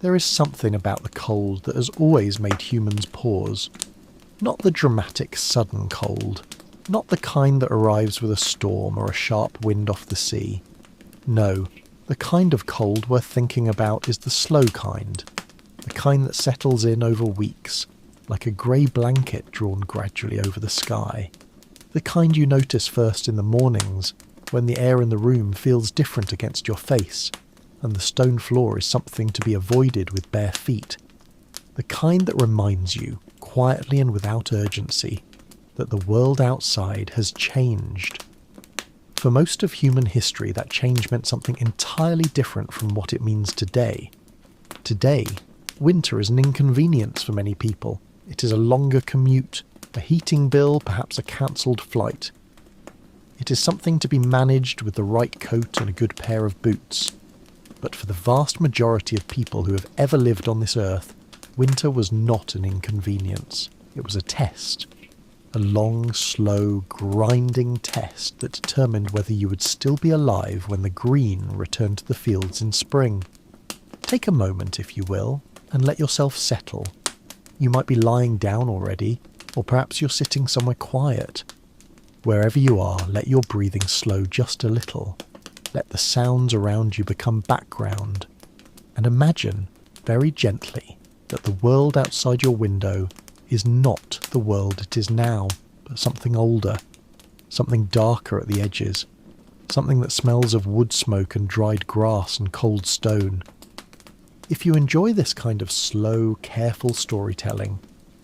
There is something about the cold that has always made humans pause. Not the dramatic sudden cold, not the kind that arrives with a storm or a sharp wind off the sea. No, the kind of cold worth thinking about is the slow kind, the kind that settles in over weeks, like a grey blanket drawn gradually over the sky. The kind you notice first in the mornings, when the air in the room feels different against your face, and the stone floor is something to be avoided with bare feet. The kind that reminds you, quietly and without urgency, that the world outside has changed. For most of human history, that change meant something entirely different from what it means today. Today, winter is an inconvenience for many people. It is a longer commute, a heating bill, perhaps a cancelled flight. It is something to be managed with the right coat and a good pair of boots. But for the vast majority of people who have ever lived on this earth, winter was not an inconvenience. It was a test. A long, slow, grinding test that determined whether you would still be alive when the green returned to the fields in spring. Take a moment, if you will, and let yourself settle. You might be lying down already, or perhaps you're sitting somewhere quiet. Wherever you are, let your breathing slow just a little. Let the sounds around you become background. And imagine, very gently, that the world outside your window is not the world it is now, but something older, something darker at the edges, something that smells of wood smoke and dried grass and cold stone. If you enjoy this kind of slow, careful storytelling,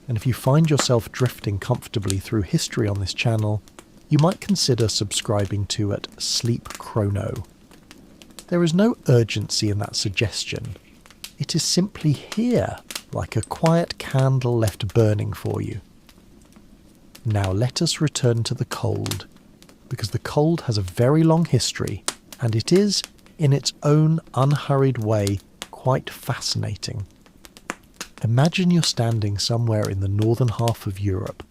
and if you find yourself drifting comfortably through history on this channel, you might consider subscribing to at Sleep Chrono. There is no urgency in that suggestion. It is simply here, like a quiet candle left burning for you. Now let us return to the cold, because the cold has a very long history, and it is, in its own unhurried way, quite fascinating. Imagine you're standing somewhere in the northern half of Europe.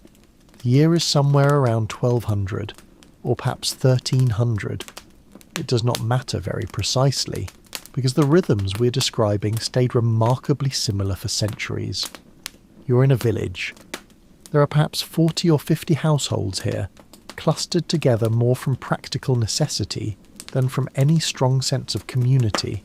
The year is somewhere around 1200, or perhaps 1300. It does not matter very precisely, because the rhythms we're describing stayed remarkably similar for centuries. You're in a village. There are perhaps 40 or 50 households here, clustered together more from practical necessity than from any strong sense of community,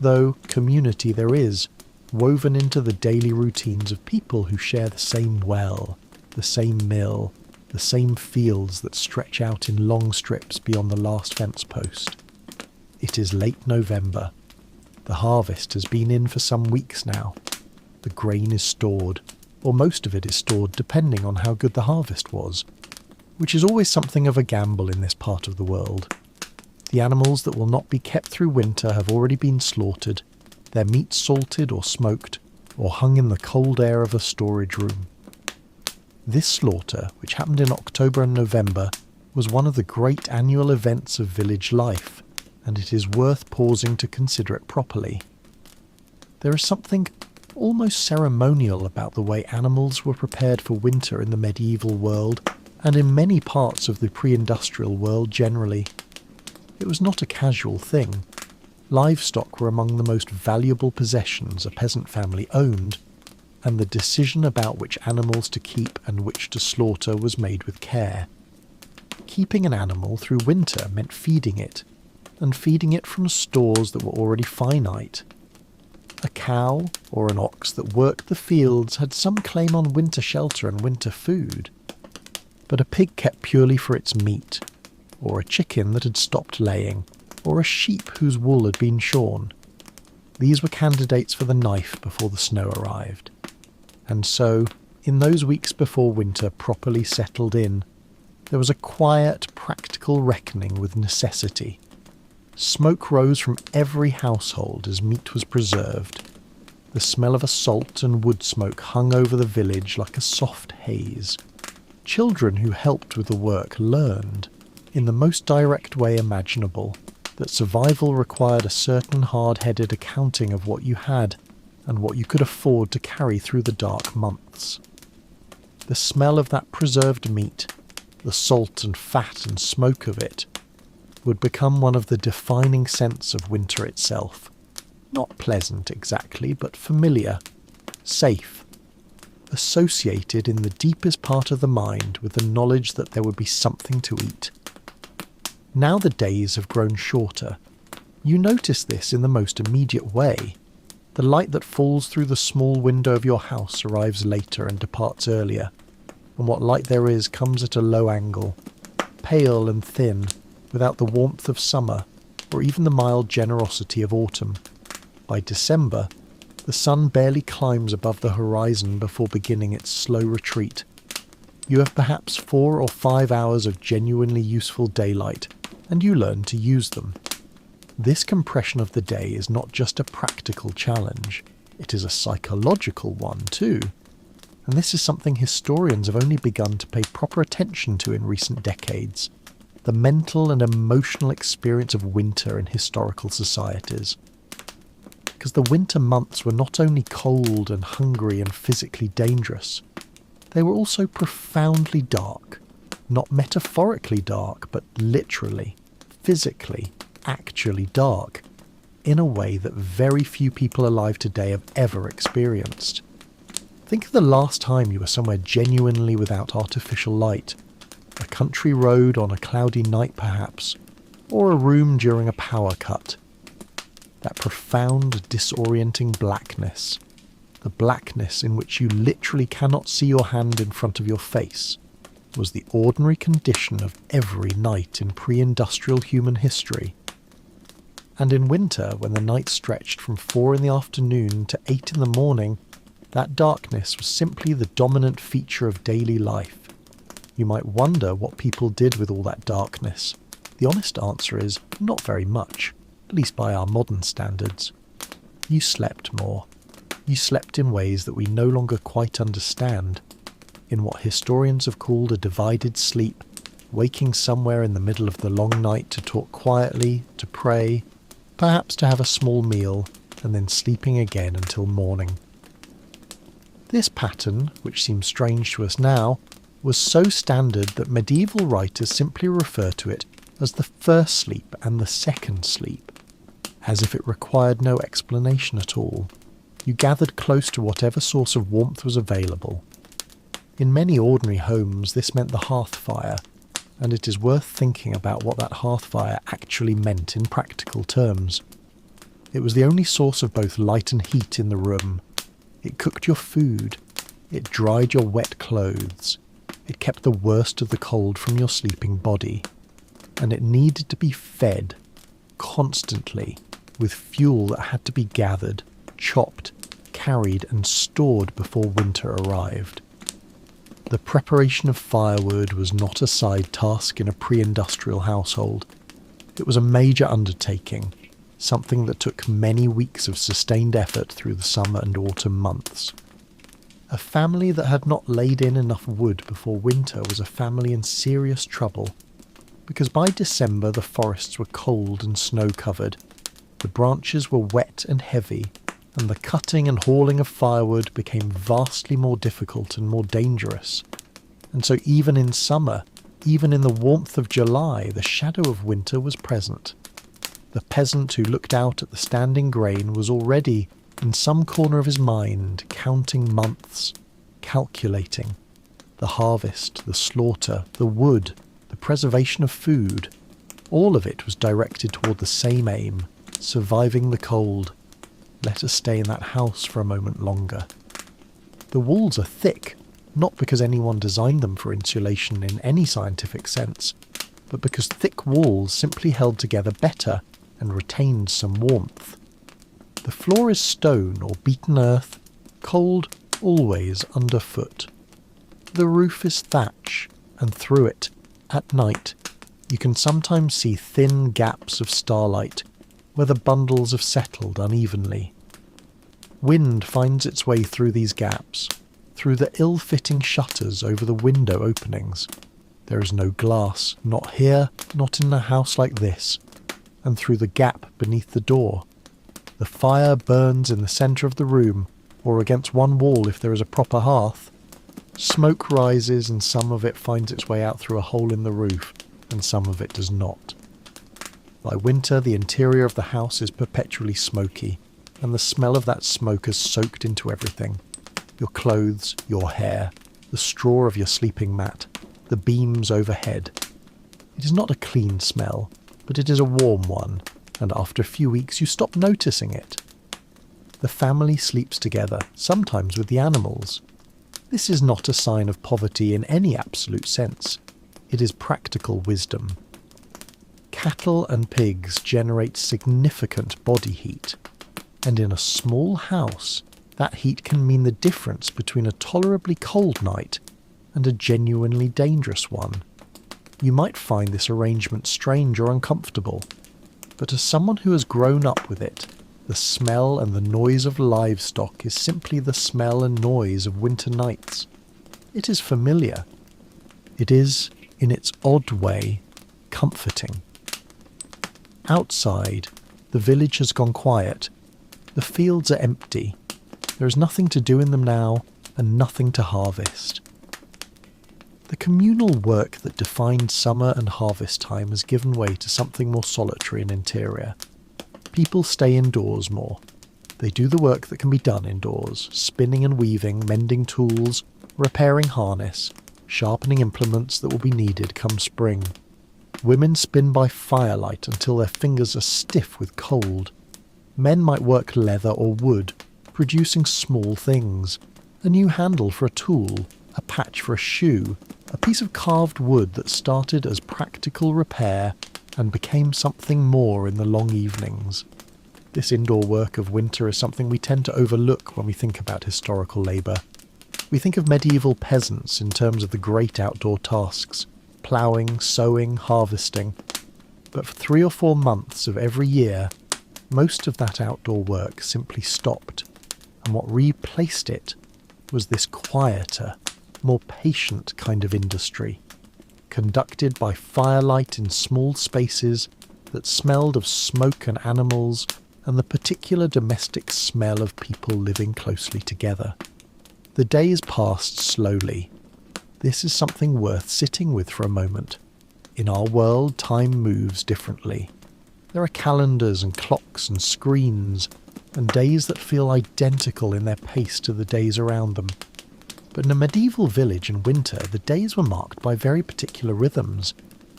though community there is, woven into the daily routines of people who share the same well, the same mill, the same fields that stretch out in long strips beyond the last fence post. It is late November. The harvest has been in for some weeks now. The grain is stored, or most of it is stored depending on how good the harvest was, which is always something of a gamble in this part of the world. The animals that will not be kept through winter have already been slaughtered, their meat salted or smoked, or hung in the cold air of a storage room. This slaughter, which happened in October and November, was one of the great annual events of village life, and it is worth pausing to consider it properly. There is something almost ceremonial about the way animals were prepared for winter in the medieval world, and in many parts of the pre-industrial world generally. It was not a casual thing. Livestock were among the most valuable possessions a peasant family owned, and the decision about which animals to keep and which to slaughter was made with care. Keeping an animal through winter meant feeding it, and feeding it from stores that were already finite. A cow or an ox that worked the fields had some claim on winter shelter and winter food, but a pig kept purely for its meat, or a chicken that had stopped laying, or a sheep whose wool had been shorn. These were candidates for the knife before the snow arrived. And so, in those weeks before winter properly settled in, there was a quiet, practical reckoning with necessity. Smoke rose from every household as meat was preserved. The smell of a salt and wood smoke hung over the village like a soft haze. Children who helped with the work learned, in the most direct way imaginable, that survival required a certain hard-headed accounting of what you had and what you could afford to carry through the dark months. The smell of that preserved meat, the salt and fat and smoke of it, would become one of the defining scents of winter itself. Not pleasant exactly, but familiar, safe, associated in the deepest part of the mind with the knowledge that there would be something to eat. Now the days have grown shorter. You notice this in the most immediate way. The light that falls through the small window of your house arrives later and departs earlier, and what light there is comes at a low angle, pale and thin, without the warmth of summer, or even the mild generosity of autumn. By December, the sun barely climbs above the horizon before beginning its slow retreat. You have perhaps 4 or 5 hours of genuinely useful daylight, and you learn to use them. This compression of the day is not just a practical challenge, it is a psychological one too. And this is something historians have only begun to pay proper attention to in recent decades. The mental and emotional experience of winter in historical societies. Because the winter months were not only cold and hungry and physically dangerous, they were also profoundly dark. Not metaphorically dark, but literally, physically, actually dark, in a way that very few people alive today have ever experienced. Think of the last time you were somewhere genuinely without artificial light. A country road on a cloudy night perhaps, or a room during a power cut. That profound, disorienting blackness. The blackness in which you literally cannot see your hand in front of your face, was the ordinary condition of every night in pre-industrial human history. And in winter, when the night stretched from 4 in the afternoon to 8 in the morning, that darkness was simply the dominant feature of daily life. You might wonder what people did with all that darkness. The honest answer is not very much, at least by our modern standards. You slept more. You slept in ways that we no longer quite understand, in what historians have called a divided sleep, waking somewhere in the middle of the long night to talk quietly, to pray, perhaps to have a small meal, and then sleeping again until morning. This pattern, which seems strange to us now, was so standard that medieval writers simply refer to it as the first sleep and the second sleep, as if it required no explanation at all. You gathered close to whatever source of warmth was available. In many ordinary homes this meant the hearth fire, and it is worth thinking about what that hearth fire actually meant in practical terms. It was the only source of both light and heat in the room. It cooked your food, it dried your wet clothes, it kept the worst of the cold from your sleeping body, and it needed to be fed, constantly, with fuel that had to be gathered, chopped, carried and stored before winter arrived. The preparation of firewood was not a side task in a pre-industrial household. It was a major undertaking, something that took many weeks of sustained effort through the summer and autumn months. A family that had not laid in enough wood before winter was a family in serious trouble, because by December the forests were cold and snow-covered, the branches were wet and heavy, and the cutting and hauling of firewood became vastly more difficult and more dangerous. And so even in summer, even in the warmth of July, the shadow of winter was present. The peasant who looked out at the standing grain was already, in some corner of his mind, counting months, calculating. The harvest, the slaughter, the wood, the preservation of food, all of it was directed toward the same aim, surviving the cold. Let us stay in that house for a moment longer. The walls are thick, not because anyone designed them for insulation in any scientific sense, but because thick walls simply held together better and retained some warmth. The floor is stone or beaten earth, cold always underfoot. The roof is thatch, and through it, at night, you can sometimes see thin gaps of starlight where the bundles have settled unevenly. Wind finds its way through these gaps, through the ill-fitting shutters over the window openings. There is no glass, not here, not in a house like this, and through the gap beneath the door. The fire burns in the centre of the room, or against one wall if there is a proper hearth. Smoke rises and some of it finds its way out through a hole in the roof, and some of it does not. By winter, the interior of the house is perpetually smoky, and the smell of that smoke has soaked into everything. Your clothes, your hair, the straw of your sleeping mat, the beams overhead. It is not a clean smell, but it is a warm one, and after a few weeks you stop noticing it. The family sleeps together, sometimes with the animals. This is not a sign of poverty in any absolute sense. It is practical wisdom. Cattle and pigs generate significant body heat, and in a small house, that heat can mean the difference between a tolerably cold night and a genuinely dangerous one. You might find this arrangement strange or uncomfortable, but as someone who has grown up with it, the smell and the noise of livestock is simply the smell and noise of winter nights. It is familiar. It is, in its odd way, comforting. Outside, the village has gone quiet. The fields are empty. There is nothing to do in them now, and nothing to harvest. The communal work that defined summer and harvest time has given way to something more solitary and interior. People stay indoors more. They do the work that can be done indoors, spinning and weaving, mending tools, repairing harness, sharpening implements that will be needed come spring. Women spin by firelight until their fingers are stiff with cold. Men might work leather or wood, producing small things. A new handle for a tool, a patch for a shoe, a piece of carved wood that started as practical repair and became something more in the long evenings. This indoor work of winter is something we tend to overlook when we think about historical labour. We think of medieval peasants in terms of the great outdoor tasks, ploughing, sowing, harvesting. But for 3 or 4 months of every year, most of that outdoor work simply stopped, and what replaced it was this quieter, more patient kind of industry, conducted by firelight in small spaces that smelled of smoke and animals and the particular domestic smell of people living closely together. The days passed slowly. This is something worth sitting with for a moment. In our world, time moves differently. There are calendars and clocks and screens, and days that feel identical in their pace to the days around them. But in a medieval village in winter, the days were marked by very particular rhythms.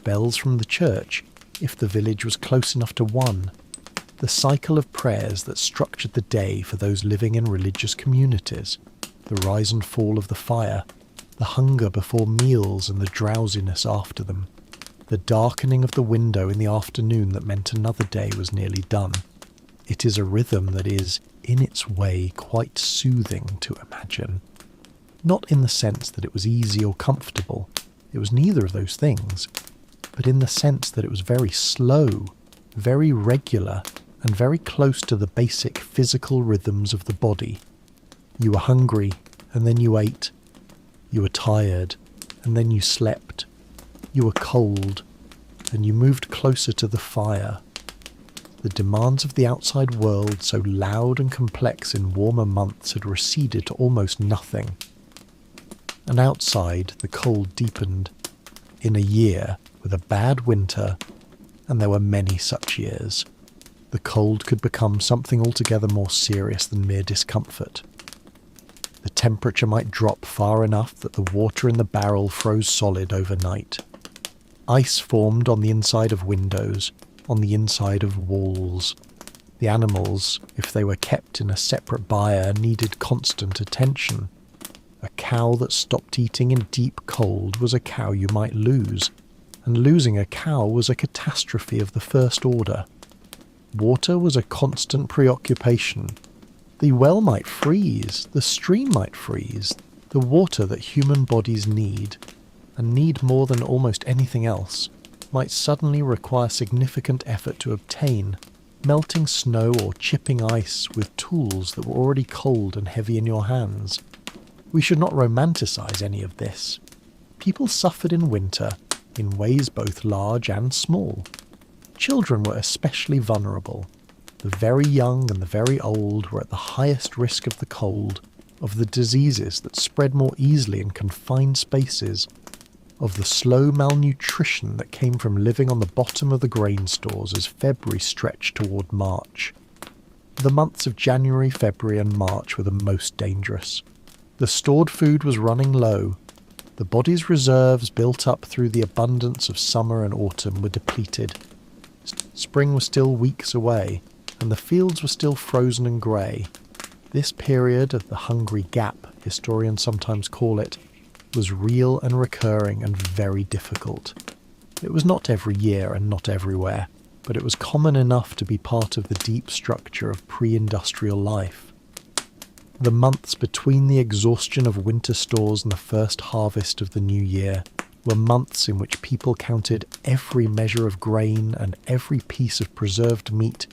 Bells from the church, if the village was close enough to one. The cycle of prayers that structured the day for those living in religious communities. The rise and fall of the fire. The hunger before meals and the drowsiness after them. The darkening of the window in the afternoon that meant another day was nearly done. It is a rhythm that is, in its way, quite soothing to imagine. Not in the sense that it was easy or comfortable. It was neither of those things. But in the sense that it was very slow, very regular, and very close to the basic physical rhythms of the body. You were hungry, and then you ate. You were tired, and then you slept. You were cold, and you moved closer to the fire. The demands of the outside world, so loud and complex in warmer months, had receded to almost nothing. And outside, the cold deepened. In a year, with a bad winter, and there were many such years, the cold could become something altogether more serious than mere discomfort. The temperature might drop far enough that the water in the barrel froze solid overnight. Ice formed on the inside of windows, on the inside of walls. The animals, if they were kept in a separate byre, needed constant attention. A cow that stopped eating in deep cold was a cow you might lose, and losing a cow was a catastrophe of the first order. Water was a constant preoccupation. The well might freeze, the stream might freeze, the water that human bodies need, and need more than almost anything else, might suddenly require significant effort to obtain, melting snow or chipping ice with tools that were already cold and heavy in your hands. We should not romanticize any of this. People suffered in winter, in ways both large and small. Children were especially vulnerable. The very young and the very old were at the highest risk of the cold, of the diseases that spread more easily in confined spaces, of the slow malnutrition that came from living on the bottom of the grain stores as February stretched toward March. The months of January, February and March were the most dangerous. The stored food was running low. The body's reserves built up through the abundance of summer and autumn were depleted. Spring was still weeks away, and the fields were still frozen and grey. This period of the hungry gap, historians sometimes call it, was real and recurring and very difficult. It was not every year and not everywhere, but it was common enough to be part of the deep structure of pre-industrial life. The months between the exhaustion of winter stores and the first harvest of the new year were months in which people counted every measure of grain and every piece of preserved meat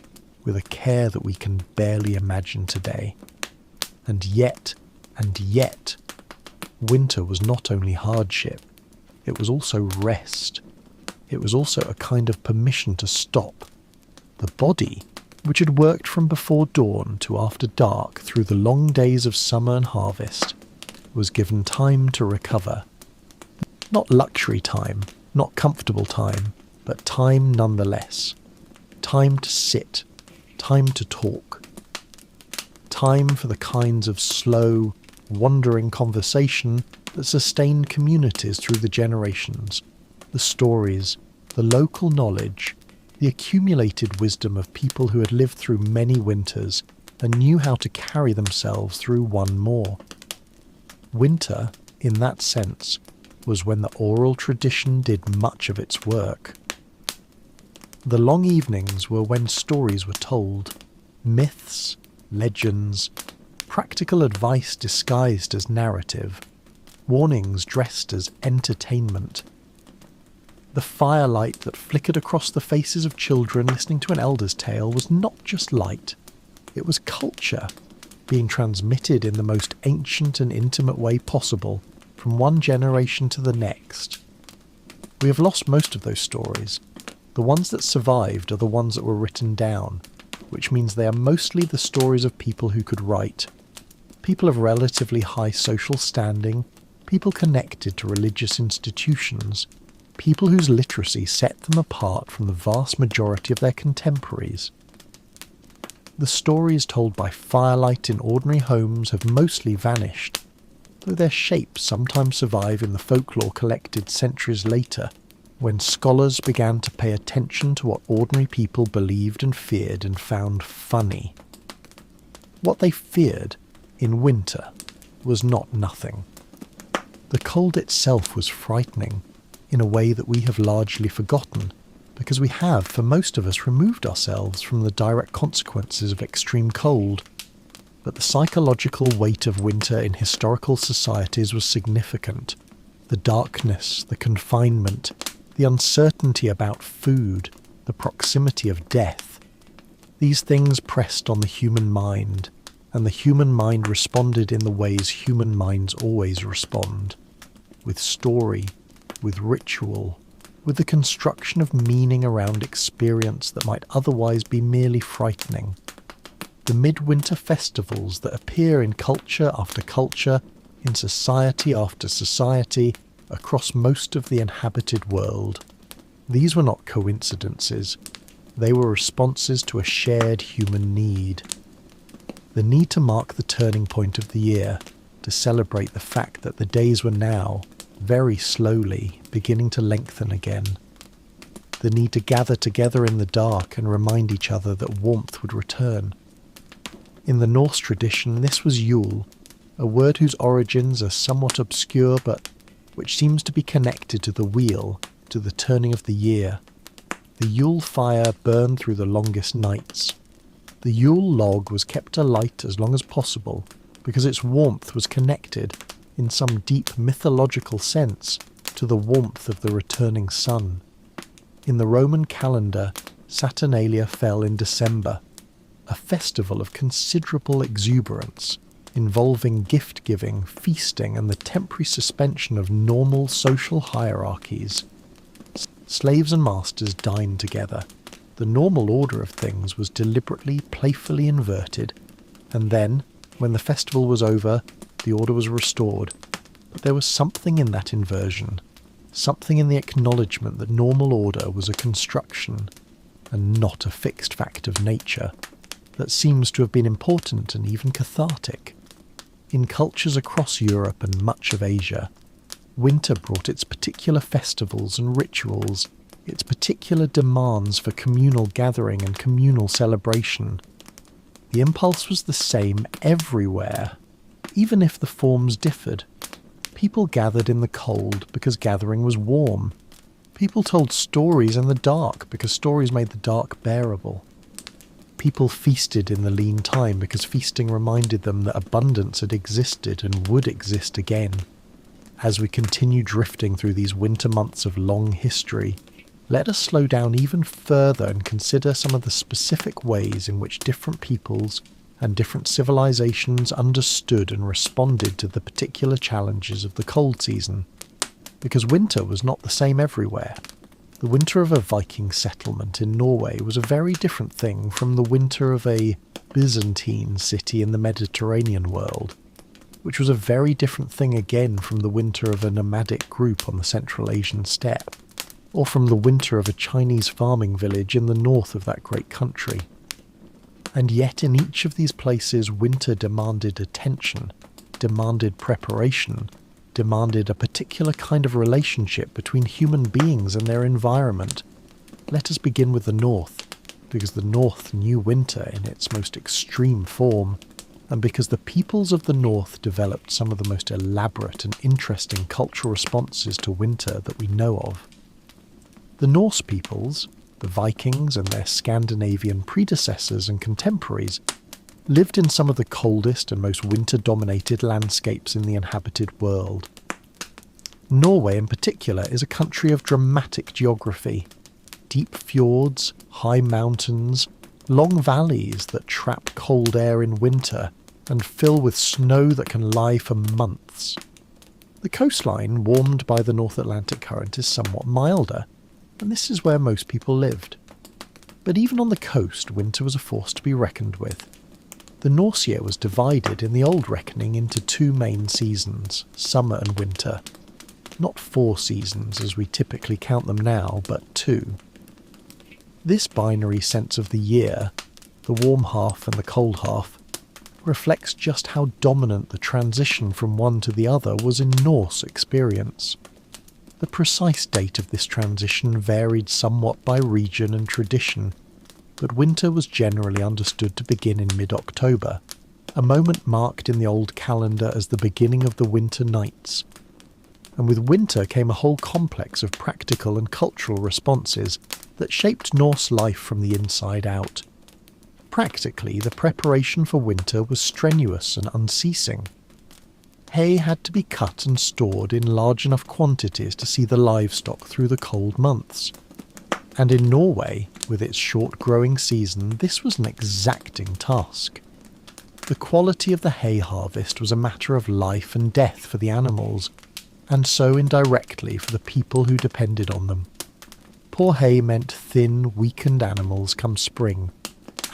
with a care that we can barely imagine today. And yet, winter was not only hardship, it was also rest. It was also a kind of permission to stop. The body, which had worked from before dawn to after dark through the long days of summer and harvest, was given time to recover. Not luxury time, not comfortable time, but time nonetheless. Time to sit, time to talk. Time for the kinds of slow, wandering conversation that sustained communities through the generations. The stories, the local knowledge, the accumulated wisdom of people who had lived through many winters and knew how to carry themselves through one more. Winter, in that sense, was when the oral tradition did much of its work. The long evenings were when stories were told, myths, legends, practical advice disguised as narrative, warnings dressed as entertainment. The firelight that flickered across the faces of children listening to an elder's tale was not just light, it was culture, being transmitted in the most ancient and intimate way possible from one generation to the next. We have lost most of those stories. The ones that survived are the ones that were written down, which means they are mostly the stories of people who could write. People of relatively high social standing, people connected to religious institutions, people whose literacy set them apart from the vast majority of their contemporaries. The stories told by firelight in ordinary homes have mostly vanished, though their shapes sometimes survive in the folklore collected centuries later, when scholars began to pay attention to what ordinary people believed and feared and found funny. What they feared in winter was not nothing. The cold itself was frightening, in a way that we have largely forgotten, because we have, for most of us, removed ourselves from the direct consequences of extreme cold. But the psychological weight of winter in historical societies was significant. The darkness, the confinement, the uncertainty about food, the proximity of death. These things pressed on the human mind, and the human mind responded in the ways human minds always respond, with story, with ritual, with the construction of meaning around experience that might otherwise be merely frightening. The midwinter festivals that appear in culture after culture, in society after society, across most of the inhabited world. These were not coincidences. They were responses to a shared human need. The need to mark the turning point of the year, to celebrate the fact that the days were now, very slowly, beginning to lengthen again. The need to gather together in the dark and remind each other that warmth would return. In the Norse tradition, this was Yule, a word whose origins are somewhat obscure but which seems to be connected to the wheel, to the turning of the year. The Yule fire burned through the longest nights. The Yule log was kept alight as long as possible because its warmth was connected, in some deep mythological sense, to the warmth of the returning sun. In the Roman calendar, Saturnalia fell in December, a festival of considerable exuberance, involving gift-giving, feasting, and the temporary suspension of normal social hierarchies. Slaves and masters dined together. The normal order of things was deliberately, playfully inverted, and then, when the festival was over, the order was restored. But there was something in that inversion, something in the acknowledgement that normal order was a construction, and not a fixed fact of nature. that seems to have been important and even cathartic. In cultures across Europe and much of Asia, winter brought its particular festivals and rituals, its particular demands for communal gathering and communal celebration. The impulse was the same everywhere, even if the forms differed. People gathered in the cold because gathering was warm. People told stories in the dark because stories made the dark bearable. People feasted in the lean time because feasting reminded them that abundance had existed and would exist again. As we continue drifting through these winter months of long history, let us slow down even further and consider some of the specific ways in which different peoples and different civilizations understood and responded to the particular challenges of the cold season. Because winter was not the same everywhere. The winter of a Viking settlement in Norway was a very different thing from the winter of a Byzantine city in the Mediterranean world, which was a very different thing again from the winter of a nomadic group on the Central Asian steppe, or from the winter of a Chinese farming village in the north of that great country. And yet in each of these places winter demanded attention, demanded preparation, demanded a particular kind of relationship between human beings and their environment. Let us begin with the north, because the north knew winter in its most extreme form, and because the peoples of the north developed some of the most elaborate and interesting cultural responses to winter that we know of. The Norse peoples, the Vikings and their Scandinavian predecessors and contemporaries, lived in some of the coldest and most winter-dominated landscapes in the inhabited world. Norway in particular is a country of dramatic geography. Deep fjords, high mountains, long valleys that trap cold air in winter and fill with snow that can lie for months. The coastline, warmed by the North Atlantic current, is somewhat milder, and this is where most people lived. But even on the coast, winter was a force to be reckoned with. The Norse year was divided in the old reckoning into two main seasons, summer and winter. Not 4 seasons as we typically count them now, but 2. This binary sense of the year, the warm half and the cold half, reflects just how dominant the transition from one to the other was in Norse experience. The precise date of this transition varied somewhat by region and tradition, but winter was generally understood to begin in mid-October, a moment marked in the old calendar as the beginning of the winter nights. And with winter came a whole complex of practical and cultural responses that shaped Norse life from the inside out. Practically, the preparation for winter was strenuous and unceasing. Hay had to be cut and stored in large enough quantities to see the livestock through the cold months. And in Norway, with its short growing season, this was an exacting task. The quality of the hay harvest was a matter of life and death for the animals, and so indirectly for the people who depended on them. Poor hay meant thin, weakened animals come spring,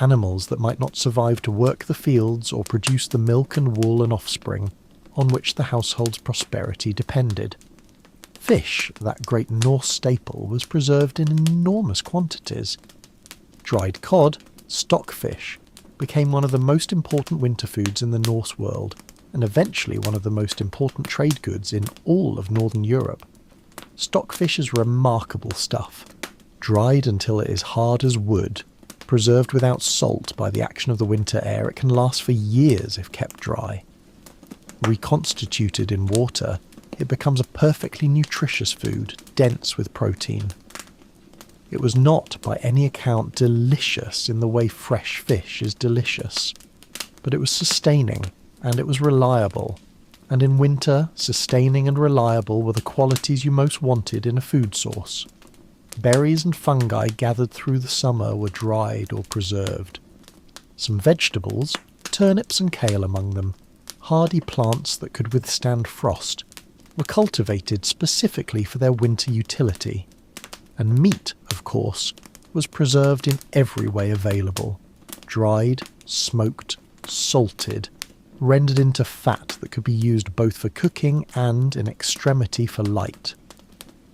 animals that might not survive to work the fields or produce the milk and wool and offspring on which the household's prosperity depended. Fish, that great Norse staple, was preserved in enormous quantities. Dried cod, stockfish, became one of the most important winter foods in the Norse world, and eventually one of the most important trade goods in all of Northern Europe. Stockfish is remarkable stuff. Dried until it is hard as wood, preserved without salt by the action of the winter air, it can last for years if kept dry. Reconstituted in water, it becomes a perfectly nutritious food, dense with protein. It was not, by any account, delicious in the way fresh fish is delicious, but it was sustaining, and it was reliable, and in winter, sustaining and reliable were the qualities you most wanted in a food source. Berries and fungi gathered through the summer were dried or preserved. Some vegetables, turnips and kale among them, hardy plants that could withstand frost, were cultivated specifically for their winter utility. And meat, of course, was preserved in every way available, dried, smoked, salted, rendered into fat that could be used both for cooking and, in extremity, for light.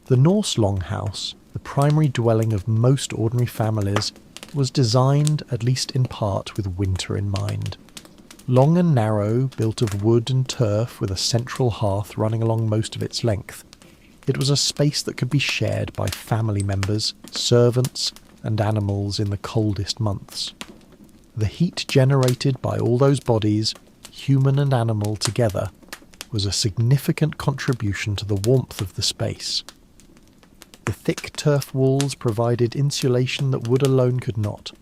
The Norse longhouse, the primary dwelling of most ordinary families, was designed, at least in part, with winter in mind. Long and narrow, built of wood and turf with a central hearth running along most of its length, it was a space that could be shared by family members, servants, and animals in the coldest months. The heat generated by all those bodies, human and animal together, was a significant contribution to the warmth of the space. The thick turf walls provided insulation that wood alone could not.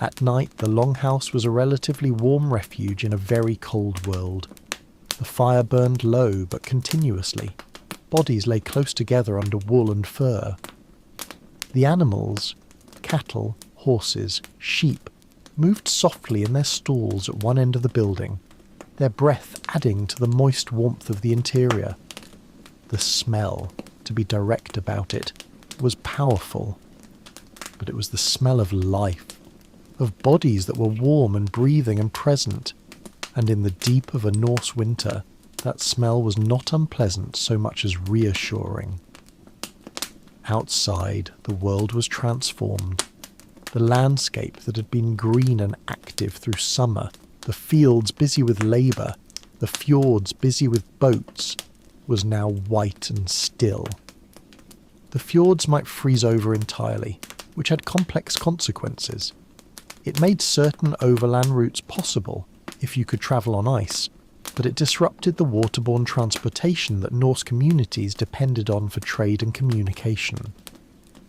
At night, the longhouse was a relatively warm refuge in a very cold world. The fire burned low but continuously. Bodies lay close together under wool and fur. The animals, cattle, horses, sheep, moved softly in their stalls at one end of the building, their breath adding to the moist warmth of the interior. The smell, to be direct about it, was powerful, but it was the smell of life, of bodies that were warm and breathing and present, and in the deep of a Norse winter, that smell was not unpleasant so much as reassuring. Outside, the world was transformed. The landscape that had been green and active through summer, the fields busy with labour, the fjords busy with boats, was now white and still. The fjords might freeze over entirely, which had complex consequences. It made certain overland routes possible, if you could travel on ice, but it disrupted the waterborne transportation that Norse communities depended on for trade and communication.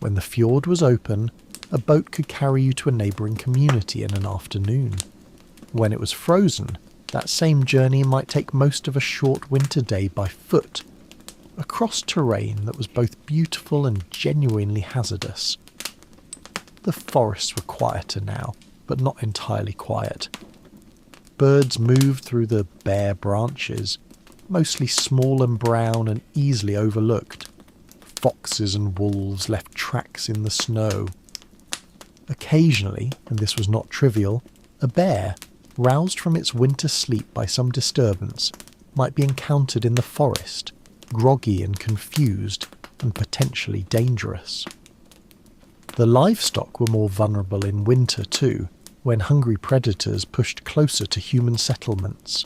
When the fjord was open, a boat could carry you to a neighbouring community in an afternoon. When it was frozen, that same journey might take most of a short winter day by foot, across terrain that was both beautiful and genuinely hazardous. The forests were quieter now, but not entirely quiet. Birds moved through the bare branches, mostly small and brown and easily overlooked. Foxes and wolves left tracks in the snow. Occasionally, and this was not trivial, a bear, roused from its winter sleep by some disturbance, might be encountered in the forest, groggy and confused, and potentially dangerous. The livestock were more vulnerable in winter too, when hungry predators pushed closer to human settlements.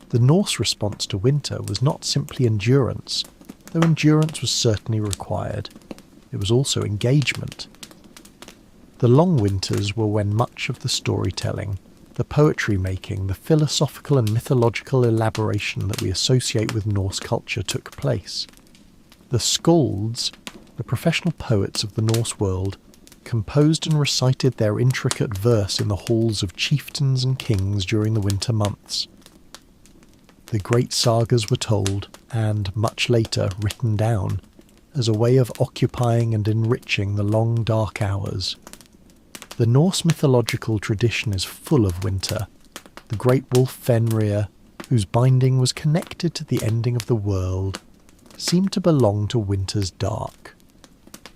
The Norse response to winter was not simply endurance, though endurance was certainly required. It was also engagement. The long winters were when much of the storytelling, the poetry making, the philosophical and mythological elaboration that we associate with Norse culture took place. The skalds, the professional poets of the Norse world, composed and recited their intricate verse in the halls of chieftains and kings during the winter months. The great sagas were told, and much later written down, as a way of occupying and enriching the long dark hours. The Norse mythological tradition is full of winter. The great wolf Fenrir, whose binding was connected to the ending of the world, seemed to belong to winter's dark.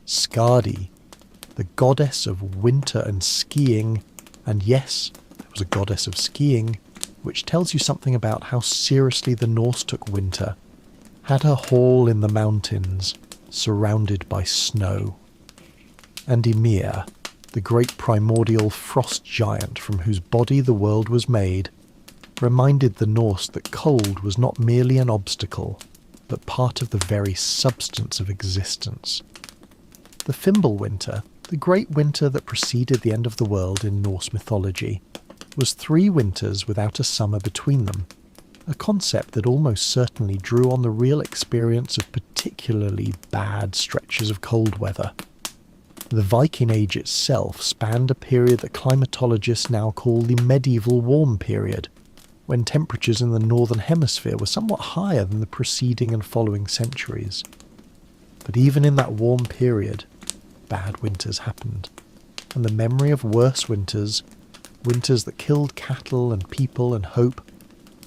Skadi, the goddess of winter and skiing, and yes, there was a goddess of skiing, which tells you something about how seriously the Norse took winter, had her hall in the mountains, surrounded by snow. And Ymir, the great primordial frost giant from whose body the world was made, reminded the Norse that cold was not merely an obstacle, but part of the very substance of existence. The Fimbulwinter, the great winter that preceded the end of the world in Norse mythology, was 3 winters without a summer between them, a concept that almost certainly drew on the real experience of particularly bad stretches of cold weather. The Viking Age itself spanned a period that climatologists now call the medieval warm period, when temperatures in the northern hemisphere were somewhat higher than the preceding and following centuries. But even in that warm period, bad winters happened, and the memory of worse winters, winters that killed cattle and people and hope,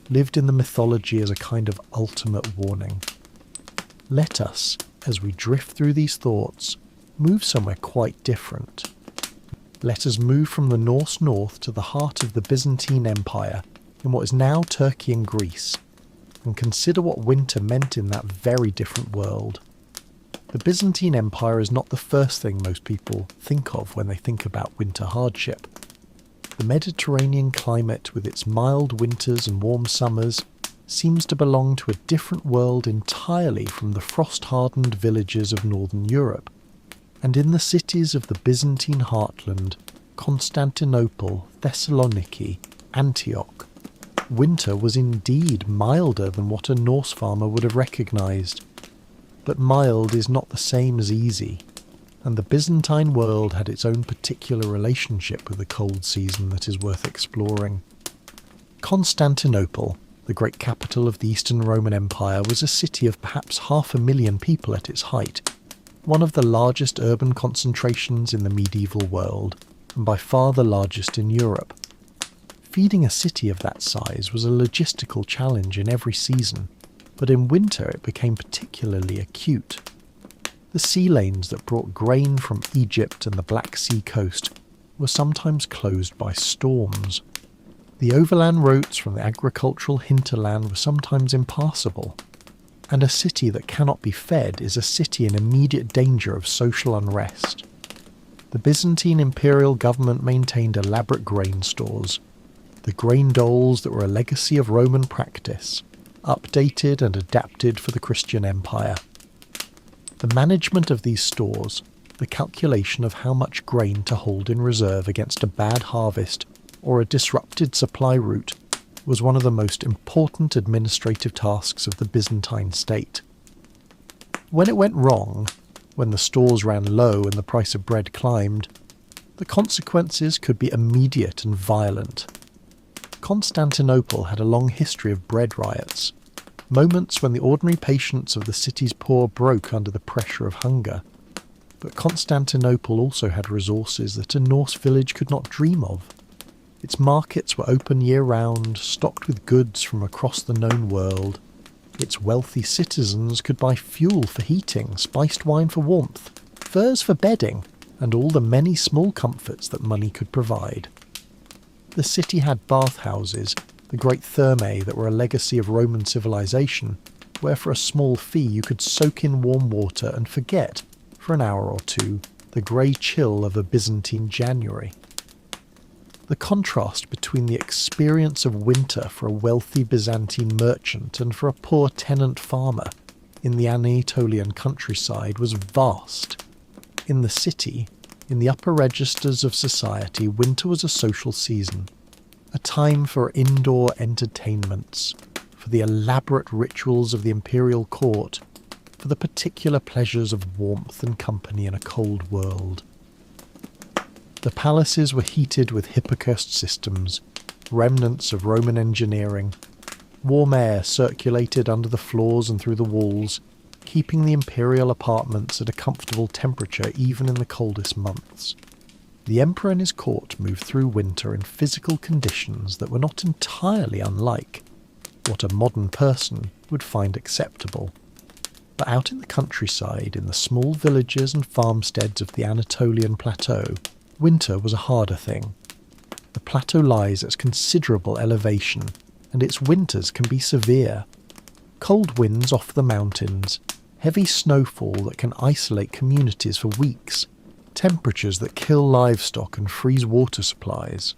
lived in the mythology as a kind of ultimate warning. Let us, as we drift through these thoughts, move somewhere quite different. Let us move from the Norse north to the heart of the Byzantine Empire, in what is now Turkey and Greece, and consider what winter meant in that very different world. The Byzantine Empire is not the first thing most people think of when they think about winter hardship. The Mediterranean climate, with its mild winters and warm summers, seems to belong to a different world entirely from the frost-hardened villages of northern Europe. And in the cities of the Byzantine heartland, Constantinople, Thessaloniki, Antioch, winter was indeed milder than what a Norse farmer would have recognised. But mild is not the same as easy, and the Byzantine world had its own particular relationship with the cold season that is worth exploring. Constantinople, the great capital of the Eastern Roman Empire, was a city of perhaps 500,000 people at its height, one of the largest urban concentrations in the medieval world, and by far the largest in Europe. Feeding a city of that size was a logistical challenge in every season, but in winter it became particularly acute. The sea lanes that brought grain from Egypt and the Black Sea coast were sometimes closed by storms. The overland routes from the agricultural hinterland were sometimes impassable, and a city that cannot be fed is a city in immediate danger of social unrest. The Byzantine imperial government maintained elaborate grain stores, the grain doles that were a legacy of Roman practice, updated and adapted for the Christian Empire. The management of these stores, the calculation of how much grain to hold in reserve against a bad harvest or a disrupted supply route, was one of the most important administrative tasks of the Byzantine state. When it went wrong, when the stores ran low and the price of bread climbed, the consequences could be immediate and violent. Constantinople had a long history of bread riots, moments when the ordinary patience of the city's poor broke under the pressure of hunger. But Constantinople also had resources that a Norse village could not dream of. Its markets were open year-round, stocked with goods from across the known world. Its wealthy citizens could buy fuel for heating, spiced wine for warmth, furs for bedding, and all the many small comforts that money could provide. The city had bathhouses, the great thermae that were a legacy of Roman civilization, where for a small fee you could soak in warm water and forget, for an hour or two, the grey chill of a Byzantine January. The contrast between the experience of winter for a wealthy Byzantine merchant and for a poor tenant farmer in the Anatolian countryside was vast. In the city, in the upper registers of society, winter was a social season, a time for indoor entertainments, for the elaborate rituals of the imperial court, for the particular pleasures of warmth and company in a cold world. The palaces were heated with hypocaust systems, remnants of Roman engineering. Warm air circulated under the floors and through the walls, keeping the imperial apartments at a comfortable temperature even in the coldest months. The emperor and his court moved through winter in physical conditions that were not entirely unlike what a modern person would find acceptable. But out in the countryside, in the small villages and farmsteads of the Anatolian plateau, winter was a harder thing. The plateau lies at considerable elevation, and its winters can be severe. Cold winds off the mountains, heavy snowfall that can isolate communities for weeks, temperatures that kill livestock and freeze water supplies.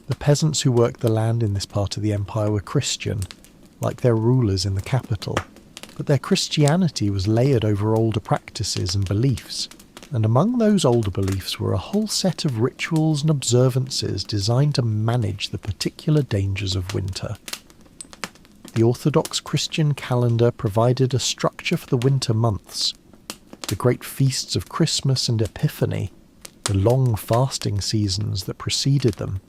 The peasants who worked the land in this part of the empire were Christian, like their rulers in the capital, but their Christianity was layered over older practices and beliefs, and among those older beliefs were a whole set of rituals and observances designed to manage the particular dangers of winter. The Orthodox Christian calendar provided a structure for the winter months. The great feasts of Christmas and Epiphany, the long fasting seasons that preceded them,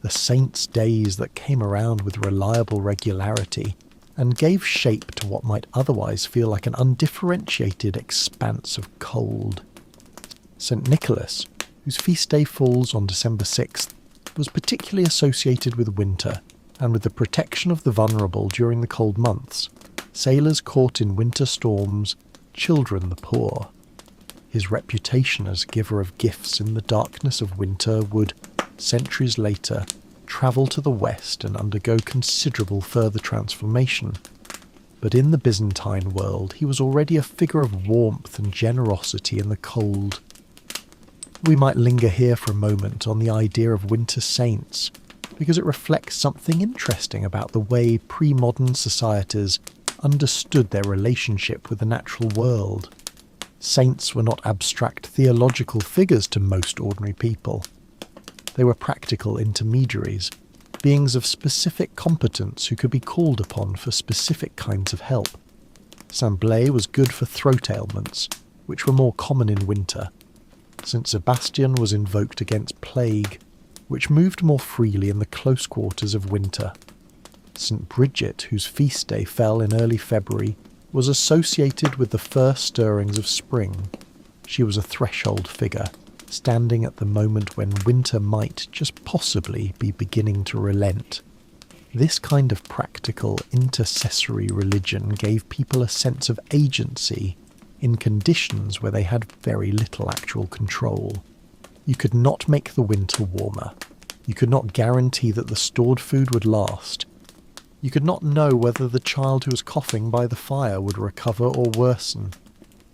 the saints' days that came around with reliable regularity and gave shape to what might otherwise feel like an undifferentiated expanse of cold. St. Nicholas, whose feast day falls on December 6th, was particularly associated with winter and with the protection of the vulnerable during the cold months, sailors caught in winter storms, children the poor. His reputation as giver of gifts in the darkness of winter would, centuries later, travel to the west and undergo considerable further transformation. But in the Byzantine world, he was already a figure of warmth and generosity in the cold. We might linger here for a moment on the idea of winter saints, because it reflects something interesting about the way pre-modern societies understood their relationship with the natural world. Saints were not abstract theological figures to most ordinary people. They were practical intermediaries, beings of specific competence who could be called upon for specific kinds of help. Saint Blaise was good for throat ailments, which were more common in winter. St. Sebastian was invoked against plague, which moved more freely in the close quarters of winter. St. Bridget, whose feast day fell in early February, was associated with the first stirrings of spring. She was a threshold figure, standing at the moment when winter might just possibly be beginning to relent. This kind of practical, intercessory religion gave people a sense of agency in conditions where they had very little actual control. You could not make the winter warmer. You could not guarantee that the stored food would last. You could not know whether the child who was coughing by the fire would recover or worsen.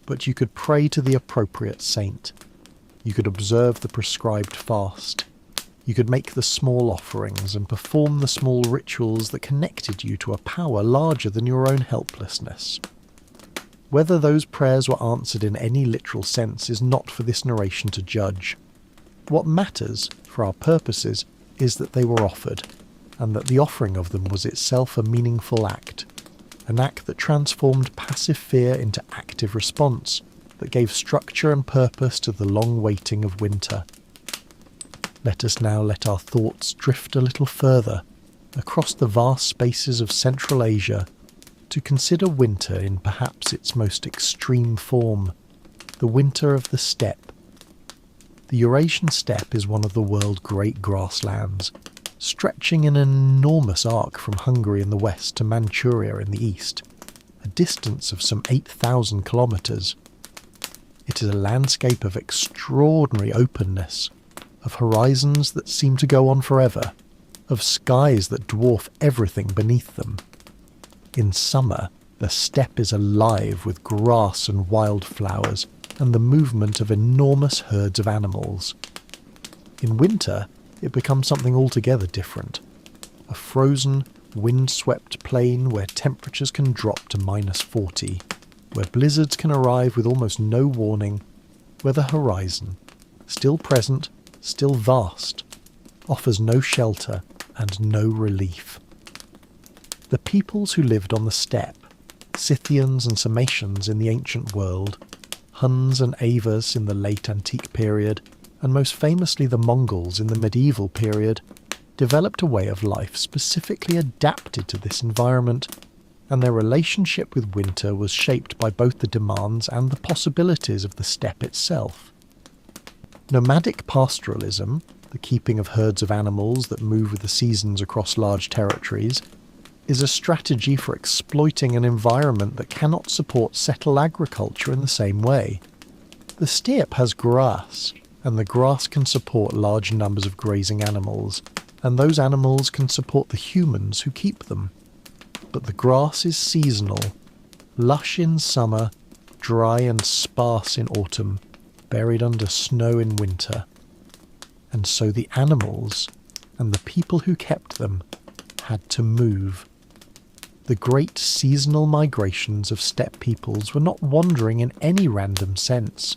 But you could pray to the appropriate saint. You could observe the prescribed fast. You could make the small offerings and perform the small rituals that connected you to a power larger than your own helplessness. Whether those prayers were answered in any literal sense is not for this narration to judge. What matters, for our purposes, is that they were offered, and that the offering of them was itself a meaningful act, an act that transformed passive fear into active response, that gave structure and purpose to the long waiting of winter. Let us now let our thoughts drift a little further, across the vast spaces of Central Asia, to consider winter in perhaps its most extreme form, the winter of the steppe. The Eurasian steppe is one of the world's great grasslands, stretching in an enormous arc from Hungary in the west to Manchuria in the east, a distance of some 8,000 kilometres. It is a landscape of extraordinary openness, of horizons that seem to go on forever, of skies that dwarf everything beneath them. In summer, the steppe is alive with grass and wildflowers and the movement of enormous herds of animals. In winter, it becomes something altogether different. A frozen, wind-swept plain where temperatures can drop to -40, where blizzards can arrive with almost no warning, where the horizon, still present, still vast, offers no shelter and no relief. The peoples who lived on the steppe, Scythians and Sarmatians in the ancient world, Huns and Avars in the late antique period, and most famously the Mongols in the medieval period, developed a way of life specifically adapted to this environment, and their relationship with winter was shaped by both the demands and the possibilities of the steppe itself. Nomadic pastoralism, the keeping of herds of animals that move with the seasons across large territories, is a strategy for exploiting an environment that cannot support settled agriculture in the same way. The steppe has grass, and the grass can support large numbers of grazing animals, and those animals can support the humans who keep them. But the grass is seasonal, lush in summer, dry and sparse in autumn, buried under snow in winter. And so the animals, and the people who kept them, had to move. The great seasonal migrations of steppe peoples were not wandering in any random sense.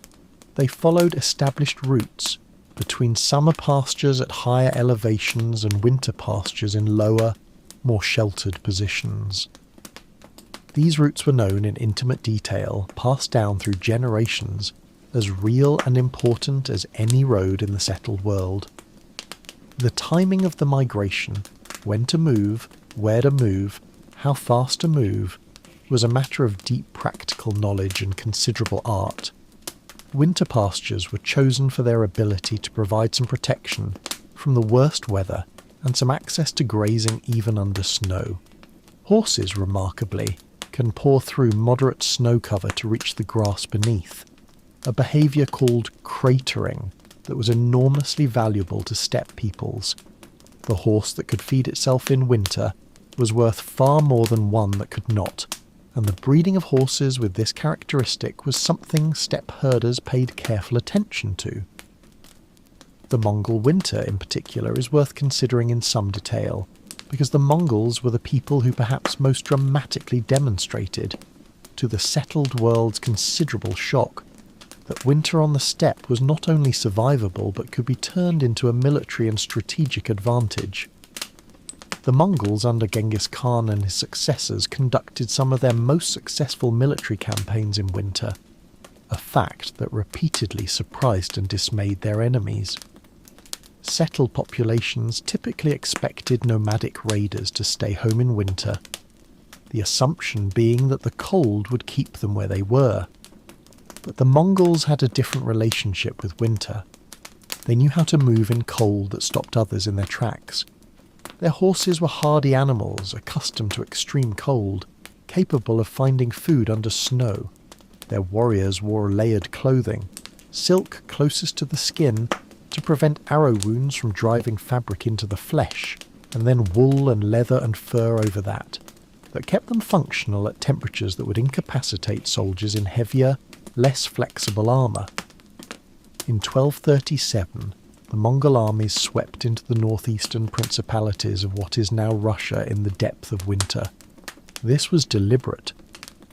They followed established routes between summer pastures at higher elevations and winter pastures in lower, more sheltered positions. These routes were known in intimate detail, passed down through generations, as real and important as any road in the settled world. The timing of the migration, when to move, where to move, how fast to move, was a matter of deep practical knowledge and considerable art. Winter pastures were chosen for their ability to provide some protection from the worst weather and some access to grazing even under snow. Horses, remarkably, can paw through moderate snow cover to reach the grass beneath, a behaviour called cratering that was enormously valuable to steppe peoples. The horse that could feed itself in winter was worth far more than one that could not, and the breeding of horses with this characteristic was something steppe herders paid careful attention to. The Mongol winter, in particular, is worth considering in some detail, because the Mongols were the people who perhaps most dramatically demonstrated, to the settled world's considerable shock, that winter on the steppe was not only survivable but could be turned into a military and strategic advantage. The Mongols under Genghis Khan and his successors conducted some of their most successful military campaigns in winter, a fact that repeatedly surprised and dismayed their enemies. Settled populations typically expected nomadic raiders to stay home in winter, the assumption being that the cold would keep them where they were. But the Mongols had a different relationship with winter. They knew how to move in cold that stopped others in their tracks. Their horses were hardy animals, accustomed to extreme cold, capable of finding food under snow. Their warriors wore layered clothing, silk closest to the skin, to prevent arrow wounds from driving fabric into the flesh, and then wool and leather and fur over that kept them functional at temperatures that would incapacitate soldiers in heavier, less flexible armour. In 1237, the Mongol armies swept into the northeastern principalities of what is now Russia in the depth of winter. This was deliberate.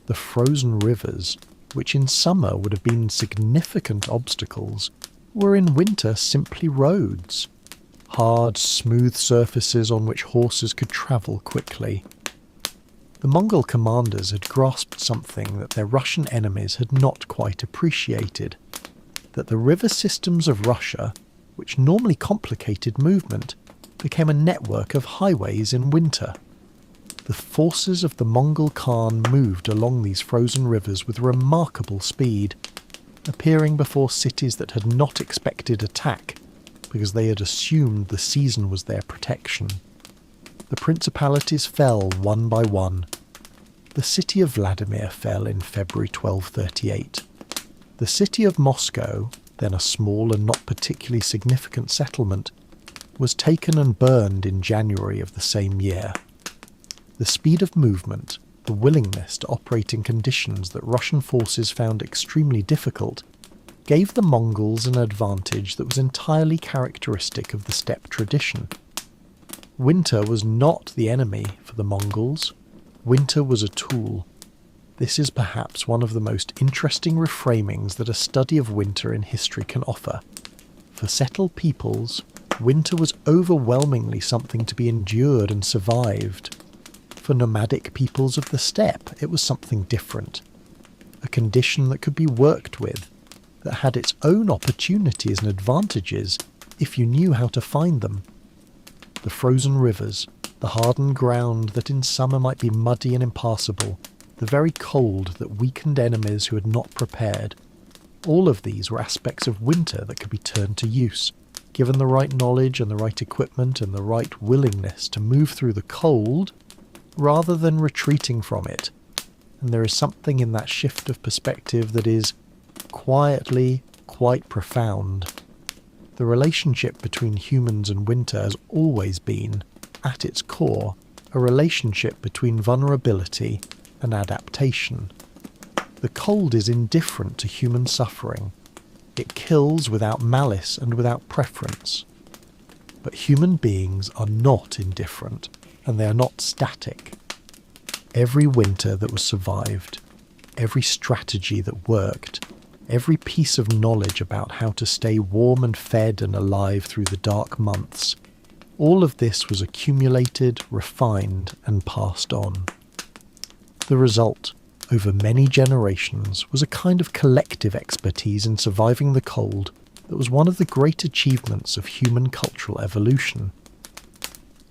The frozen rivers, which in summer would have been significant obstacles, were in winter simply roads, hard, smooth surfaces on which horses could travel quickly. The Mongol commanders had grasped something that their Russian enemies had not quite appreciated, that the river systems of Russia, which normally complicated movement, became a network of highways in winter. The forces of the Mongol Khan moved along these frozen rivers with remarkable speed, appearing before cities that had not expected attack because they had assumed the season was their protection. The principalities fell one by one. The city of Vladimir fell in February 1238. The city of Moscow, then a small and not particularly significant settlement, was taken and burned in January of the same year. The speed of movement, the willingness to operate in conditions that Russian forces found extremely difficult, gave the Mongols an advantage that was entirely characteristic of the steppe tradition. Winter was not the enemy for the Mongols. Winter was a tool. This is perhaps one of the most interesting reframings that a study of winter in history can offer. For settled peoples, winter was overwhelmingly something to be endured and survived. For nomadic peoples of the steppe, it was something different. A condition that could be worked with, that had its own opportunities and advantages if you knew how to find them. The frozen rivers, the hardened ground that in summer might be muddy and impassable, the very cold that weakened enemies who had not prepared. All of these were aspects of winter that could be turned to use, given the right knowledge and the right equipment and the right willingness to move through the cold rather than retreating from it. And there is something in that shift of perspective that is quietly quite profound. The relationship between humans and winter has always been, at its core, a relationship between vulnerability and adaptation. The cold is indifferent to human suffering. It kills without malice and without preference. But human beings are not indifferent, and they are not static. Every winter that was survived, every strategy that worked, every piece of knowledge about how to stay warm and fed and alive through the dark months, all of this was accumulated, refined, and passed on. The result, over many generations, was a kind of collective expertise in surviving the cold that was one of the great achievements of human cultural evolution.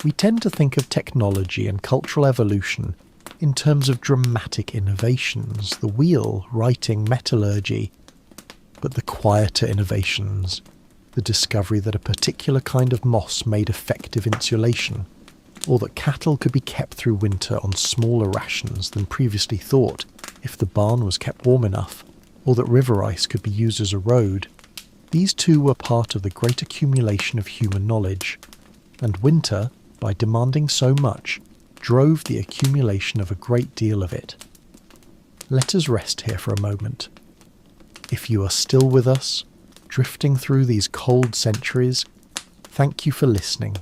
We tend to think of technology and cultural evolution in terms of dramatic innovations, the wheel, writing, metallurgy, but the quieter innovations, the discovery that a particular kind of moss made effective insulation, or that cattle could be kept through winter on smaller rations than previously thought if the barn was kept warm enough, or that river ice could be used as a road. These too were part of the great accumulation of human knowledge, and winter, by demanding so much, drove the accumulation of a great deal of it. Let us rest here for a moment. If you are still with us, drifting through these cold centuries, thank you for listening.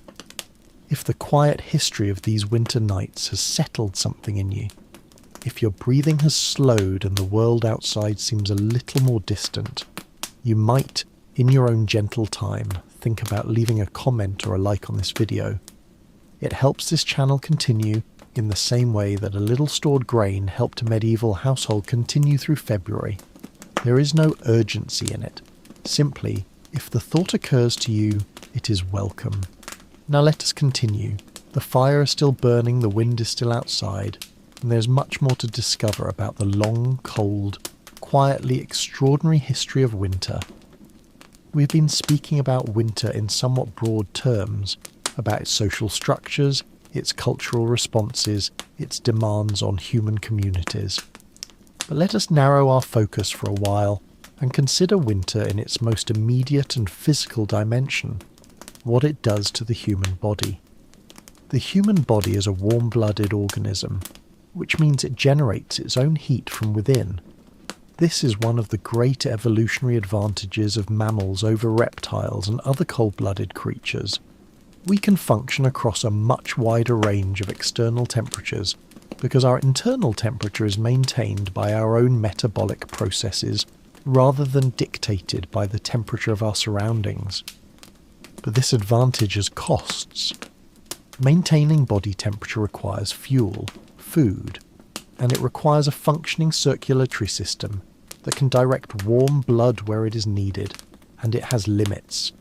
If the quiet history of these winter nights has settled something in you, if your breathing has slowed and the world outside seems a little more distant, you might, in your own gentle time, think about leaving a comment or a like on this video. It helps this channel continue in the same way that a little stored grain helped a medieval household continue through February. There is no urgency in it. Simply, if the thought occurs to you, it is welcome. Now let us continue. The fire is still burning, the wind is still outside, and there's much more to discover about the long, cold, quietly extraordinary history of winter. We've been speaking about winter in somewhat broad terms, about its social structures, its cultural responses, its demands on human communities. But let us narrow our focus for a while and consider winter in its most immediate and physical dimension, what it does to the human body. The human body is a warm-blooded organism, which means it generates its own heat from within. This is one of the great evolutionary advantages of mammals over reptiles and other cold-blooded creatures. We can function across a much wider range of external temperatures because our internal temperature is maintained by our own metabolic processes rather than dictated by the temperature of our surroundings. But this advantage has costs. Maintaining body temperature requires fuel, food, and it requires a functioning circulatory system that can direct warm blood where it is needed, and it has limits.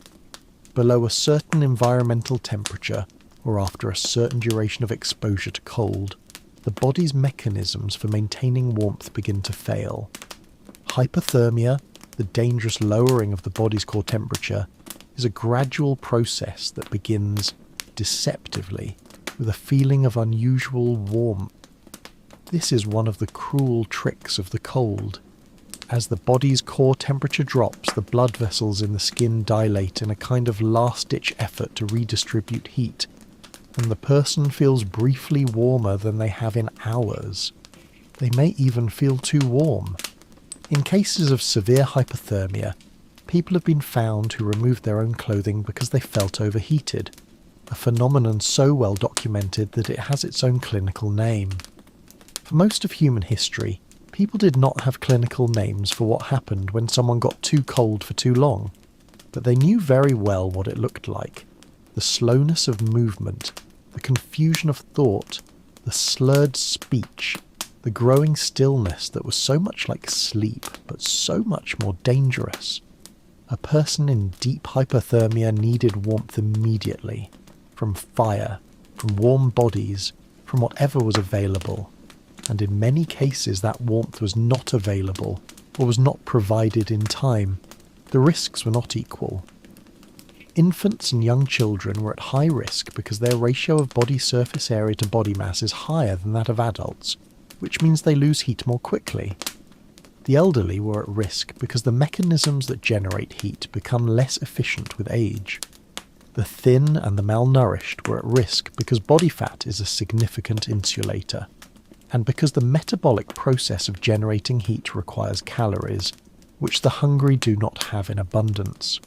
Below a certain environmental temperature, or after a certain duration of exposure to cold, the body's mechanisms for maintaining warmth begin to fail. Hypothermia, the dangerous lowering of the body's core temperature, is a gradual process that begins deceptively with a feeling of unusual warmth. This is one of the cruel tricks of the cold. As the body's core temperature drops, the blood vessels in the skin dilate in a kind of last-ditch effort to redistribute heat, and the person feels briefly warmer than they have in hours. They may even feel too warm. In cases of severe hypothermia, people have been found who removed their own clothing because they felt overheated, a phenomenon so well documented that it has its own clinical name. For most of human history, people did not have clinical names for what happened when someone got too cold for too long, but they knew very well what it looked like. The slowness of movement, the confusion of thought, the slurred speech, the growing stillness that was so much like sleep, but so much more dangerous. A person in deep hypothermia needed warmth immediately, from fire, from warm bodies, from whatever was available. And in many cases that warmth was not available, or was not provided in time. The risks were not equal. Infants and young children were at high risk because their ratio of body surface area to body mass is higher than that of adults, which means they lose heat more quickly. The elderly were at risk because the mechanisms that generate heat become less efficient with age. The thin and the malnourished were at risk because body fat is a significant insulator, and because the metabolic process of generating heat requires calories, which the hungry do not have in abundance.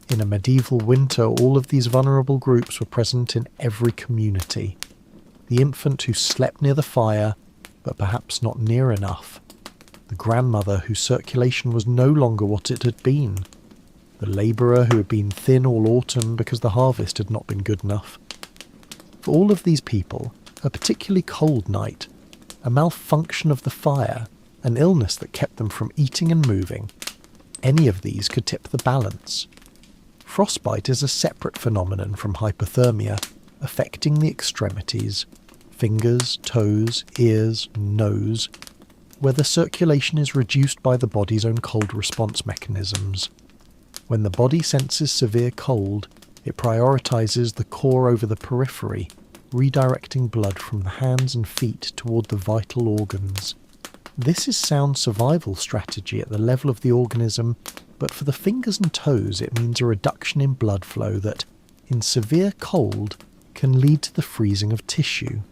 In a medieval winter, all of these vulnerable groups were present in every community. The infant who slept near the fire, but perhaps not near enough. The grandmother whose circulation was no longer what it had been. The labourer who had been thin all autumn because the harvest had not been good enough. For all of these people, a particularly cold night, a malfunction of the fire, an illness that kept them from eating and moving, any of these could tip the balance. Frostbite is a separate phenomenon from hypothermia, affecting the extremities, fingers, toes, ears, nose, where the circulation is reduced by the body's own cold response mechanisms. When the body senses severe cold, it prioritizes the core over the periphery, redirecting blood from the hands and feet toward the vital organs. This is sound survival strategy at the level of the organism, but for the fingers and toes it means a reduction in blood flow that, in severe cold, can lead to the freezing of tissue.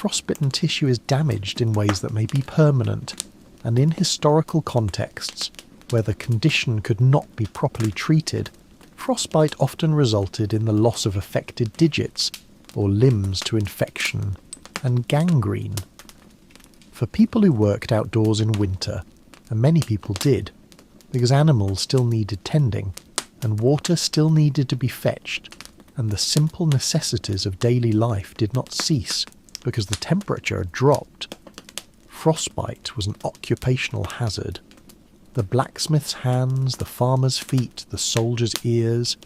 Frostbitten tissue is damaged in ways that may be permanent, and in historical contexts where the condition could not be properly treated, frostbite often resulted in the loss of affected digits or limbs to infection and gangrene. For people who worked outdoors in winter, and many people did, because animals still needed tending, and water still needed to be fetched, and the simple necessities of daily life did not cease because the temperature had dropped, frostbite was an occupational hazard. The blacksmith's hands, the farmer's feet, the soldier's ears,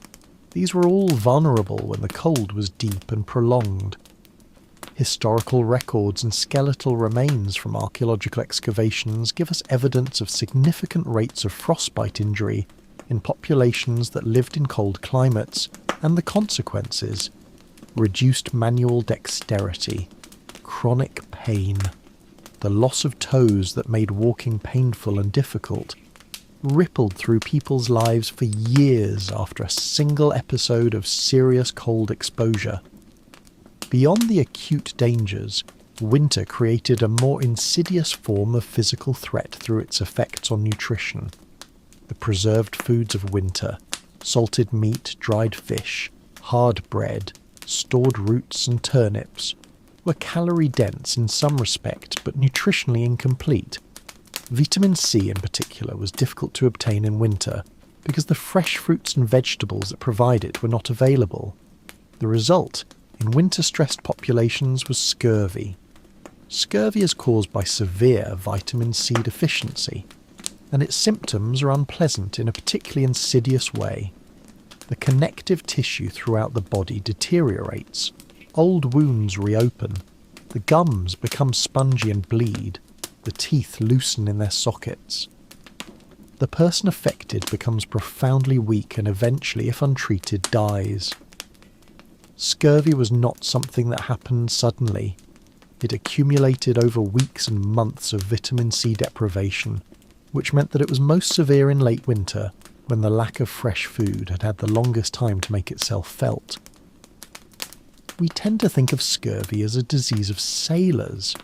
these were all vulnerable when the cold was deep and prolonged. Historical records and skeletal remains from archaeological excavations give us evidence of significant rates of frostbite injury in populations that lived in cold climates, and the consequences: reduced manual dexterity, chronic pain, the loss of toes that made walking painful and difficult, rippled through people's lives for years after a single episode of serious cold exposure. Beyond the acute dangers, winter created a more insidious form of physical threat through its effects on nutrition. The preserved foods of winter, salted meat, dried fish, hard bread, stored roots and turnips, were calorie-dense in some respect but nutritionally incomplete. Vitamin C in particular was difficult to obtain in winter because the fresh fruits and vegetables that provide it were not available. The result in winter-stressed populations was scurvy. Scurvy is caused by severe vitamin C deficiency, and its symptoms are unpleasant in a particularly insidious way. The connective tissue throughout the body deteriorates, old wounds reopen, the gums become spongy and bleed, the teeth loosen in their sockets. The person affected becomes profoundly weak and eventually, if untreated, dies. Scurvy was not something that happened suddenly. It accumulated over weeks and months of vitamin C deprivation, which meant that it was most severe in late winter, when the lack of fresh food had had the longest time to make itself felt. We tend to think of scurvy as a disease of sailors.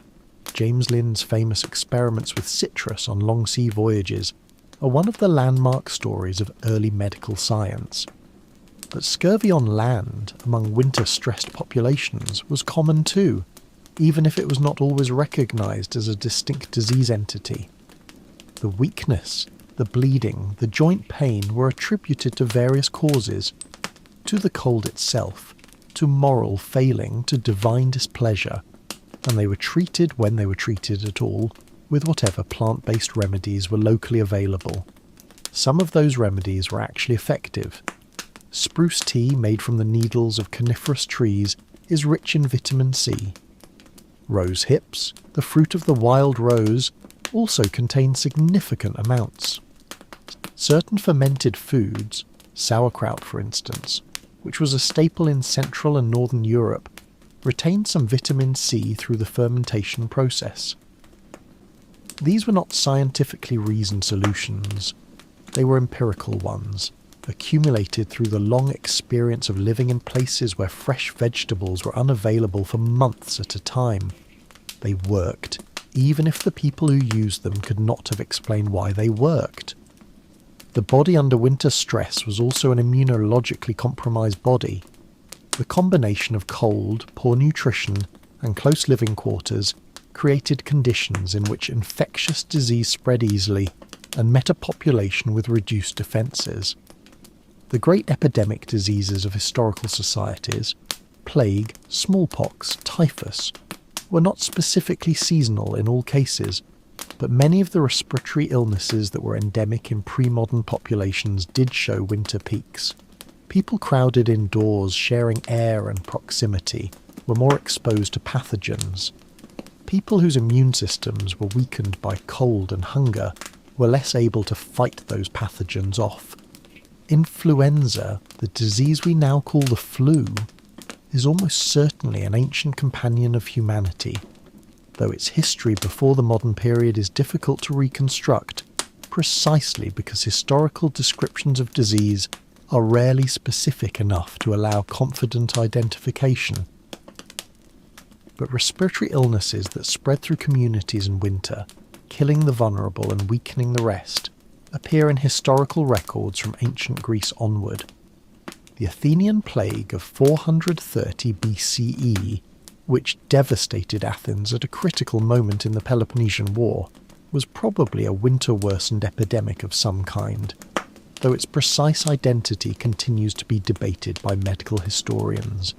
James Linn's famous experiments with citrus on long sea voyages are one of the landmark stories of early medical science. But scurvy on land, among winter-stressed populations, was common too, even if it was not always recognised as a distinct disease entity. The weakness, the bleeding, the joint pain were attributed to various causes, to the cold itself, to moral failing, to divine displeasure, and they were treated, when they were treated at all, with whatever plant-based remedies were locally available. Some of those remedies were actually effective. Spruce tea made from the needles of coniferous trees is rich in vitamin C. Rose hips, the fruit of the wild rose, also contain significant amounts. Certain fermented foods, sauerkraut for instance, which was a staple in Central and Northern Europe, retained some vitamin C through the fermentation process. These were not scientifically reasoned solutions. They were empirical ones, accumulated through the long experience of living in places where fresh vegetables were unavailable for months at a time. They worked, even if the people who used them could not have explained why they worked. The body under winter stress was also an immunologically compromised body. The combination of cold, poor nutrition, and close living quarters created conditions in which infectious disease spread easily and met a population with reduced defences. The great epidemic diseases of historical societies, plague, smallpox, typhus, were not specifically seasonal in all cases, but many of the respiratory illnesses that were endemic in pre-modern populations did show winter peaks. People crowded indoors, sharing air and proximity, were more exposed to pathogens. People whose immune systems were weakened by cold and hunger were less able to fight those pathogens off. Influenza, the disease we now call the flu, is almost certainly an ancient companion of humanity, though its history before the modern period is difficult to reconstruct, precisely because historical descriptions of disease are rarely specific enough to allow confident identification. But respiratory illnesses that spread through communities in winter killing the vulnerable and weakening the rest, appear in historical records from ancient Greece onward. The Athenian plague of 430 BCE, which devastated Athens at a critical moment in the Peloponnesian War, was probably a winter-worsened epidemic of some kind, though its precise identity continues to be debated by medical historians.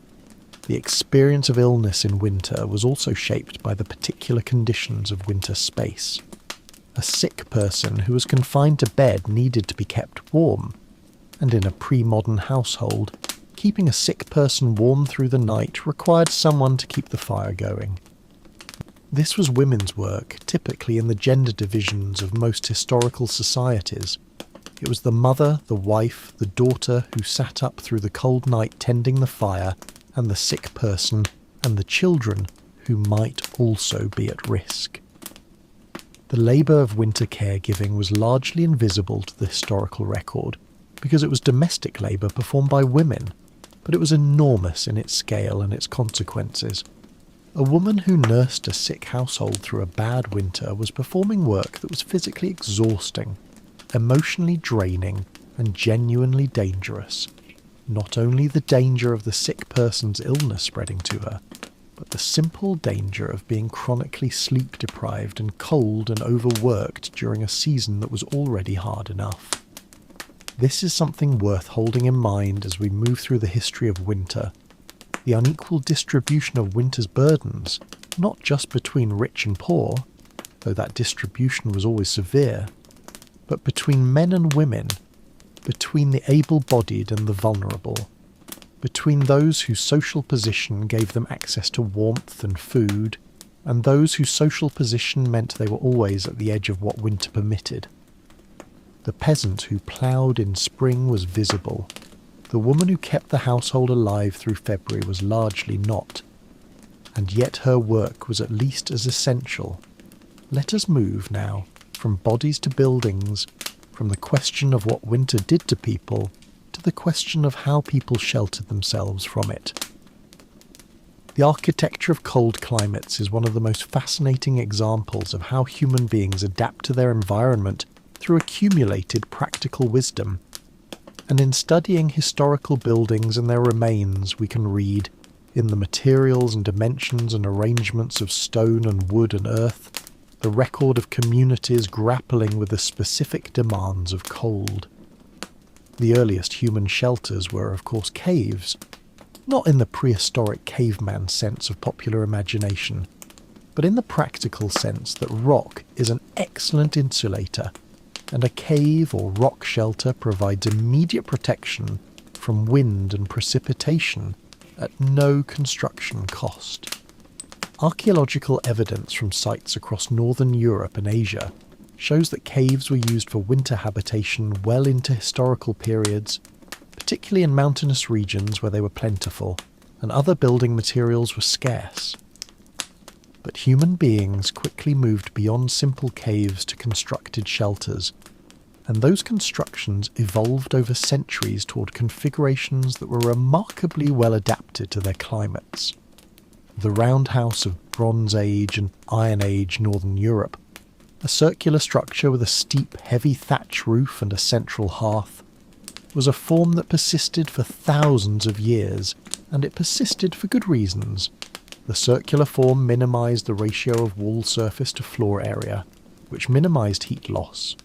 The experience of illness in winter was also shaped by the particular conditions of winter space. A sick person who was confined to bed needed to be kept warm, and in a pre-modern household, keeping a sick person warm through the night required someone to keep the fire going. This was women's work, typically in the gender divisions of most historical societies. It was the mother, the wife, the daughter who sat up through the cold night tending the fire, and the sick person, and the children who might also be at risk. The labour of winter caregiving was largely invisible to the historical record, because it was domestic labour performed by women, but it was enormous in its scale and its consequences. A woman who nursed a sick household through a bad winter was performing work that was physically exhausting, emotionally draining, and genuinely dangerous. Not only the danger of the sick person's illness spreading to her, but the simple danger of being chronically sleep-deprived and cold and overworked during a season that was already hard enough. This is something worth holding in mind as we move through the history of winter. The unequal distribution of winter's burdens, not just between rich and poor, though that distribution was always severe, but between men and women, between the able-bodied and the vulnerable, between those whose social position gave them access to warmth and food, and those whose social position meant they were always at the edge of what winter permitted. The peasant who ploughed in spring was visible. The woman who kept the household alive through February was largely not, and yet her work was at least as essential. Let us move now from bodies to buildings, from the question of what winter did to people, to the question of how people sheltered themselves from it. The architecture of cold climates is one of the most fascinating examples of how human beings adapt to their environment through accumulated practical wisdom. And in studying historical buildings and their remains, we can read, in the materials and dimensions and arrangements of stone and wood and earth, the record of communities grappling with the specific demands of cold. The earliest human shelters were, of course, caves, not in the prehistoric caveman sense of popular imagination, but in the practical sense that rock is an excellent insulator, and a cave or rock shelter provides immediate protection from wind and precipitation at no construction cost. Archaeological evidence from sites across northern Europe and Asia shows that caves were used for winter habitation well into historical periods, particularly in mountainous regions where they were plentiful and other building materials were scarce. But human beings quickly moved beyond simple caves to constructed shelters, and those constructions evolved over centuries toward configurations that were remarkably well adapted to their climates. The roundhouse of Bronze Age and Iron Age northern Europe, a circular structure with a steep, heavy thatch roof and a central hearth, was a form that persisted for thousands of years, and it persisted for good reasons. The circular form minimised the ratio of wall surface to floor area, which minimised heat loss.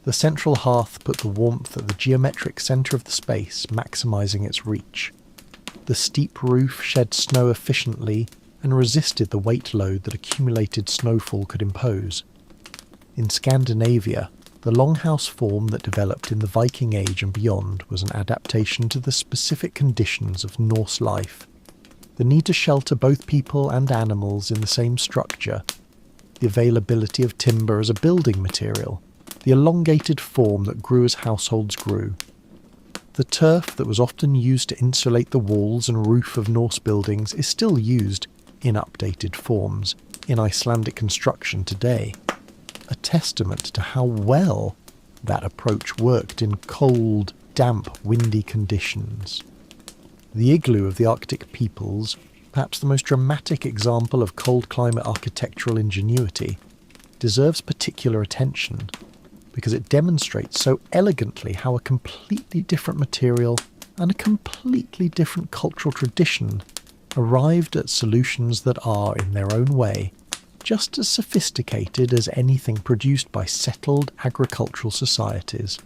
The central hearth put the warmth at the geometric centre of the space, maximising its reach. The steep roof shed snow efficiently and resisted the weight load that accumulated snowfall could impose. In Scandinavia, the longhouse form that developed in the Viking Age and beyond was an adaptation to the specific conditions of Norse life. The need to shelter both people and animals in the same structure, the availability of timber as a building material, the elongated form that grew as households grew. The turf that was often used to insulate the walls and roof of Norse buildings is still used, in updated forms, in Icelandic construction today, a testament to how well that approach worked in cold, damp, windy conditions. The igloo of the Arctic peoples, perhaps the most dramatic example of cold climate architectural ingenuity, deserves particular attention because it demonstrates so elegantly how a completely different material and a completely different cultural tradition arrived at solutions that are, in their own way, just as sophisticated as anything produced by settled agricultural societies.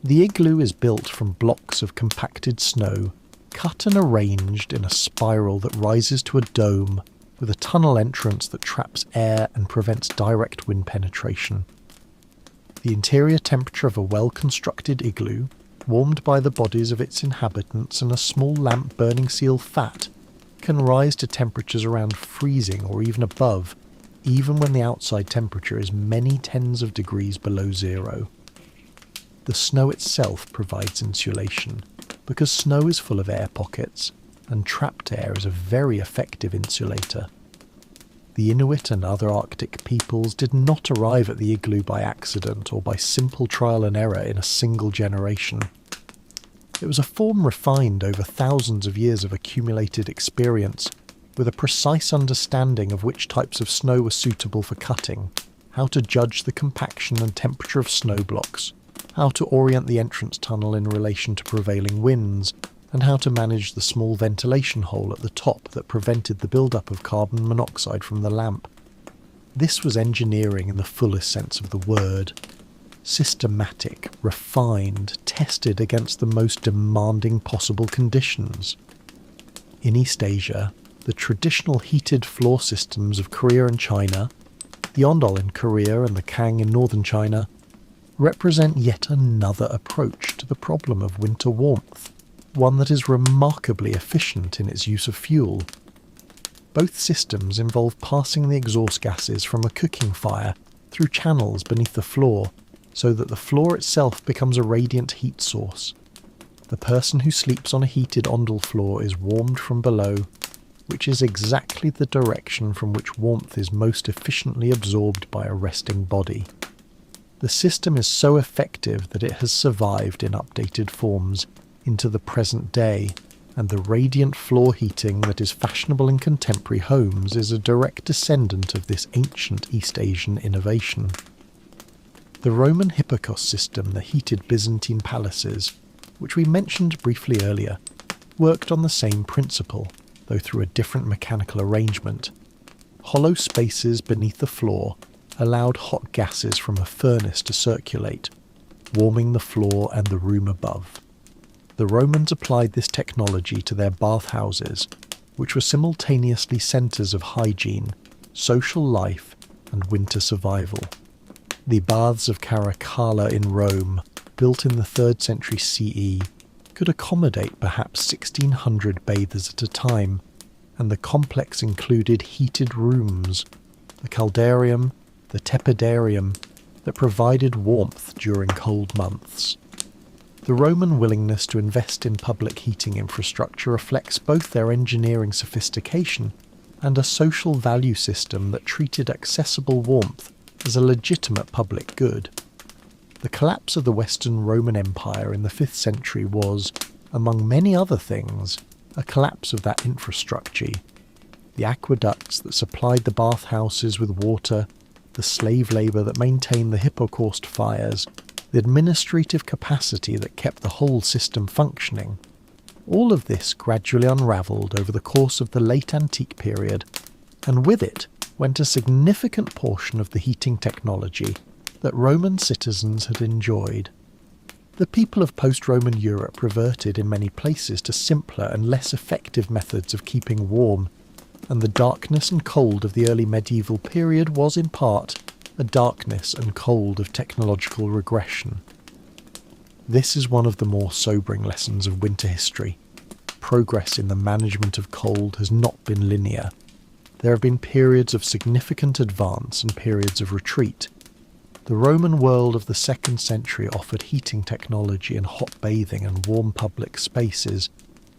The igloo is built from blocks of compacted snow, cut and arranged in a spiral that rises to a dome with a tunnel entrance that traps air and prevents direct wind penetration. The interior temperature of a well-constructed igloo, warmed by the bodies of its inhabitants and a small lamp burning seal fat, can rise to temperatures around freezing or even above, even when the outside temperature is many tens of degrees below zero. The snow itself provides insulation, because snow is full of air pockets, and trapped air is a very effective insulator. The Inuit and other Arctic peoples did not arrive at the igloo by accident or by simple trial and error in a single generation. It was a form refined over thousands of years of accumulated experience, with a precise understanding of which types of snow were suitable for cutting, how to judge the compaction and temperature of snow blocks, how to orient the entrance tunnel in relation to prevailing winds, and how to manage the small ventilation hole at the top that prevented the build-up of carbon monoxide from the lamp. This was engineering in the fullest sense of the word. Systematic, refined, tested against the most demanding possible conditions. In East Asia, the traditional heated floor systems of Korea and China, the Ondol in Korea and the Kang in northern China, represent yet another approach to the problem of winter warmth, one that is remarkably efficient in its use of fuel. Both systems involve passing the exhaust gases from a cooking fire through channels beneath the floor, so that the floor itself becomes a radiant heat source. The person who sleeps on a heated Ondol floor is warmed from below, which is exactly the direction from which warmth is most efficiently absorbed by a resting body. The system is so effective that it has survived in updated forms into the present day, and the radiant floor heating that is fashionable in contemporary homes is a direct descendant of this ancient East Asian innovation. The Roman Hippocos system that heated Byzantine palaces, which we mentioned briefly earlier, worked on the same principle, though through a different mechanical arrangement. Hollow spaces beneath the floor allowed hot gases from a furnace to circulate, warming the floor and the room above. The Romans applied this technology to their bathhouses, which were simultaneously centres of hygiene, social life, and winter survival. The baths of Caracalla in Rome, built in the 3rd century CE, could accommodate perhaps 1,600 bathers at a time, and the complex included heated rooms, the caldarium, the tepidarium, that provided warmth during cold months. The Roman willingness to invest in public heating infrastructure reflects both their engineering sophistication and a social value system that treated accessible warmth as a legitimate public good. The collapse of the Western Roman Empire in the 5th century was, among many other things, a collapse of that infrastructure. The aqueducts that supplied the bathhouses with water, the slave labour that maintained the Hippocaust fires, the administrative capacity that kept the whole system functioning. All of this gradually unravelled over the course of the late antique period, and with it went a significant portion of the heating technology that Roman citizens had enjoyed. The people of post-Roman Europe reverted in many places to simpler and less effective methods of keeping warm, and the darkness and cold of the early medieval period was in part a darkness and cold of technological regression. This is one of the more sobering lessons of winter history. Progress in the management of cold has not been linear. There have been periods of significant advance and periods of retreat. The Roman world of the 2nd century offered heating technology and hot bathing and warm public spaces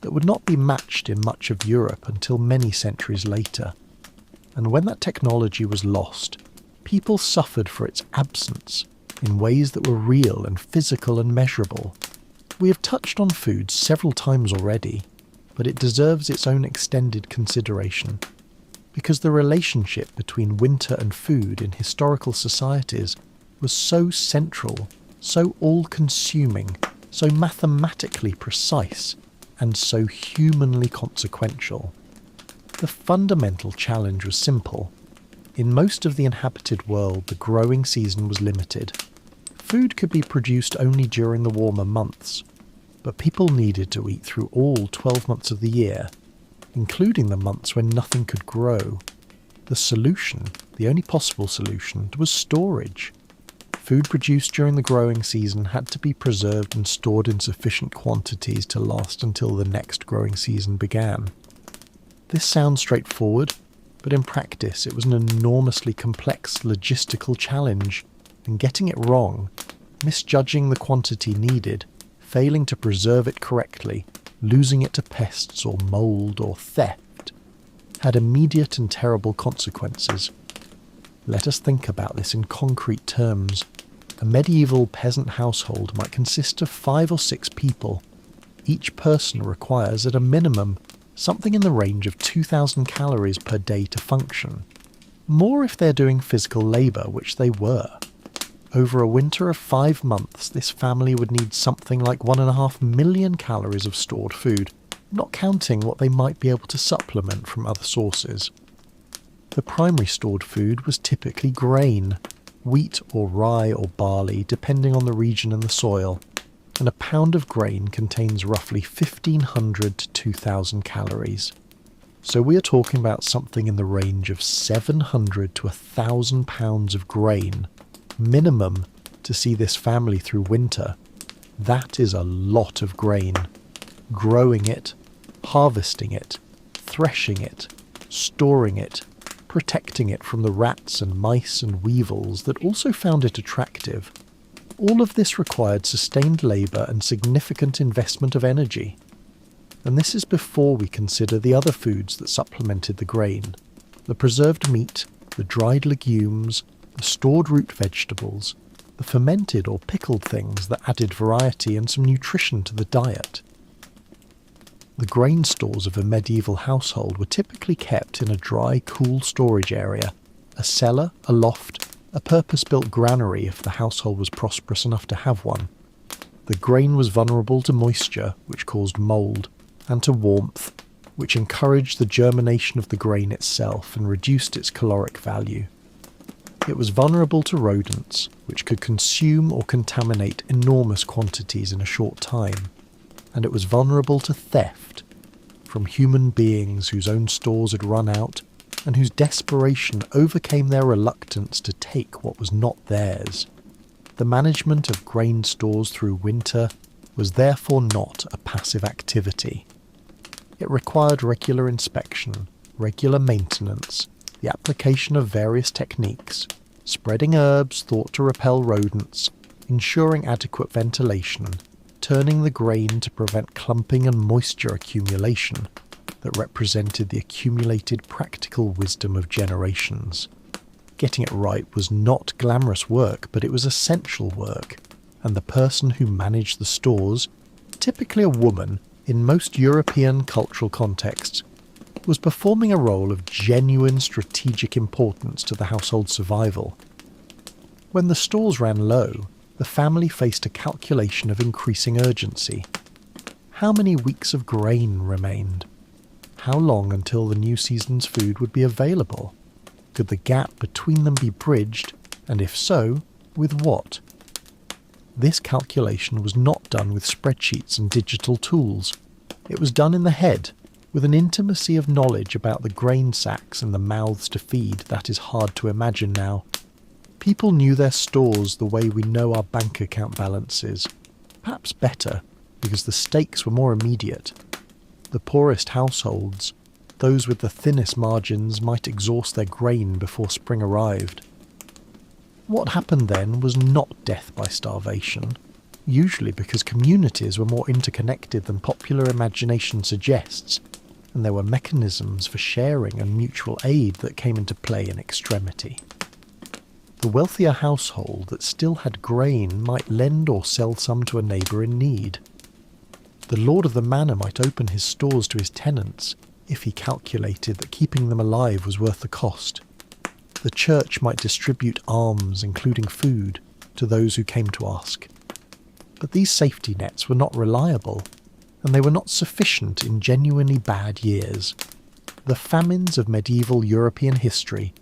that would not be matched in much of Europe until many centuries later. And when that technology was lost, people suffered for its absence in ways that were real and physical and measurable. We have touched on food several times already, but it deserves its own extended consideration. because the relationship between winter and food in historical societies was so central, so all-consuming, so mathematically precise, and so humanly consequential. The fundamental challenge was simple. In most of the inhabited world, the growing season was limited. Food could be produced only during the warmer months, but people needed to eat through all 12 months of the year, including the months when nothing could grow. The solution, the only possible solution, was storage. Food produced during the growing season had to be preserved and stored in sufficient quantities to last until the next growing season began. This sounds straightforward, but in practice it was an enormously complex logistical challenge, and getting it wrong, misjudging the quantity needed, failing to preserve it correctly, losing it to pests or mould or theft, had immediate and terrible consequences. Let us think about this in concrete terms. A medieval peasant household might consist of 5 or 6 people. Each person requires, at a minimum, something in the range of 2,000 calories per day to function. More if they're doing physical labour, which they were. Over a winter of 5 months, this family would need something like 1.5 million calories of stored food, not counting what they might be able to supplement from other sources. The primary stored food was typically grain, wheat or rye or barley, depending on the region and the soil, and a pound of grain contains roughly 1,500 to 2,000 calories. So we are talking about something in the range of 700 to 1,000 pounds of grain, minimum, to see this family through winter. That is a lot of grain. Growing it, harvesting it, threshing it, storing it, protecting it from the rats and mice and weevils that also found it attractive. All of this required sustained labour and significant investment of energy. And this is before we consider the other foods that supplemented the grain: the preserved meat, the dried legumes, the stored root vegetables, the fermented or pickled things that added variety and some nutrition to the diet. The grain stores of a medieval household were typically kept in a dry, cool storage area, a cellar, a loft, a purpose-built granary if the household was prosperous enough to have one. The grain was vulnerable to moisture, which caused mould, and to warmth, which encouraged the germination of the grain itself and reduced its caloric value. It was vulnerable to rodents, which could consume or contaminate enormous quantities in a short time. And it was vulnerable to theft, from human beings whose own stores had run out, and whose desperation overcame their reluctance to take what was not theirs. The management of grain stores through winter was therefore not a passive activity. It required regular inspection, regular maintenance, the application of various techniques, spreading herbs thought to repel rodents, ensuring adequate ventilation, turning the grain to prevent clumping and moisture accumulation that represented the accumulated practical wisdom of generations. Getting it right was not glamorous work, but it was essential work, and the person who managed the stores, typically a woman in most European cultural contexts, was performing a role of genuine strategic importance to the household's survival. When the stores ran low, the family faced a calculation of increasing urgency. How many weeks of grain remained? How long until the new season's food would be available? Could the gap between them be bridged, and if so, with what? This calculation was not done with spreadsheets and digital tools. It was done in the head, with an intimacy of knowledge about the grain sacks and the mouths to feed that is hard to imagine now. People knew their stores the way we know our bank account balances, perhaps better, because the stakes were more immediate. The poorest households, those with the thinnest margins, might exhaust their grain before spring arrived. What happened then was not death by starvation, usually because communities were more interconnected than popular imagination suggests, and there were mechanisms for sharing and mutual aid that came into play in extremity. The wealthier household that still had grain might lend or sell some to a neighbour in need. The lord of the manor might open his stores to his tenants, if he calculated that keeping them alive was worth the cost. The church might distribute alms, including food, to those who came to ask. But these safety nets were not reliable, and they were not sufficient in genuinely bad years. The famines of medieval European history,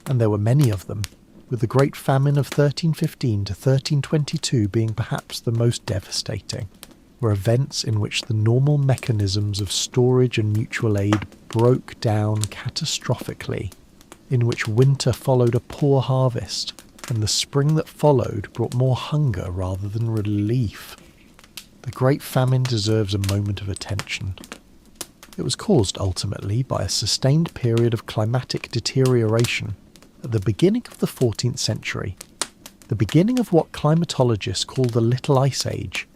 and there were many of them, with the Great Famine of 1315 to 1322 being perhaps the most devastating, were events in which the normal mechanisms of storage and mutual aid broke down catastrophically, in which winter followed a poor harvest, and the spring that followed brought more hunger rather than relief. The Great Famine deserves a moment of attention. It was caused ultimately by a sustained period of climatic deterioration at the beginning of the 14th century, the beginning of what climatologists call the Little Ice Age,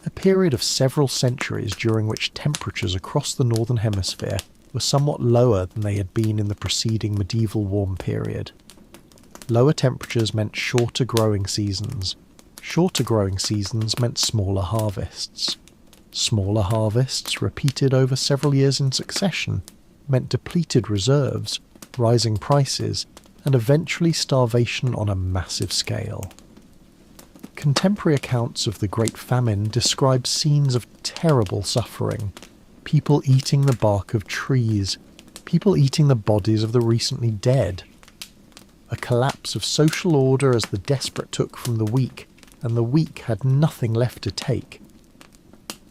a period of several centuries during which temperatures across the Northern Hemisphere were somewhat lower than they had been in the preceding medieval warm period. Lower temperatures meant shorter growing seasons. Shorter growing seasons meant smaller harvests. Smaller harvests, repeated over several years in succession, meant depleted reserves, rising prices, and eventually starvation on a massive scale. Contemporary accounts of the Great Famine describe scenes of terrible suffering. People eating the bark of trees, people eating the bodies of the recently dead. A collapse of social order as the desperate took from the weak, and the weak had nothing left to take.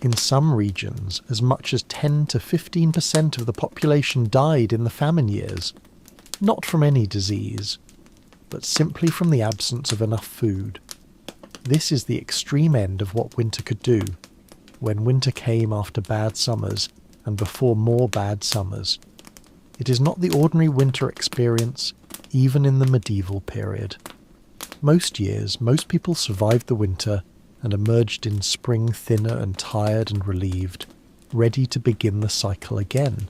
In some regions, as much as 10 to 15% of the population died in the famine years, not from any disease, but simply from the absence of enough food. This is the extreme end of what winter could do, when winter came after bad summers and before more bad summers. It is not the ordinary winter experience, even in the medieval period. Most years, most people survived the winter and emerged in spring thinner and tired and relieved, ready to begin the cycle again.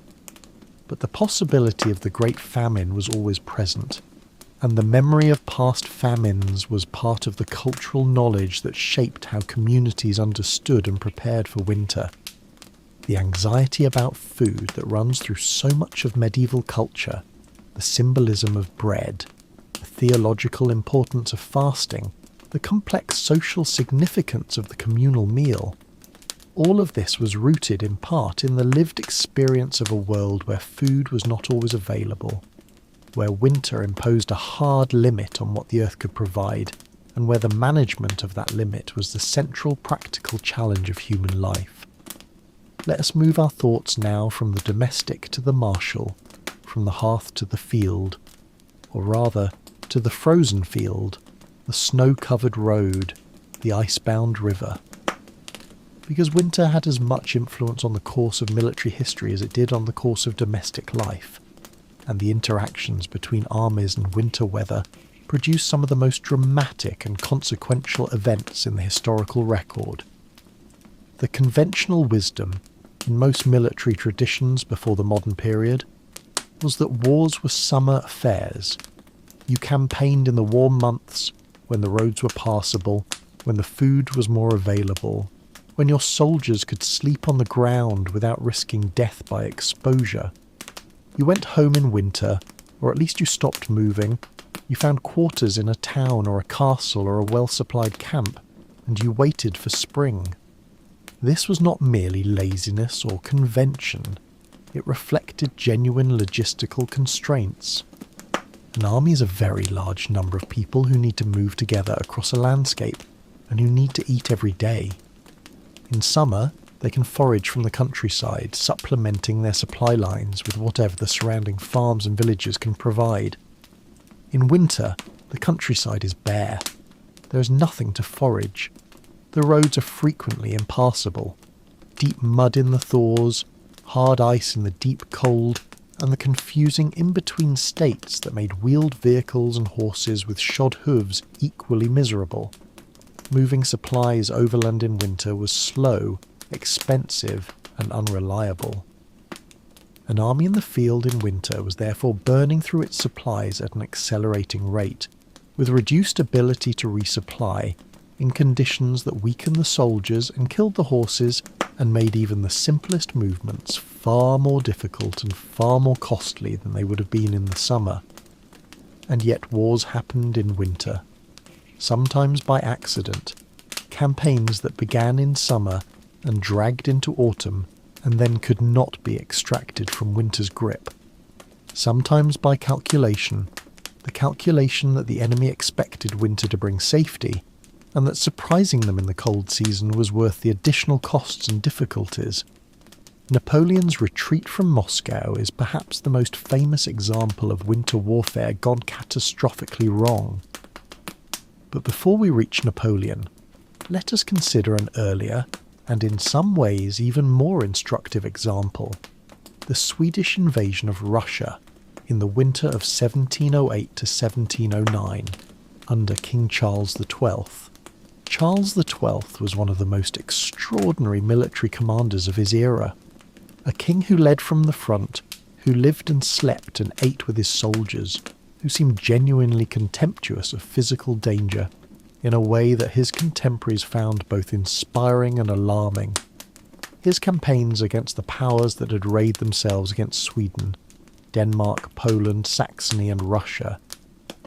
But the possibility of the Great Famine was always present, and the memory of past famines was part of the cultural knowledge that shaped how communities understood and prepared for winter. The anxiety about food that runs through so much of medieval culture, the symbolism of bread, the theological importance of fasting, the complex social significance of the communal meal, all of this was rooted in part in the lived experience of a world where food was not always available, where winter imposed a hard limit on what the earth could provide, and where the management of that limit was the central practical challenge of human life. Let us move our thoughts now from the domestic to the martial, from the hearth to the field, or rather, to the frozen field, the snow-covered road, the ice-bound river. Because winter had as much influence on the course of military history as it did on the course of domestic life, and the interactions between armies and winter weather produced some of the most dramatic and consequential events in the historical record. The conventional wisdom in most military traditions before the modern period was that wars were summer affairs. You campaigned in the warm months, when the roads were passable, when the food was more available, when your soldiers could sleep on the ground without risking death by exposure. You went home in winter, or at least you stopped moving. You found quarters in a town or a castle or a well-supplied camp, and you waited for spring. This was not merely laziness or convention. It reflected genuine logistical constraints. An army is a very large number of people who need to move together across a landscape, and who need to eat every day. In summer, they can forage from the countryside, supplementing their supply lines with whatever the surrounding farms and villages can provide. In winter, the countryside is bare. There is nothing to forage. The roads are frequently impassable. Deep mud in the thaws, hard ice in the deep cold, and the confusing in-between states that made wheeled vehicles and horses with shod hooves equally miserable. Moving supplies overland in winter was slow, expensive, and unreliable. An army in the field in winter was therefore burning through its supplies at an accelerating rate, with reduced ability to resupply, in conditions that weakened the soldiers and killed the horses and made even the simplest movements far more difficult and far more costly than they would have been in the summer. And yet wars happened in winter, sometimes by accident, campaigns that began in summer and dragged into autumn and then could not be extracted from winter's grip. Sometimes by calculation, the calculation that the enemy expected winter to bring safety, and that surprising them in the cold season was worth the additional costs and difficulties. Napoleon's retreat from Moscow is perhaps the most famous example of winter warfare gone catastrophically wrong. But before we reach Napoleon, let us consider an earlier, and in some ways even more instructive example, the Swedish invasion of Russia in the winter of 1708 to 1709 under King Charles XII. Charles XII was one of the most extraordinary military commanders of his era, a king who led from the front, who lived and slept and ate with his soldiers, who seemed genuinely contemptuous of physical danger in a way that his contemporaries found both inspiring and alarming. His campaigns against the powers that had arrayed themselves against Sweden, Denmark, Poland, Saxony and Russia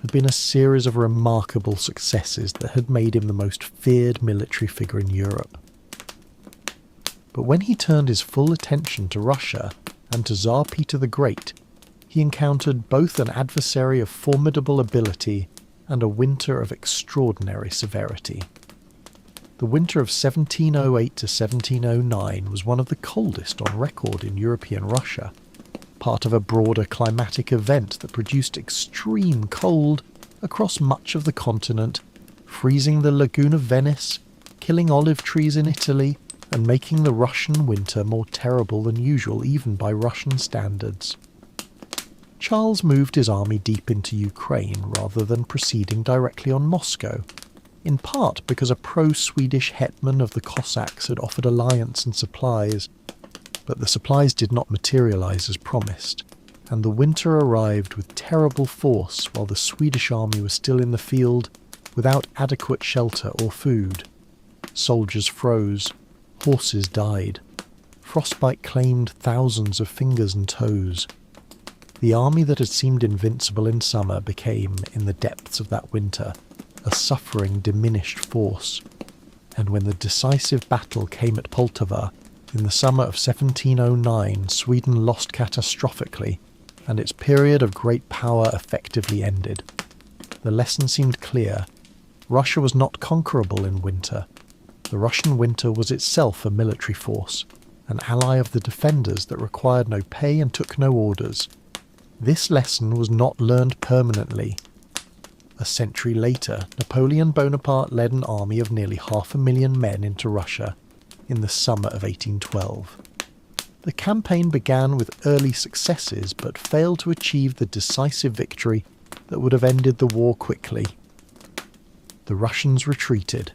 had been a series of remarkable successes that had made him the most feared military figure in Europe. But when he turned his full attention to Russia and to Tsar Peter the Great, he encountered both an adversary of formidable ability and a winter of extraordinary severity. The winter of 1708 to 1709 was one of the coldest on record in European Russia, part of a broader climatic event that produced extreme cold across much of the continent, freezing the lagoon of Venice, killing olive trees in Italy, and making the Russian winter more terrible than usual even by Russian standards. Charles moved his army deep into Ukraine rather than proceeding directly on Moscow, in part because a pro-Swedish hetman of the Cossacks had offered alliance and supplies, but the supplies did not materialize as promised, and the winter arrived with terrible force while the Swedish army was still in the field without adequate shelter or food. Soldiers froze, horses died, frostbite claimed thousands of fingers and toes. The army that had seemed invincible in summer became, in the depths of that winter, a suffering, diminished force, and when the decisive battle came at Poltava, in the summer of 1709, Sweden lost catastrophically, and its period of great power effectively ended. The lesson seemed clear. Russia was not conquerable in winter. The Russian winter was itself a military force, an ally of the defenders that required no pay and took no orders. This lesson was not learned permanently. A century later, Napoleon Bonaparte led an army of nearly 500,000 men into Russia in the summer of 1812. The campaign began with early successes but failed to achieve the decisive victory that would have ended the war quickly. The Russians retreated,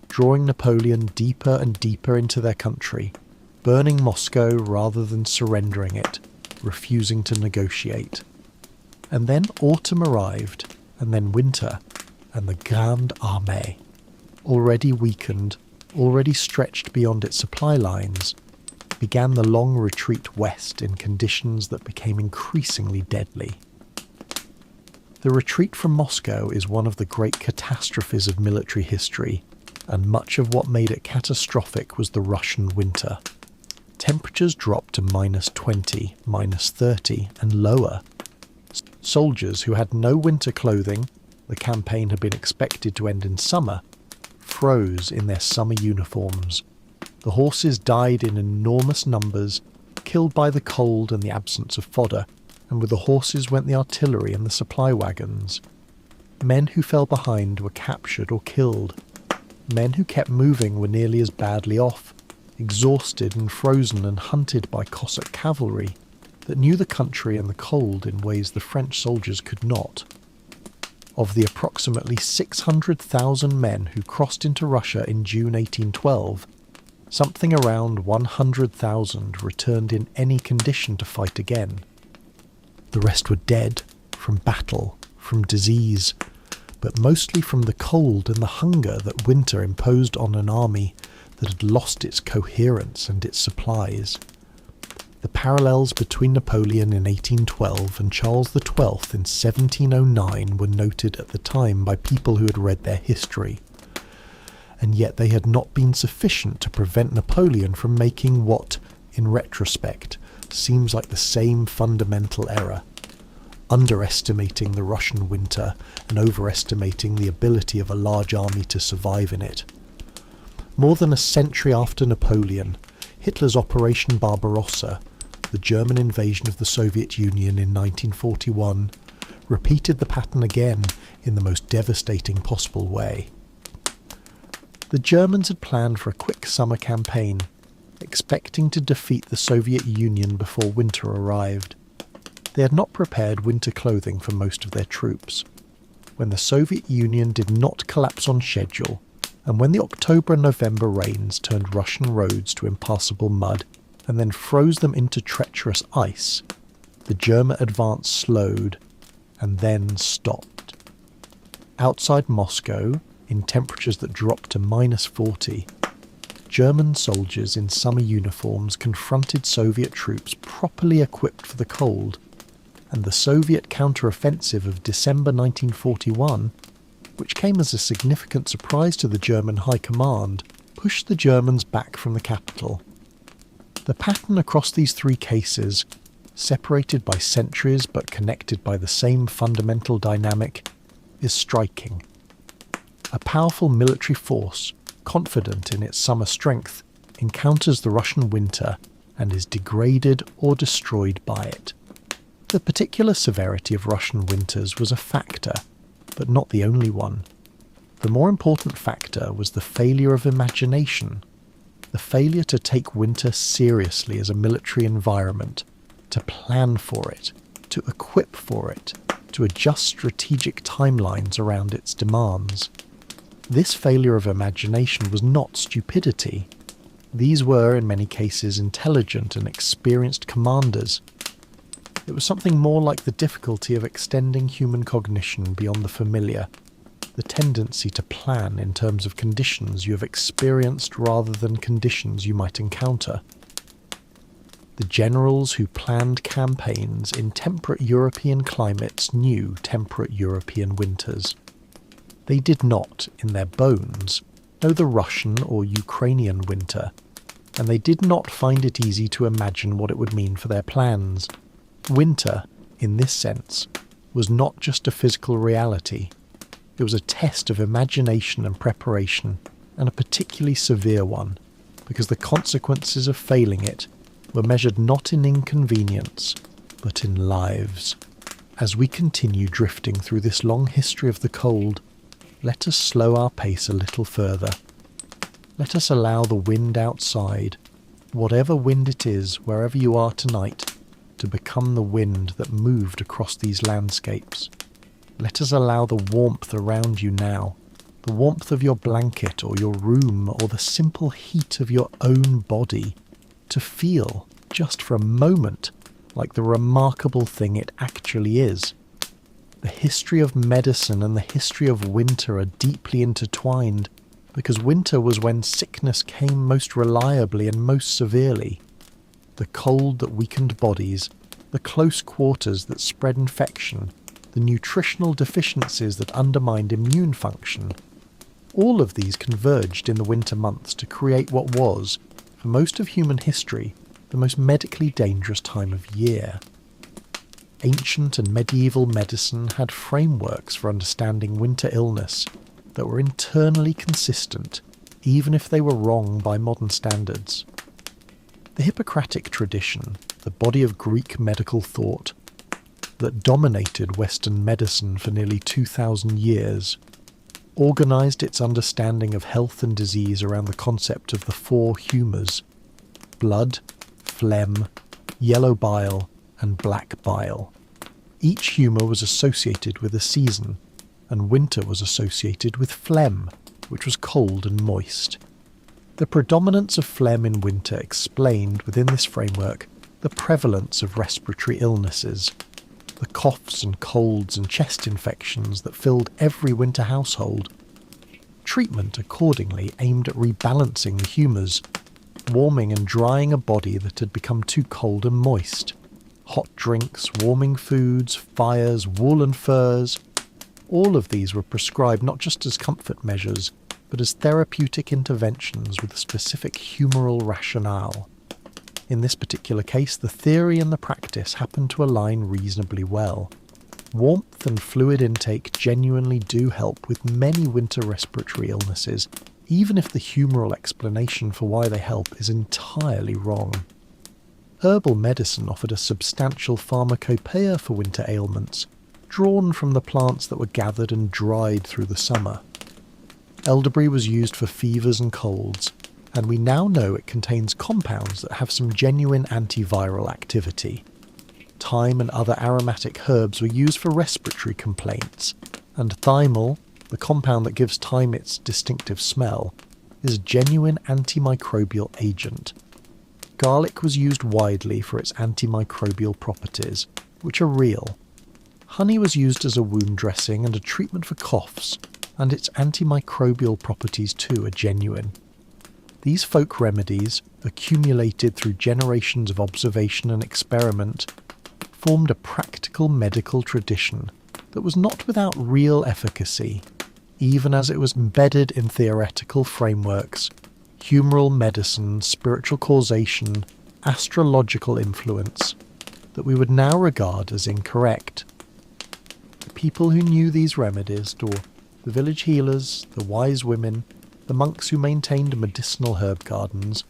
drawing Napoleon deeper and deeper into their country, burning Moscow rather than surrendering it, refusing to negotiate. And then autumn arrived, and then winter, and the Grande Armée, already weakened, already stretched beyond its supply lines, began the long retreat west in conditions that became increasingly deadly. The retreat from Moscow is one of the great catastrophes of military history, and much of what made it catastrophic was the Russian winter. Temperatures dropped to -20, -30, and lower. Soldiers who had no winter clothing, the campaign had been expected to end in summer, froze in their summer uniforms. The horses died in enormous numbers, killed by the cold and the absence of fodder, and with the horses went the artillery and the supply wagons. Men who fell behind were captured or killed. Men who kept moving were nearly as badly off, exhausted and frozen and hunted by Cossack cavalry that knew the country and the cold in ways the French soldiers could not. Of the approximately 600,000 men who crossed into Russia in June 1812, something around 100,000 returned in any condition to fight again. The rest were dead, from battle, from disease, but mostly from the cold and the hunger that winter imposed on an army that had lost its coherence and its supplies. The parallels between Napoleon in 1812 and Charles XII in 1709 were noted at the time by people who had read their history, and yet they had not been sufficient to prevent Napoleon from making what, in retrospect, seems like the same fundamental error: underestimating the Russian winter and overestimating the ability of a large army to survive in it. More than a century after Napoleon, Hitler's Operation Barbarossa, the German invasion of the Soviet Union in 1941, repeated the pattern again in the most devastating possible way. The Germans had planned for a quick summer campaign, expecting to defeat the Soviet Union before winter arrived. They had not prepared winter clothing for most of their troops. When the Soviet Union did not collapse on schedule, and when the October and November rains turned Russian roads to impassable mud and then froze them into treacherous ice, the German advance slowed and then stopped. Outside Moscow, in temperatures that dropped to -40, German soldiers in summer uniforms confronted Soviet troops properly equipped for the cold, and the Soviet counter-offensive of December 1941, which came as a significant surprise to the German High Command, pushed the Germans back from the capital. The pattern across these three cases, separated by centuries but connected by the same fundamental dynamic, is striking. A powerful military force, confident in its summer strength, encounters the Russian winter and is degraded or destroyed by it. The particular severity of Russian winters was a factor, but not the only one. The more important factor was the failure of imagination, the failure to take winter seriously as a military environment, to plan for it, to equip for it, to adjust strategic timelines around its demands. This failure of imagination was not stupidity. These were, in many cases, intelligent and experienced commanders. It was something more like the difficulty of extending human cognition beyond the familiar, the tendency to plan in terms of conditions you have experienced rather than conditions you might encounter. The generals who planned campaigns in temperate European climates knew temperate European winters. They did not, in their bones, know the Russian or Ukrainian winter, and they did not find it easy to imagine what it would mean for their plans. Winter, in this sense, was not just a physical reality. It was a test of imagination and preparation, and a particularly severe one, because the consequences of failing it were measured not in inconvenience, but in lives. As we continue drifting through this long history of the cold, let us slow our pace a little further. Let us allow the wind outside, whatever wind it is, wherever you are tonight, to become the wind that moved across these landscapes. Let us allow the warmth around you now, the warmth of your blanket or your room or the simple heat of your own body, to feel, just for a moment, like the remarkable thing it actually is. The history of medicine and the history of winter are deeply intertwined, because winter was when sickness came most reliably and most severely. The cold that weakened bodies, the close quarters that spread infection, the nutritional deficiencies that undermined immune function, all of these converged in the winter months to create what was, for most of human history, the most medically dangerous time of year. Ancient and medieval medicine had frameworks for understanding winter illness that were internally consistent, even if they were wrong by modern standards. The Hippocratic tradition, the body of Greek medical thought that dominated Western medicine for nearly 2,000 years, organised its understanding of health and disease around the concept of the four humours: blood, phlegm, yellow bile, and black bile. Each humour was associated with a season, and winter was associated with phlegm, which was cold and moist. The predominance of phlegm in winter explained, within this framework, the prevalence of respiratory illnesses, the coughs and colds and chest infections that filled every winter household. treatment accordingly aimed at rebalancing the humours, warming and drying a body that had become too cold and moist. Hot drinks, warming foods, fires, wool and furs. All of these were prescribed not just as comfort measures, but as therapeutic interventions with a specific humoral rationale. In this particular case, the theory and the practice happened to align reasonably well. Warmth and fluid intake genuinely do help with many winter respiratory illnesses, even if the humoral explanation for why they help is entirely wrong. Herbal medicine offered a substantial pharmacopoeia for winter ailments, drawn from the plants that were gathered and dried through the summer. Elderberry was used for fevers and colds, and we now know it contains compounds that have some genuine antiviral activity. Thyme and other aromatic herbs were used for respiratory complaints, and thymol, the compound that gives thyme its distinctive smell, is a genuine antimicrobial agent. Garlic was used widely for its antimicrobial properties, which are real. Honey was used as a wound dressing and a treatment for coughs, and its antimicrobial properties too are genuine. These folk remedies, accumulated through generations of observation and experiment, formed a practical medical tradition that was not without real efficacy, even as it was embedded in theoretical frameworks, humoral medicine, spiritual causation, astrological influence, that we would now regard as incorrect. The people who knew these remedies, or the village healers, the wise women, the monks who maintained medicinal herb gardens,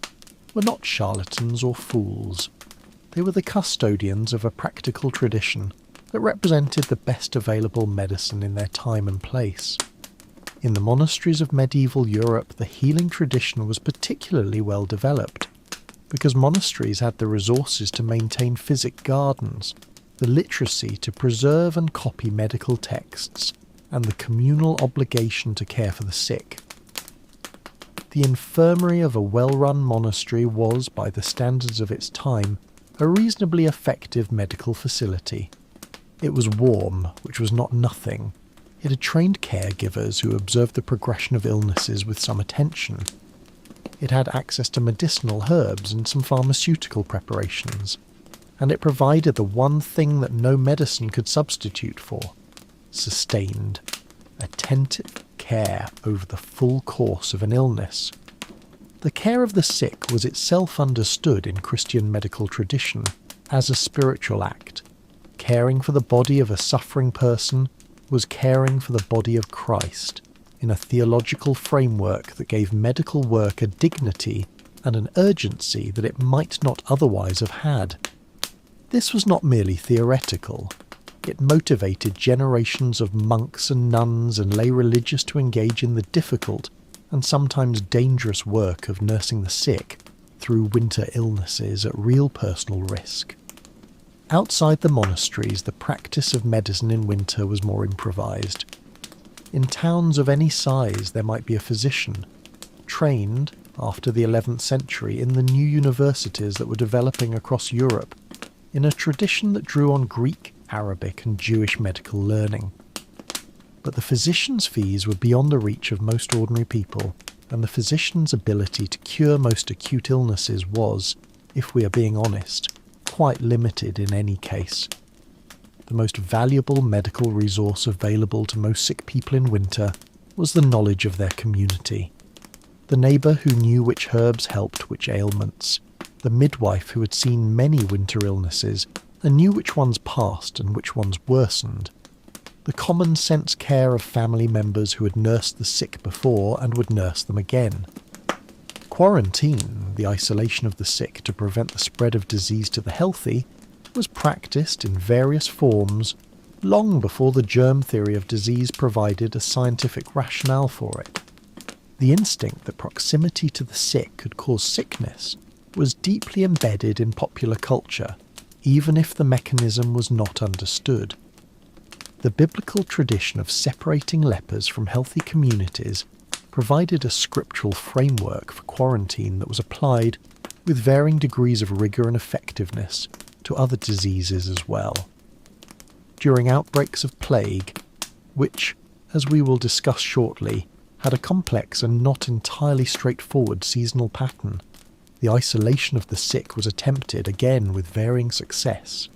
were not charlatans or fools. They were the custodians of a practical tradition that represented the best available medicine in their time and place. In the monasteries of medieval Europe, the healing tradition was particularly well developed, because monasteries had the resources to maintain physic gardens, the literacy to preserve and copy medical texts, and the communal obligation to care for the sick. The infirmary of a well-run monastery was, by the standards of its time, a reasonably effective medical facility. It was warm, which was not nothing. It had trained caregivers who observed the progression of illnesses with some attention. It had access to medicinal herbs and some pharmaceutical preparations. And it provided the one thing that no medicine could substitute for: sustained, attentive care over the full course of an illness. The care of the sick was itself understood in Christian medical tradition as a spiritual act. Caring for the body of a suffering person was caring for the body of Christ, in a theological framework that gave medical work a dignity and an urgency that it might not otherwise have had. This was not merely theoretical. It motivated generations of monks and nuns and lay religious to engage in the difficult and sometimes dangerous work of nursing the sick through winter illnesses at real personal risk. Outside the monasteries, the practice of medicine in winter was more improvised. In towns of any size, there might be a physician, trained, after the 11th century, in the new universities that were developing across Europe, in a tradition that drew on Greek, Arabic and Jewish medical learning. But the physician's fees were beyond the reach of most ordinary people, and the physician's ability to cure most acute illnesses was, if we are being honest, quite limited in any case. The most valuable medical resource available to most sick people in winter was the knowledge of their community. The neighbour who knew which herbs helped which ailments, the midwife who had seen many winter illnesses and knew which ones passed and which ones worsened, the common-sense care of family members who had nursed the sick before and would nurse them again. Quarantine, the isolation of the sick to prevent the spread of disease to the healthy, was practiced in various forms long before the germ theory of disease provided a scientific rationale for it. The instinct that proximity to the sick could cause sickness was deeply embedded in popular culture, even if the mechanism was not understood. The biblical tradition of separating lepers from healthy communities provided a scriptural framework for quarantine that was applied with varying degrees of rigour and effectiveness to other diseases as well. During outbreaks of plague, which, as we will discuss shortly, had a complex and not entirely straightforward seasonal pattern. The isolation of the sick was attempted again with varying success.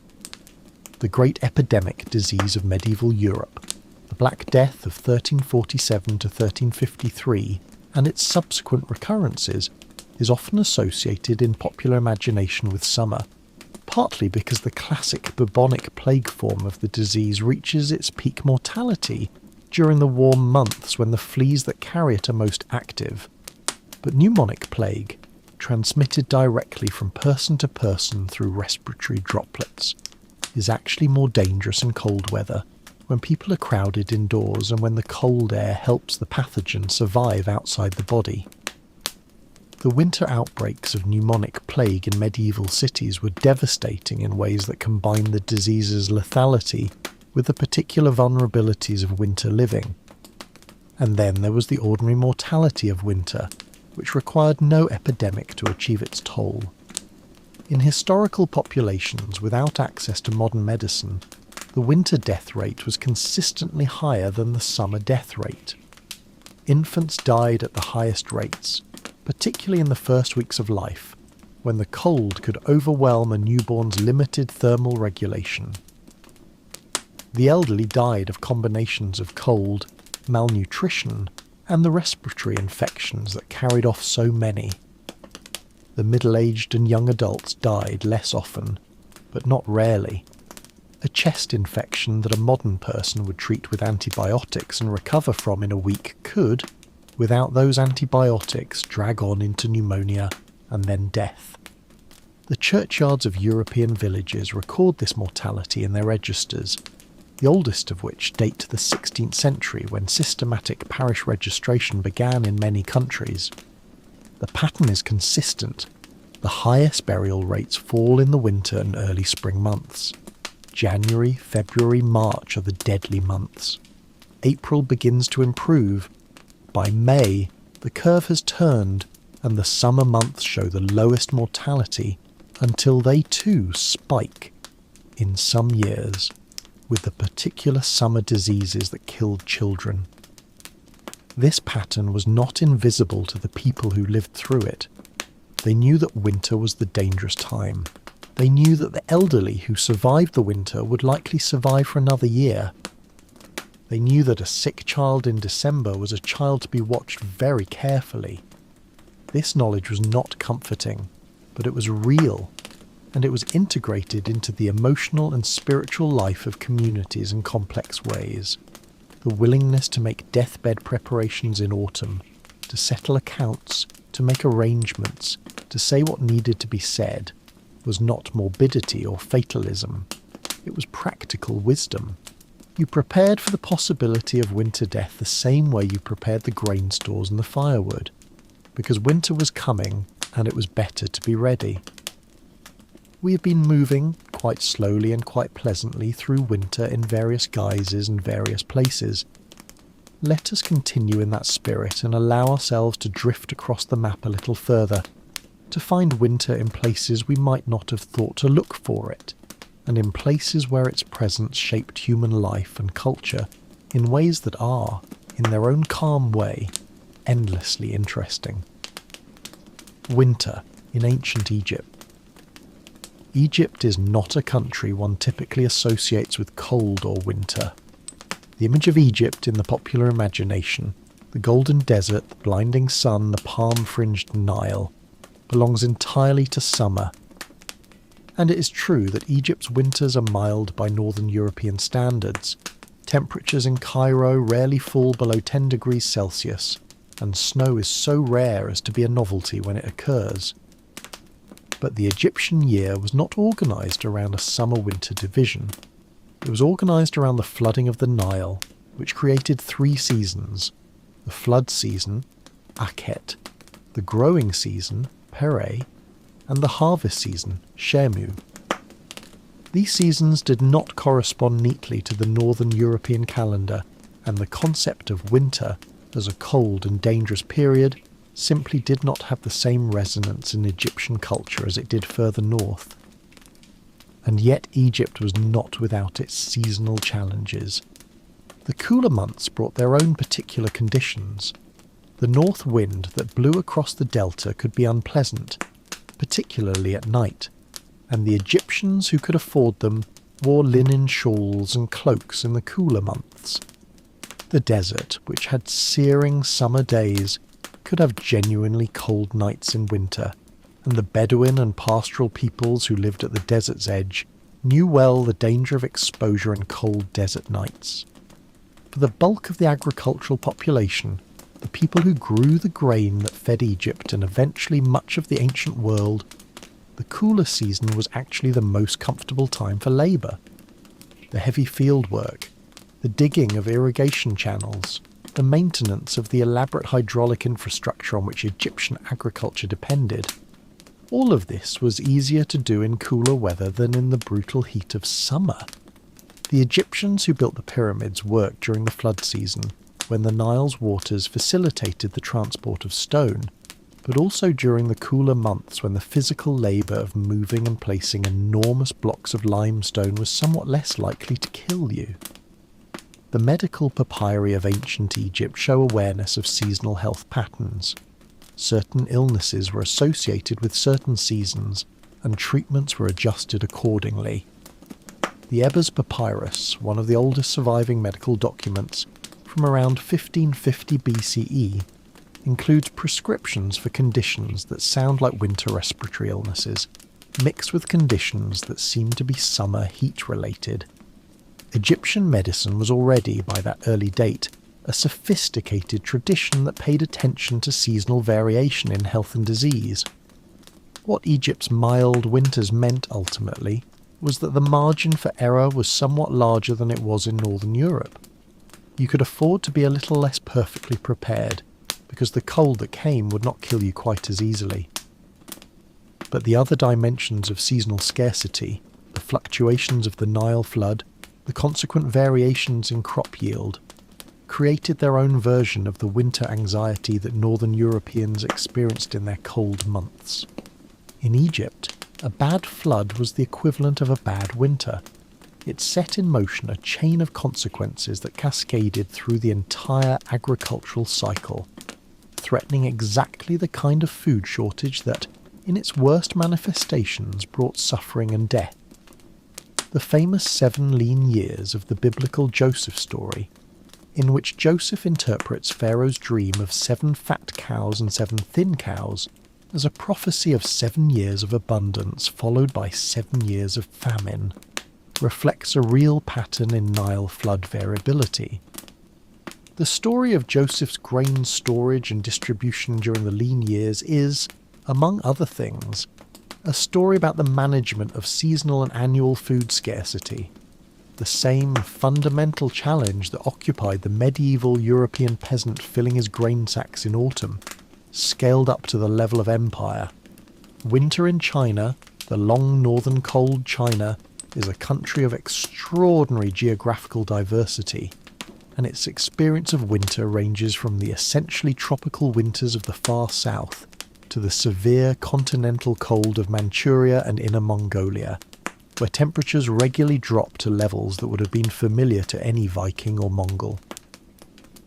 The great epidemic disease of medieval Europe, the Black Death of 1347 to 1353, and its subsequent recurrences, is often associated in popular imagination with summer, partly because the classic bubonic plague form of the disease reaches its peak mortality during the warm months when the fleas that carry it are most active. But pneumonic plague, transmitted directly from person to person through respiratory droplets, is actually more dangerous in cold weather, when people are crowded indoors and when the cold air helps the pathogen survive outside the body. The winter outbreaks of pneumonic plague in medieval cities were devastating in ways that combined the disease's lethality with the particular vulnerabilities of winter living. And then there was the ordinary mortality of winter, which required no epidemic to achieve its toll. In historical populations without access to modern medicine, the winter death rate was consistently higher than the summer death rate. Infants died at the highest rates, particularly in the first weeks of life, when the cold could overwhelm a newborn's limited thermal regulation. The elderly died of combinations of cold, malnutrition, and the respiratory infections that carried off so many. The middle-aged and young adults died less often, but not rarely. A chest infection that a modern person would treat with antibiotics and recover from in a week could, without those antibiotics, drag on into pneumonia and then death. The churchyards of European villages record this mortality in their registers, the oldest of which date to the 16th century when systematic parish registration began in many countries. The pattern is consistent. The highest burial rates fall in the winter and early spring months. January, February, March are the deadly months. April begins to improve. By May, the curve has turned and the summer months show the lowest mortality until they too spike, in some years, with the particular summer diseases that killed children. This pattern was not invisible to the people who lived through it. They knew that winter was the dangerous time. They knew that the elderly who survived the winter would likely survive for another year. They knew that a sick child in December was a child to be watched very carefully. This knowledge was not comforting, but it was real, and it was integrated into the emotional and spiritual life of communities in complex ways. The willingness to make deathbed preparations in autumn, to settle accounts, to make arrangements, to say what needed to be said, was not morbidity or fatalism. It was practical wisdom. You prepared for the possibility of winter death the same way you prepared the grain stores and the firewood, because winter was coming and it was better to be ready. We have been moving, quite slowly and quite pleasantly, through winter in various guises and various places. Let us continue in that spirit and allow ourselves to drift across the map a little further, to find winter in places we might not have thought to look for it, and in places where its presence shaped human life and culture in ways that are, in their own calm way, endlessly interesting. Winter in ancient Egypt. Egypt is not a country one typically associates with cold or winter. The image of Egypt in the popular imagination, the golden desert, the blinding sun, the palm-fringed Nile, belongs entirely to summer. And it is true that Egypt's winters are mild by northern European standards. Temperatures in Cairo rarely fall below 10 degrees Celsius, and snow is so rare as to be a novelty when it occurs. But the Egyptian year was not organised around a summer-winter division. It was organised around the flooding of the Nile, which created 3 seasons: the flood season, Akhet, the growing season, Pere, and the harvest season, Shemu. These seasons did not correspond neatly to the northern European calendar, and the concept of winter as a cold and dangerous period simply did not have the same resonance in Egyptian culture as it did further north. And yet Egypt was not without its seasonal challenges. The cooler months brought their own particular conditions. The north wind that blew across the delta could be unpleasant, particularly at night, and the Egyptians who could afford them wore linen shawls and cloaks in the cooler months. The desert, which had searing summer days, could have genuinely cold nights in winter, and the Bedouin and pastoral peoples who lived at the desert's edge knew well the danger of exposure in cold desert nights. For the bulk of the agricultural population, the people who grew the grain that fed Egypt and eventually much of the ancient world, the cooler season was actually the most comfortable time for labour. The heavy field work, the digging of irrigation channels, the maintenance of the elaborate hydraulic infrastructure on which Egyptian agriculture depended, all of this was easier to do in cooler weather than in the brutal heat of summer. The Egyptians who built the pyramids worked during the flood season, when the Nile's waters facilitated the transport of stone, but also during the cooler months when the physical labour of moving and placing enormous blocks of limestone was somewhat less likely to kill you. The medical papyri of ancient Egypt show awareness of seasonal health patterns. Certain illnesses were associated with certain seasons, and treatments were adjusted accordingly. The Ebers Papyrus, one of the oldest surviving medical documents, from around 1550 BCE, includes prescriptions for conditions that sound like winter respiratory illnesses, mixed with conditions that seem to be summer heat-related. Egyptian medicine was already, by that early date, a sophisticated tradition that paid attention to seasonal variation in health and disease. What Egypt's mild winters meant ultimately was that the margin for error was somewhat larger than it was in Northern Europe. You could afford to be a little less perfectly prepared, because the cold that came would not kill you quite as easily. But the other dimensions of seasonal scarcity, the fluctuations of the Nile flood, the consequent variations in crop yield, created their own version of the winter anxiety that Northern Europeans experienced in their cold months. In Egypt, a bad flood was the equivalent of a bad winter. It set in motion a chain of consequences that cascaded through the entire agricultural cycle, threatening exactly the kind of food shortage that, in its worst manifestations, brought suffering and death. The famous 7 lean years of the biblical Joseph story, in which Joseph interprets Pharaoh's dream of 7 fat cows and 7 thin cows as a prophecy of 7 years of abundance followed by 7 years of famine, reflects a real pattern in Nile flood variability. The story of Joseph's grain storage and distribution during the lean years is, among other things, a story about the management of seasonal and annual food scarcity, the same fundamental challenge that occupied the medieval European peasant filling his grain sacks in autumn, scaled up to the level of empire. Winter in China, the long northern cold China, is a country of extraordinary geographical diversity, and its experience of winter ranges from the essentially tropical winters of the far south to the severe continental cold of Manchuria and Inner Mongolia, where temperatures regularly drop to levels that would have been familiar to any Viking or Mongol.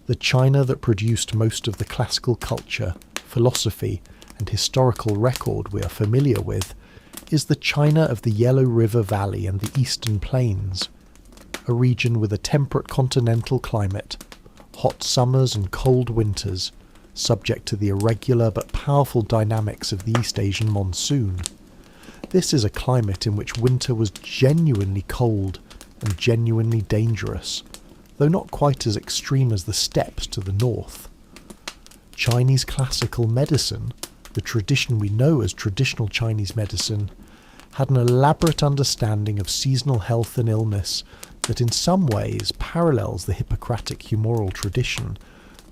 The China that produced most of the classical culture, philosophy, and historical record we are familiar with is the China of the Yellow River Valley and the Eastern Plains, a region with a temperate continental climate, hot summers and cold winters, subject to the irregular but powerful dynamics of the East Asian monsoon. This is a climate in which winter was genuinely cold and genuinely dangerous, though not quite as extreme as the steppes to the north. Chinese classical medicine, the tradition we know as traditional Chinese medicine, had an elaborate understanding of seasonal health and illness that in some ways parallels the Hippocratic humoral tradition,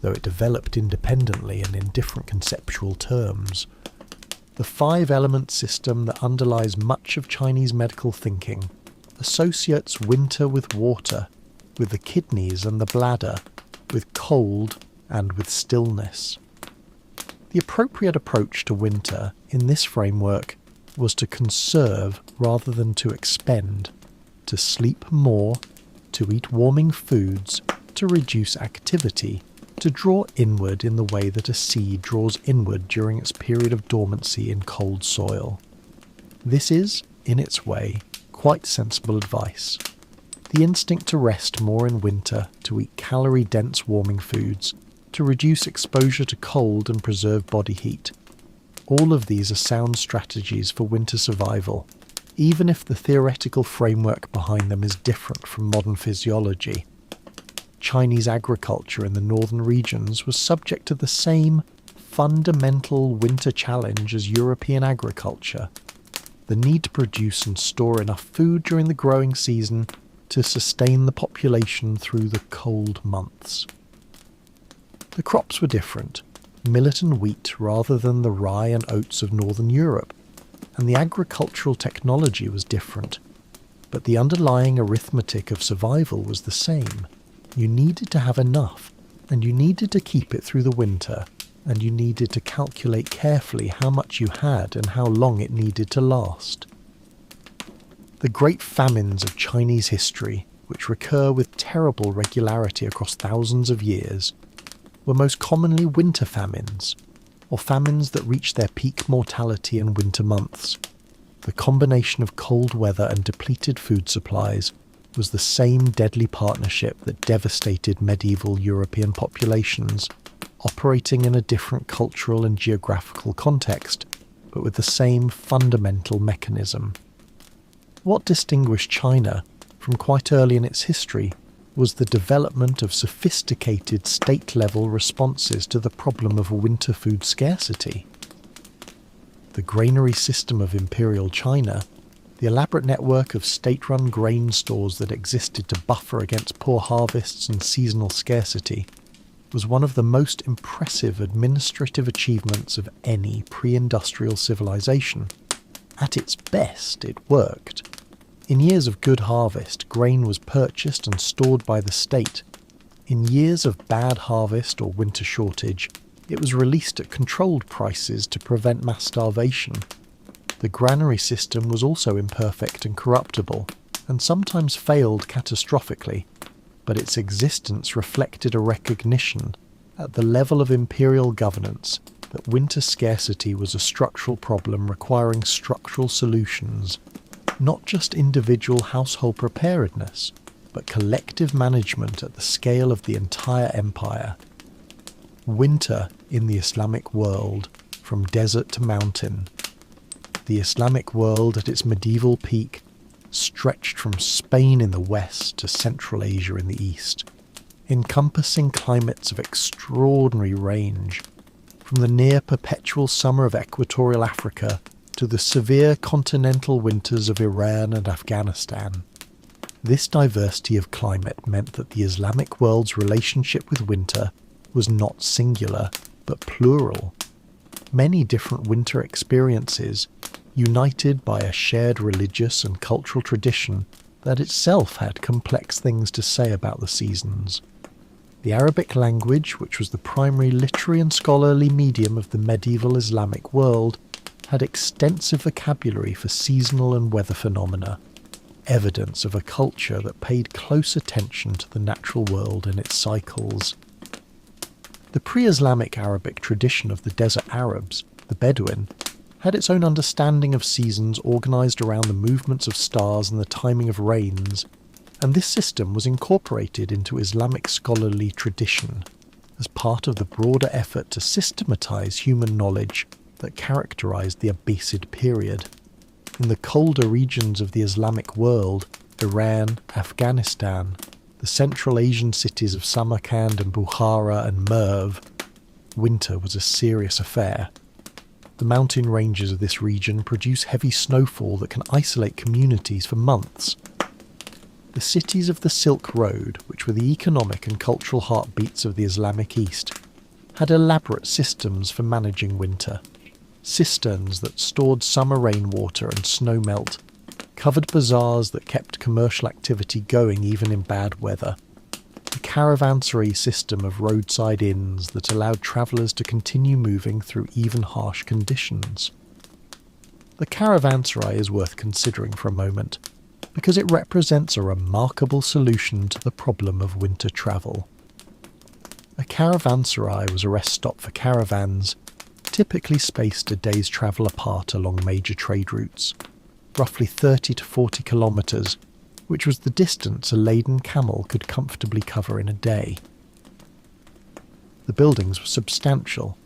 though it developed independently and in different conceptual terms. The 5-element system that underlies much of Chinese medical thinking associates winter with water, with the kidneys and the bladder, with cold and with stillness. The appropriate approach to winter in this framework was to conserve rather than to expend, to sleep more, to eat warming foods, to reduce activity, to draw inward in the way that a seed draws inward during its period of dormancy in cold soil. This is, in its way, quite sensible advice. The instinct to rest more in winter, to eat calorie-dense warming foods, to reduce exposure to cold and preserve body heat. All of these are sound strategies for winter survival, even if the theoretical framework behind them is different from modern physiology. Chinese agriculture in the northern regions was subject to the same fundamental winter challenge as European agriculture: the need to produce and store enough food during the growing season to sustain the population through the cold months. The crops were different, millet and wheat rather than the rye and oats of northern Europe, and the agricultural technology was different, but the underlying arithmetic of survival was the same. You needed to have enough, and you needed to keep it through the winter, and you needed to calculate carefully how much you had and how long it needed to last. The great famines of Chinese history, which recur with terrible regularity across thousands of years, were most commonly winter famines, or famines that reached their peak mortality in winter months. The combination of cold weather and depleted food supplies was the same deadly partnership that devastated medieval European populations, operating in a different cultural and geographical context, but with the same fundamental mechanism. What distinguished China from quite early in its history was the development of sophisticated state-level responses to the problem of winter food scarcity. The granary system of imperial China, the elaborate network of state-run grain stores that existed to buffer against poor harvests and seasonal scarcity, was one of the most impressive administrative achievements of any pre-industrial civilization. At its best, it worked. In years of good harvest, grain was purchased and stored by the state. In years of bad harvest or winter shortage, it was released at controlled prices to prevent mass starvation. The granary system was also imperfect and corruptible, and sometimes failed catastrophically, but its existence reflected a recognition, at the level of imperial governance, that winter scarcity was a structural problem requiring structural solutions, not just individual household preparedness, but collective management at the scale of the entire empire. Winter in the Islamic world, from desert to mountain. The Islamic world at its medieval peak stretched from Spain in the west to Central Asia in the east, encompassing climates of extraordinary range, from the near-perpetual summer of equatorial Africa to the severe continental winters of Iran and Afghanistan. This diversity of climate meant that the Islamic world's relationship with winter was not singular, but plural. Many different winter experiences, united by a shared religious and cultural tradition that itself had complex things to say about the seasons. The Arabic language, which was the primary literary and scholarly medium of the medieval Islamic world, had extensive vocabulary for seasonal and weather phenomena, evidence of a culture that paid close attention to the natural world and its cycles. The pre-Islamic Arabic tradition of the desert Arabs, the Bedouin, had its own understanding of seasons organised around the movements of stars and the timing of rains, and this system was incorporated into Islamic scholarly tradition as part of the broader effort to systematise human knowledge that characterised the Abbasid period. In the colder regions of the Islamic world, Iran, Afghanistan, the Central Asian cities of Samarkand and Bukhara and Merv, winter was a serious affair. The mountain ranges of this region produce heavy snowfall that can isolate communities for months. The cities of the Silk Road, which were the economic and cultural heartbeats of the Islamic East, had elaborate systems for managing winter. Cisterns that stored summer rainwater and snow melt, covered bazaars that kept commercial activity going even in bad weather, a caravanserai system of roadside inns that allowed travellers to continue moving through even harsh conditions. The caravanserai is worth considering for a moment, because it represents a remarkable solution to the problem of winter travel. A caravanserai was a rest stop for caravans, typically spaced a day's travel apart along major trade routes, roughly 30 to 40 kilometres, which was the distance a laden camel could comfortably cover in a day. The buildings were substantial,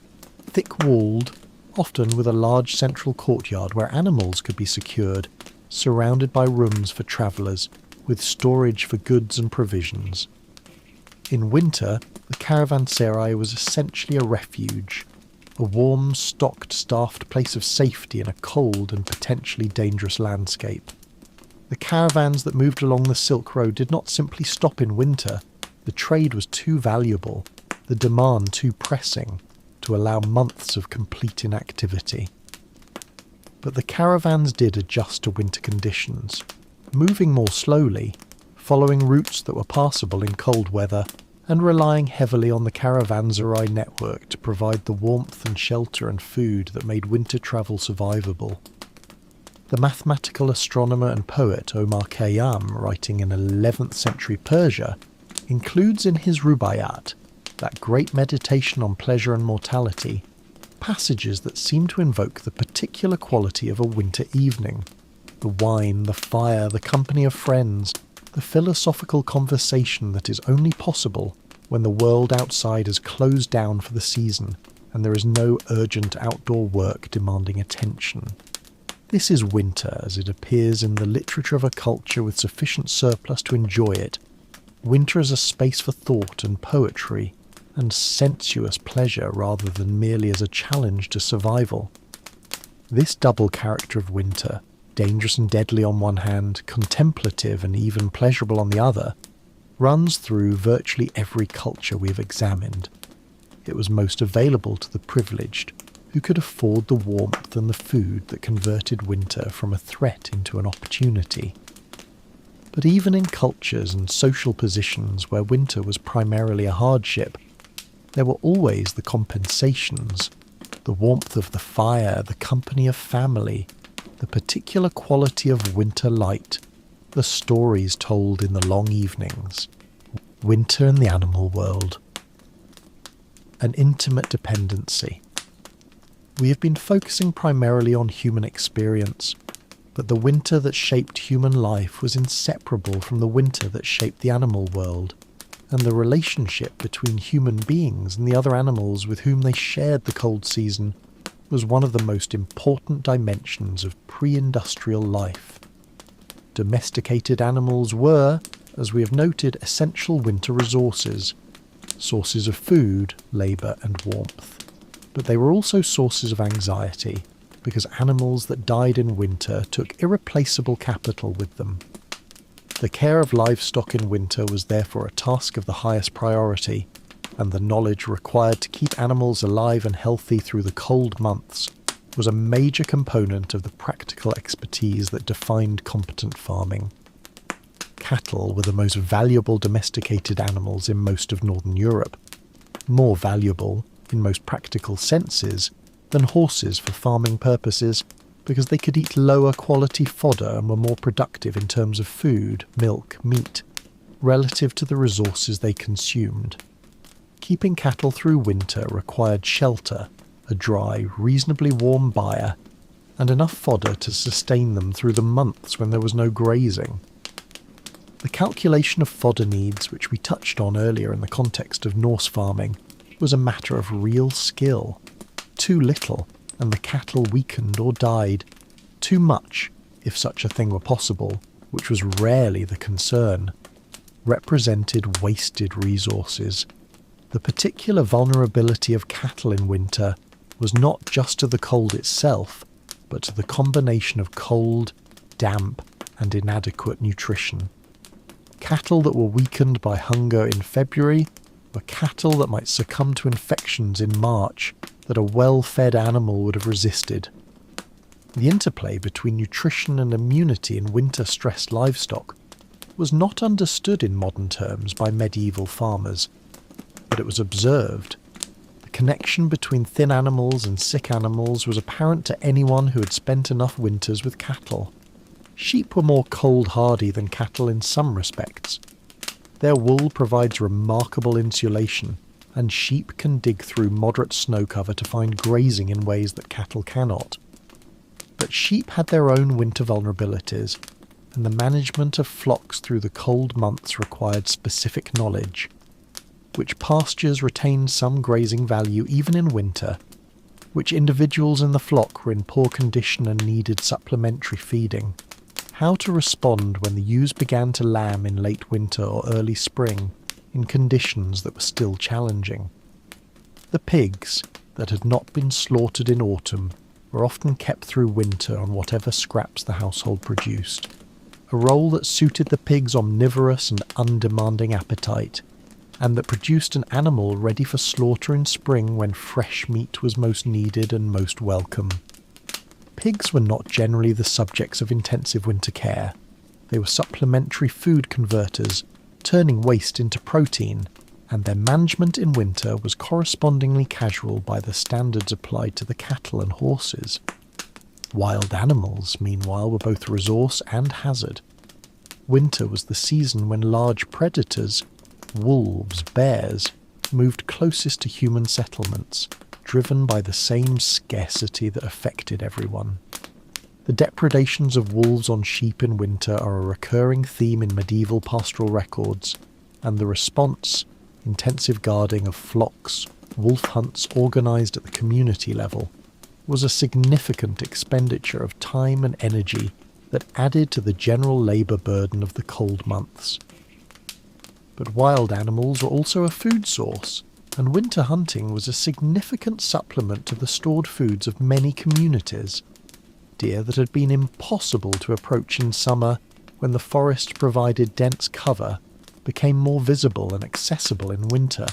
thick-walled, often with a large central courtyard where animals could be secured, surrounded by rooms for travellers, with storage for goods and provisions. In winter, the caravanserai was essentially a refuge, a warm, stocked, staffed place of safety in a cold and potentially dangerous landscape. The caravans that moved along the Silk Road did not simply stop in winter. The trade was too valuable, the demand too pressing, to allow months of complete inactivity. But the caravans did adjust to winter conditions, moving more slowly, following routes that were passable in cold weather, and relying heavily on the caravanserai network to provide the warmth and shelter and food that made winter travel survivable. The mathematical astronomer and poet Omar Khayyam, writing in 11th century Persia, includes in his Rubaiyat, that great meditation on pleasure and mortality, passages that seem to invoke the particular quality of a winter evening. The wine, the fire, the company of friends, the philosophical conversation that is only possible when the world outside has closed down for the season and there is no urgent outdoor work demanding attention. This is winter as it appears in the literature of a culture with sufficient surplus to enjoy it. Winter as a space for thought and poetry and sensuous pleasure rather than merely as a challenge to survival. This double character of winter, dangerous and deadly on one hand, contemplative and even pleasurable on the other, runs through virtually every culture we have examined. It was most available to the privileged, who could afford the warmth and the food that converted winter from a threat into an opportunity. But even in cultures and social positions where winter was primarily a hardship, there were always the compensations, the warmth of the fire, the company of family, the particular quality of winter light, the stories told in the long evenings. Winter in the animal world. An intimate dependency. We have been focusing primarily on human experience, but the winter that shaped human life was inseparable from the winter that shaped the animal world, and the relationship between human beings and the other animals with whom they shared the cold season was one of the most important dimensions of pre-industrial life. Domesticated animals were, as we have noted, essential winter resources, sources of food, labour and warmth. But they were also sources of anxiety, because animals that died in winter took irreplaceable capital with them. The care of livestock in winter was therefore a task of the highest priority, and the knowledge required to keep animals alive and healthy through the cold months was a major component of the practical expertise that defined competent farming. Cattle were the most valuable domesticated animals in most of northern Europe, more valuable, in most practical senses, than horses for farming purposes, because they could eat lower quality fodder and were more productive in terms of food, milk, meat, relative to the resources they consumed. Keeping cattle through winter required shelter, a dry, reasonably warm byre, and enough fodder to sustain them through the months when there was no grazing. The calculation of fodder needs, which we touched on earlier in the context of Norse farming, was a matter of real skill. Too little, and the cattle weakened or died. Too much, if such a thing were possible, which was rarely the concern, represented wasted resources. The particular vulnerability of cattle in winter was not just to the cold itself, but to the combination of cold, damp, and inadequate nutrition. Cattle that were weakened by hunger in February were cattle that might succumb to infections in March that a well-fed animal would have resisted. The interplay between nutrition and immunity in winter-stressed livestock was not understood in modern terms by medieval farmers, but it was observed. The connection between thin animals and sick animals was apparent to anyone who had spent enough winters with cattle. Sheep were more cold-hardy than cattle in some respects. Their wool provides remarkable insulation, and sheep can dig through moderate snow cover to find grazing in ways that cattle cannot. But sheep had their own winter vulnerabilities, and the management of flocks through the cold months required specific knowledge. Which pastures retained some grazing value even in winter, which individuals in the flock were in poor condition and needed supplementary feeding, how to respond when the ewes began to lamb in late winter or early spring in conditions that were still challenging. The pigs that had not been slaughtered in autumn were often kept through winter on whatever scraps the household produced, a role that suited the pig's omnivorous and undemanding appetite, and that produced an animal ready for slaughter in spring when fresh meat was most needed and most welcome. Pigs were not generally the subjects of intensive winter care. They were supplementary food converters, turning waste into protein, and their management in winter was correspondingly casual by the standards applied to the cattle and horses. Wild animals, meanwhile, were both resource and hazard. Winter was the season when large predators, wolves, bears, moved closest to human settlements, driven by the same scarcity that affected everyone. The depredations of wolves on sheep in winter are a recurring theme in medieval pastoral records, and the response, intensive guarding of flocks, wolf hunts organised at the community level, was a significant expenditure of time and energy that added to the general labour burden of the cold months. But wild animals were also a food source, and winter hunting was a significant supplement to the stored foods of many communities. Deer that had been impossible to approach in summer when the forest provided dense cover became more visible and accessible in winter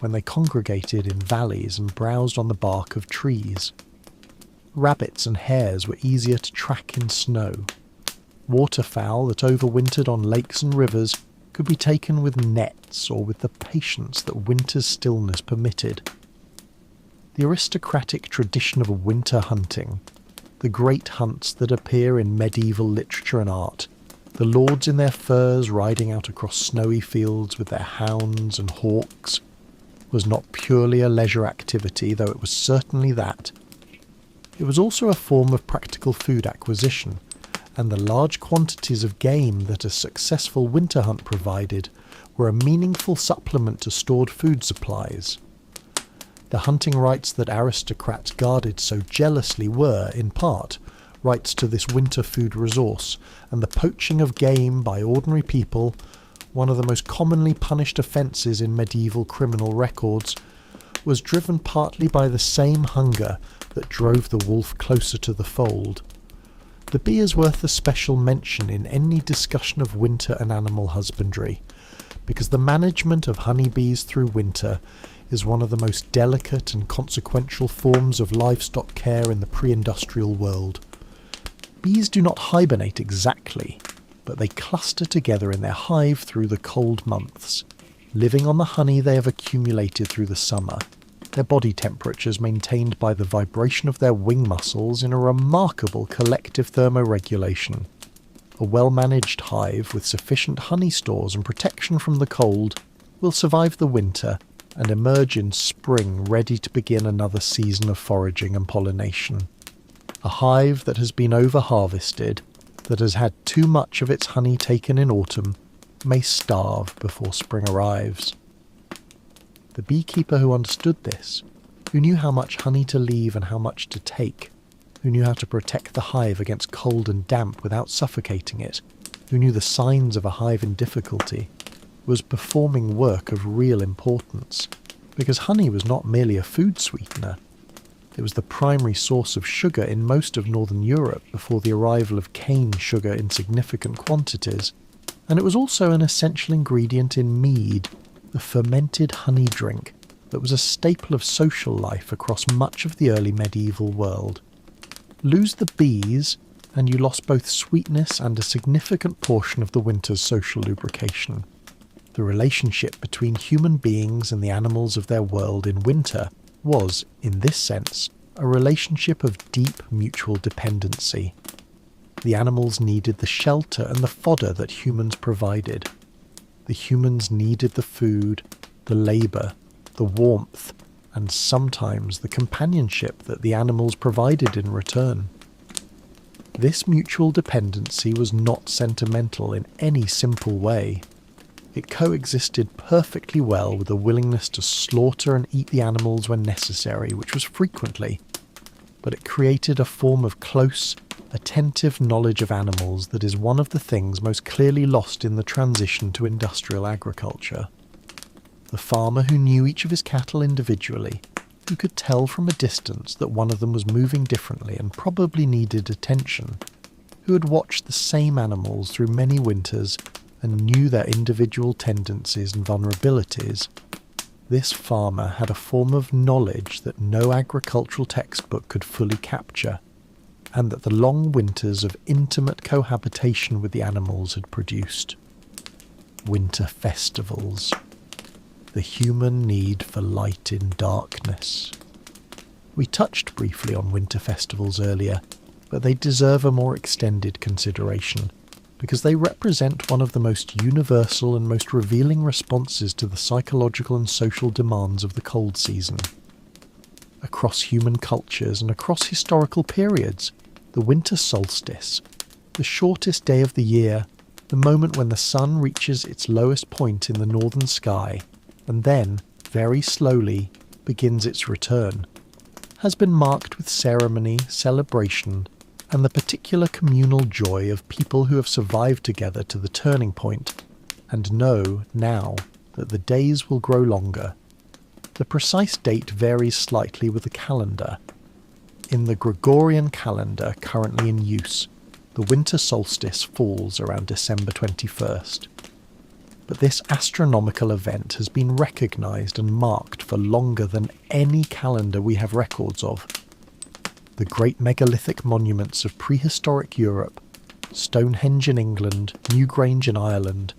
when they congregated in valleys and browsed on the bark of trees. Rabbits and hares were easier to track in snow. Waterfowl that overwintered on lakes and rivers could be taken with nets or with the patience that winter's stillness permitted. The aristocratic tradition of winter hunting, the great hunts that appear in medieval literature and art, the lords in their furs riding out across snowy fields with their hounds and hawks, was not purely a leisure activity, though it was certainly that. It was also a form of practical food acquisition, and the large quantities of game that a successful winter hunt provided were a meaningful supplement to stored food supplies. The hunting rights that aristocrats guarded so jealously were, in part, rights to this winter food resource, and the poaching of game by ordinary people, one of the most commonly punished offences in medieval criminal records, was driven partly by the same hunger that drove the wolf closer to the fold. The bee is worth a special mention in any discussion of winter and animal husbandry, because the management of honeybees through winter is one of the most delicate and consequential forms of livestock care in the pre-industrial world. Bees do not hibernate exactly, but they cluster together in their hive through the cold months, living on the honey they have accumulated through the summer, their body temperatures maintained by the vibration of their wing muscles in a remarkable collective thermoregulation. A well-managed hive with sufficient honey stores and protection from the cold will survive the winter and emerge in spring ready to begin another season of foraging and pollination. A hive that has been over-harvested, that has had too much of its honey taken in autumn, may starve before spring arrives. The beekeeper who understood this, who knew how much honey to leave and how much to take, who knew how to protect the hive against cold and damp without suffocating it, who knew the signs of a hive in difficulty, was performing work of real importance, because honey was not merely a food sweetener. It was the primary source of sugar in most of northern Europe before the arrival of cane sugar in significant quantities, and it was also an essential ingredient in mead, the fermented honey drink that was a staple of social life across much of the early medieval world. Lose the bees, and you lost both sweetness and a significant portion of the winter's social lubrication. The relationship between human beings and the animals of their world in winter was, in this sense, a relationship of deep mutual dependency. The animals needed the shelter and the fodder that humans provided. The humans needed the food, the labour, the warmth, and sometimes the companionship that the animals provided in return. This mutual dependency was not sentimental in any simple way. It coexisted perfectly well with a willingness to slaughter and eat the animals when necessary, which was frequently, but it created a form of close, attentive knowledge of animals that is one of the things most clearly lost in the transition to industrial agriculture. The farmer who knew each of his cattle individually, who could tell from a distance that one of them was moving differently and probably needed attention, who had watched the same animals through many winters and knew their individual tendencies and vulnerabilities, this farmer had a form of knowledge that no agricultural textbook could fully capture, and that the long winters of intimate cohabitation with the animals had produced. Winter festivals. The human need for light in darkness. We touched briefly on winter festivals earlier, but they deserve a more extended consideration, because they represent one of the most universal and most revealing responses to the psychological and social demands of the cold season. Across human cultures and across historical periods, the winter solstice, the shortest day of the year, the moment when the sun reaches its lowest point in the northern sky, and then, very slowly, begins its return, has been marked with ceremony, celebration, and the particular communal joy of people who have survived together to the turning point, and know, now, that the days will grow longer. The precise date varies slightly with the calendar. In the Gregorian calendar currently in use, the winter solstice falls around December 21st. But this astronomical event has been recognised and marked for longer than any calendar we have records of. The great megalithic monuments of prehistoric Europe, Stonehenge in England, Newgrange in Ireland,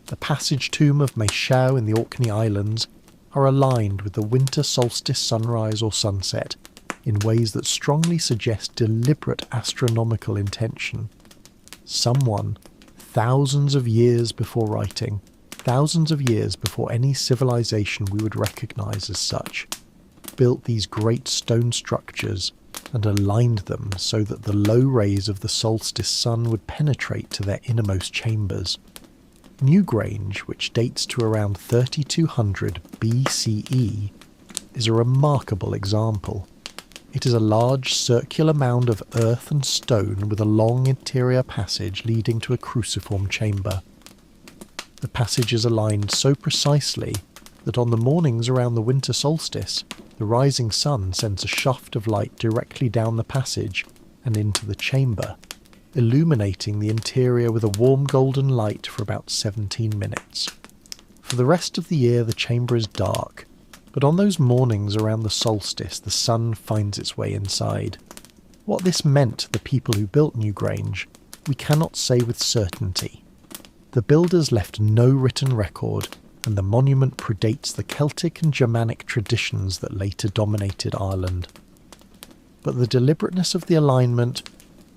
the Passage Tomb of Maeshowe in the Orkney Islands, are aligned with the winter solstice sunrise or sunset in ways that strongly suggest deliberate astronomical intention. Someone, thousands of years before writing, thousands of years before any civilization we would recognise as such, built these great stone structures and aligned them so that the low rays of the solstice sun would penetrate to their innermost chambers. Newgrange, which dates to around 3200 BCE, is a remarkable example. It is a large circular mound of earth and stone with a long interior passage leading to a cruciform chamber. The passage is aligned so precisely that on the mornings around the winter solstice, the rising sun sends a shaft of light directly down the passage and into the chamber, illuminating the interior with a warm golden light for about 17 minutes. For the rest of the year the chamber is dark, but on those mornings around the solstice the sun finds its way inside. What this meant to the people who built Newgrange, we cannot say with certainty. The builders left no written record, and the monument predates the Celtic and Germanic traditions that later dominated Ireland. But the deliberateness of the alignment,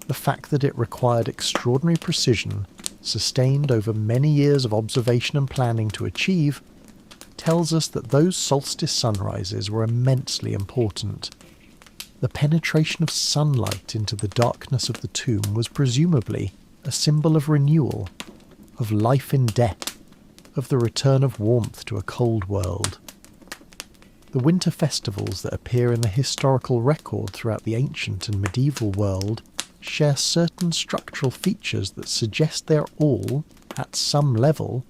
the fact that it required extraordinary precision, sustained over many years of observation and planning to achieve, tells us that those solstice sunrises were immensely important. The penetration of sunlight into the darkness of the tomb was presumably a symbol of renewal, of life in death, of the return of warmth to a cold world. The winter festivals that appear in the historical record throughout the ancient and medieval world share certain structural features that suggest they are all, at some level,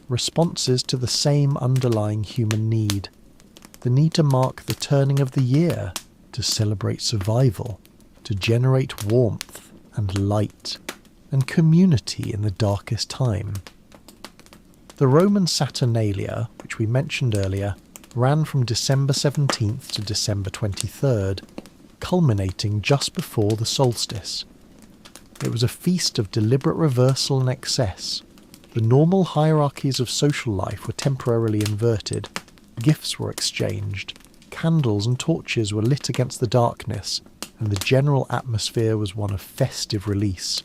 responses to the same underlying human need. The need to mark the turning of the year, to celebrate survival, to generate warmth and light, and community in the darkest time. The Roman Saturnalia, which we mentioned earlier, ran from December 17th to December 23rd, culminating just before the solstice. It was a feast of deliberate reversal and excess. The normal hierarchies of social life were temporarily inverted, gifts were exchanged, candles and torches were lit against the darkness, and the general atmosphere was one of festive release.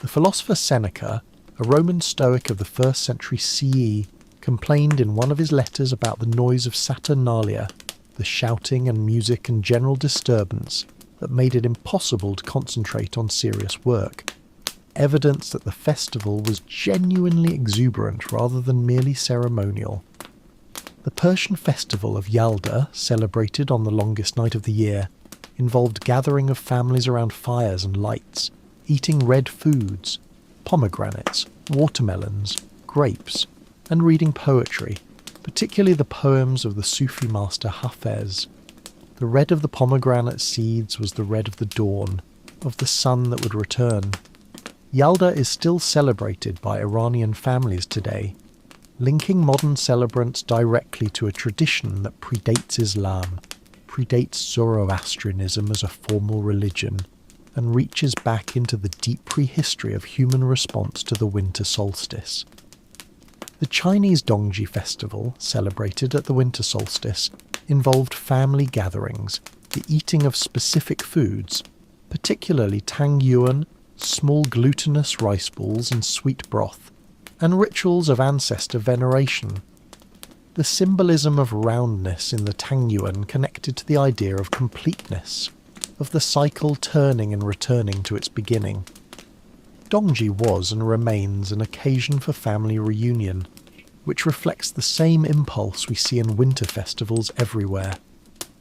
The philosopher Seneca, a Roman Stoic of the 1st century CE, complained in one of his letters about the noise of Saturnalia, the shouting and music and general disturbance that made it impossible to concentrate on serious work. Evidence that the festival was genuinely exuberant rather than merely ceremonial. The Persian festival of Yalda, celebrated on the longest night of the year, involved gathering of families around fires and lights, eating red foods, pomegranates, watermelons, grapes, and reading poetry, particularly the poems of the Sufi master Hafez. The red of the pomegranate seeds was the red of the dawn, of the sun that would return. Yalda is still celebrated by Iranian families today, linking modern celebrants directly to a tradition that predates Islam, predates Zoroastrianism as a formal religion, and reaches back into the deep prehistory of human response to the winter solstice. The Chinese Dongji festival, celebrated at the winter solstice, involved family gatherings, the eating of specific foods, particularly tang yuan, small glutinous rice balls and sweet broth, and rituals of ancestor veneration. The symbolism of roundness in the tang yuan connected to the idea of completeness, of the cycle turning and returning to its beginning. Dongji was and remains an occasion for family reunion, which reflects the same impulse we see in winter festivals everywhere.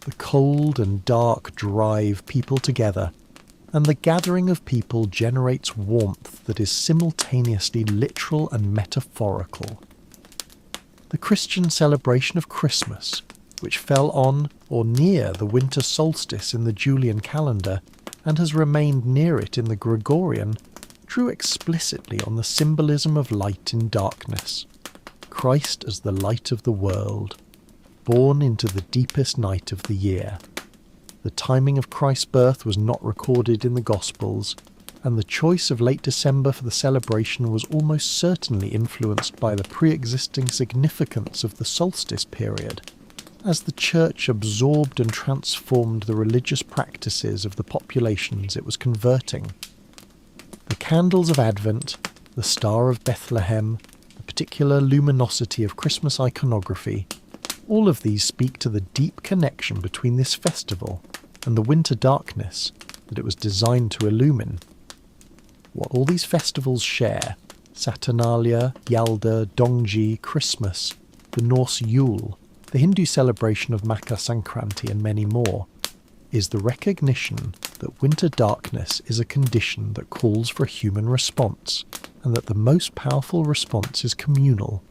The cold and dark drive people together, and the gathering of people generates warmth that is simultaneously literal and metaphorical. The Christian celebration of Christmas, which fell on or near the winter solstice in the Julian calendar and has remained near it in the Gregorian, drew explicitly on the symbolism of light in darkness. Christ as the light of the world, born into the deepest night of the year. The timing of Christ's birth was not recorded in the Gospels, and the choice of late December for the celebration was almost certainly influenced by the pre-existing significance of the solstice period, as the Church absorbed and transformed the religious practices of the populations it was converting. The candles of Advent, the Star of Bethlehem, the particular luminosity of Christmas iconography, all of these speak to the deep connection between this festival and the winter darkness that it was designed to illumine. What all these festivals share, Saturnalia, Yalda, Dongji, Christmas, the Norse Yule, the Hindu celebration of Makar Sankranti and many more, is the recognition that winter darkness is a condition that calls for a human response, and that the most powerful response is communal.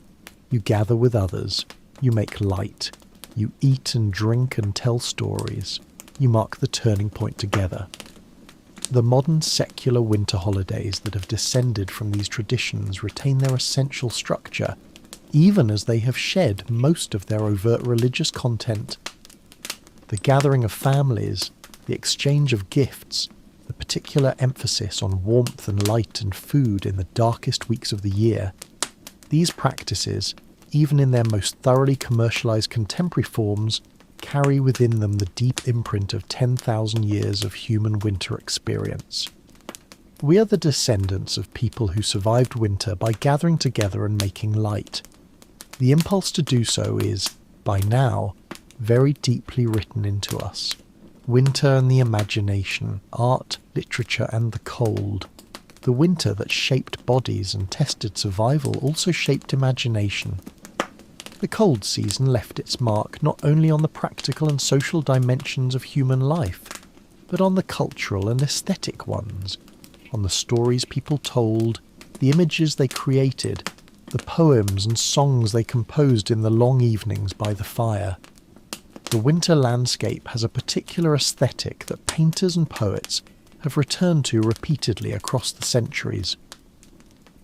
You gather with others, you make light, you eat and drink and tell stories, you mark the turning point together. The modern secular winter holidays that have descended from these traditions retain their essential structure, even as they have shed most of their overt religious content. The gathering of families, the exchange of gifts, the particular emphasis on warmth and light and food in the darkest weeks of the year, these practices, even in their most thoroughly commercialized contemporary forms, carry within them the deep imprint of 10,000 years of human winter experience. We are the descendants of people who survived winter by gathering together and making light. The impulse to do so is, by now, very deeply written into us. Winter and the imagination, art, literature and the cold. The winter that shaped bodies and tested survival also shaped imagination. The cold season left its mark not only on the practical and social dimensions of human life, but on the cultural and aesthetic ones, on the stories people told, the images they created, the poems and songs they composed in the long evenings by the fire. The winter landscape has a particular aesthetic that painters and poets have returned to repeatedly across the centuries.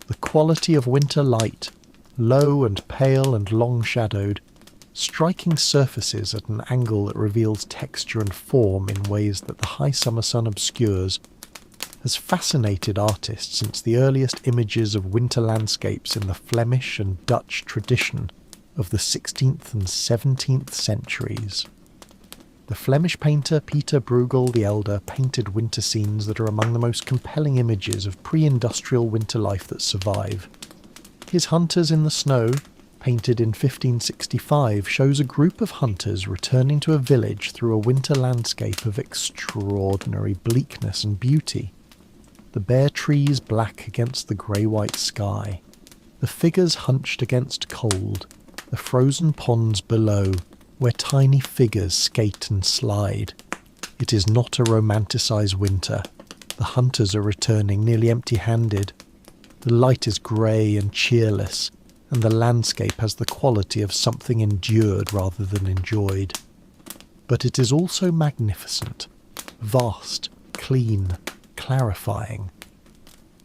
The quality of winter light, low and pale and long-shadowed, striking surfaces at an angle that reveals texture and form in ways that the high summer sun obscures, has fascinated artists since the earliest images of winter landscapes in the Flemish and Dutch tradition of the 16th and 17th centuries. The Flemish painter Peter Bruegel the Elder painted winter scenes that are among the most compelling images of pre-industrial winter life that survive. His hunters in the snow, painted in 1565, shows a group of hunters returning to a village through a winter landscape of extraordinary bleakness and beauty. The bare trees black against the grey-white sky, the figures hunched against cold, the frozen ponds below, where tiny figures skate and slide. It is not a romanticised winter. The hunters are returning nearly empty-handed. The light is grey and cheerless, and the landscape has the quality of something endured rather than enjoyed. But it is also magnificent, vast, clean, clarifying.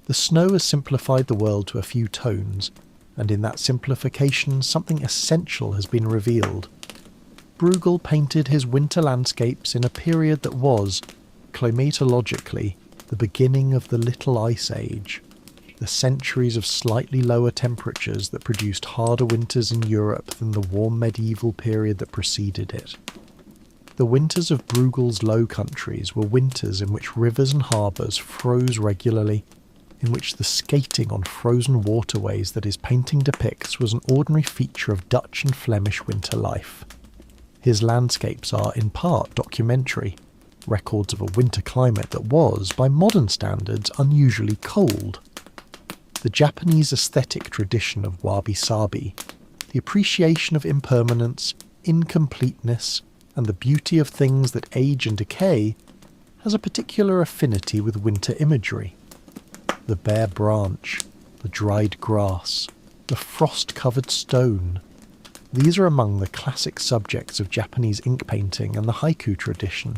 The snow has simplified the world to a few tones, and in that simplification something essential has been revealed. Bruegel painted his winter landscapes in a period that was, climatologically, the beginning of the Little Ice Age, the centuries of slightly lower temperatures that produced harder winters in Europe than the warm medieval period that preceded it. The winters of Bruegel's Low Countries were winters in which rivers and harbours froze regularly, in which the skating on frozen waterways that his painting depicts was an ordinary feature of Dutch and Flemish winter life. His landscapes are, in part, documentary, records of a winter climate that was, by modern standards, unusually cold. The Japanese aesthetic tradition of wabi-sabi, the appreciation of impermanence, incompleteness, and the beauty of things that age and decay, has a particular affinity with winter imagery. The bare branch, the dried grass, the frost-covered stone. These are among the classic subjects of Japanese ink painting and the haiku tradition.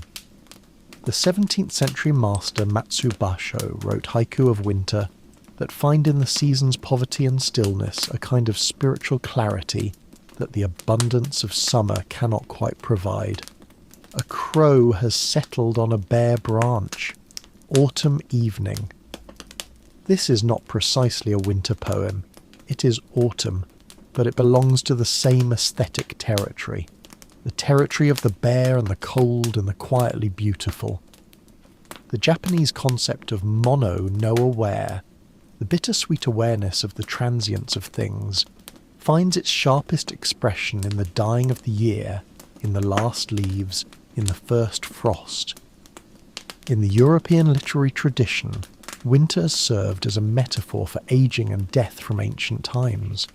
The 17th century master Matsubasho wrote haiku of winter that find in the season's poverty and stillness a kind of spiritual clarity that the abundance of summer cannot quite provide. A crow has settled on a bare branch. Autumn evening. This is not precisely a winter poem. It is autumn, but it belongs to the same aesthetic territory. The territory of the bare and the cold and the quietly beautiful. The Japanese concept of mono no aware, the bittersweet awareness of the transience of things, finds its sharpest expression in the dying of the year, in the last leaves, in the first frost. In the European literary tradition, winter has served as a metaphor for aging and death from ancient times,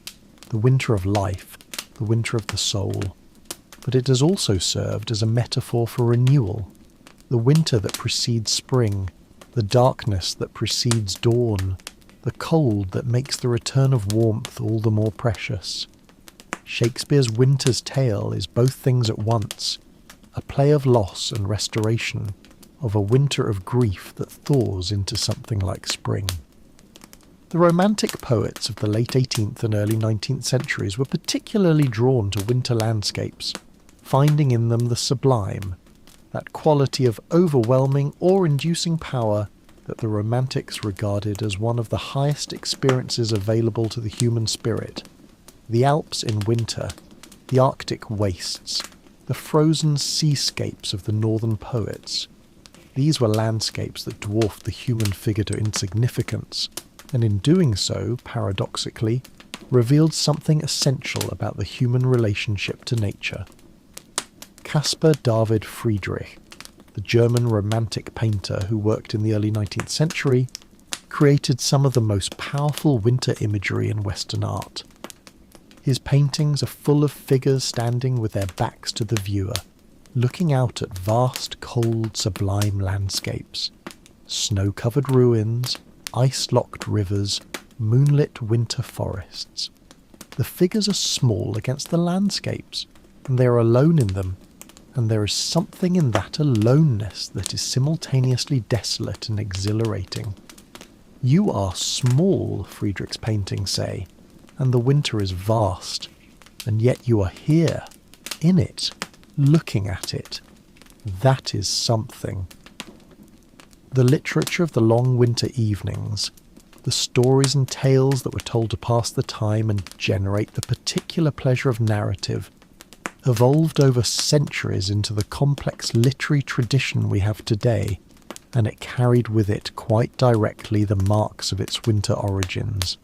the winter of life, the winter of the soul. But it has also served as a metaphor for renewal, the winter that precedes spring, the darkness that precedes dawn, the cold that makes the return of warmth all the more precious. Shakespeare's Winter's Tale is both things at once, a play of loss and restoration, of a winter of grief that thaws into something like spring. The Romantic poets of the late 18th and early 19th centuries were particularly drawn to winter landscapes, finding in them the sublime, that quality of overwhelming or inducing power that the Romantics regarded as one of the highest experiences available to the human spirit. The Alps in winter, the Arctic wastes, the frozen seascapes of the northern poets. These were landscapes that dwarfed the human figure to insignificance, and in doing so, paradoxically, revealed something essential about the human relationship to nature. Caspar David Friedrich, the German Romantic painter who worked in the early 19th century, created some of the most powerful winter imagery in Western art. His paintings are full of figures standing with their backs to the viewer, looking out at vast, cold, sublime landscapes, snow-covered ruins, ice-locked rivers, moonlit winter forests. The figures are small against the landscapes, and they are alone in them, and there is something in that aloneness that is simultaneously desolate and exhilarating. You are small, Friedrich's paintings say, and the winter is vast, and yet you are here, in it, looking at it. That is something. The literature of the long winter evenings, the stories and tales that were told to pass the time and generate the particular pleasure of narrative, evolved over centuries into the complex literary tradition we have today, and it carried with it quite directly the marks of its winter origins.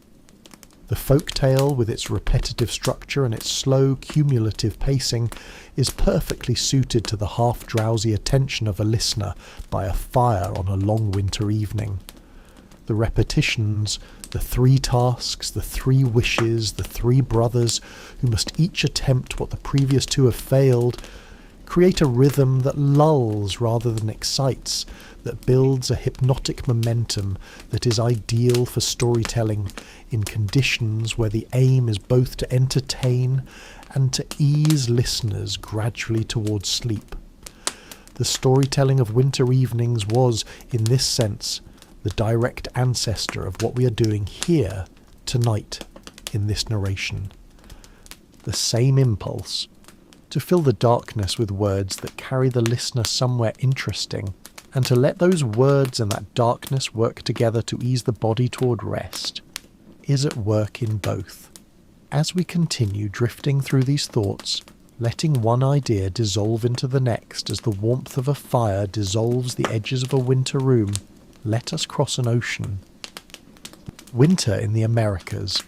The folktale, with its repetitive structure and its slow, cumulative pacing, is perfectly suited to the half-drowsy attention of a listener by a fire on a long winter evening. The repetitions, the 3 tasks, the 3 wishes, the 3 brothers, who must each attempt what the previous 2 have failed, create a rhythm that lulls rather than excites, that builds a hypnotic momentum that is ideal for storytelling in conditions where the aim is both to entertain and to ease listeners gradually towards sleep. The storytelling of winter evenings was, in this sense, the direct ancestor of what we are doing here, tonight, in this narration. The same impulse, to fill the darkness with words that carry the listener somewhere interesting, and to let those words and that darkness work together to ease the body toward rest, is at work in both. As we continue drifting through these thoughts, letting one idea dissolve into the next as the warmth of a fire dissolves the edges of a winter room, let us cross an ocean. Winter in the Americas.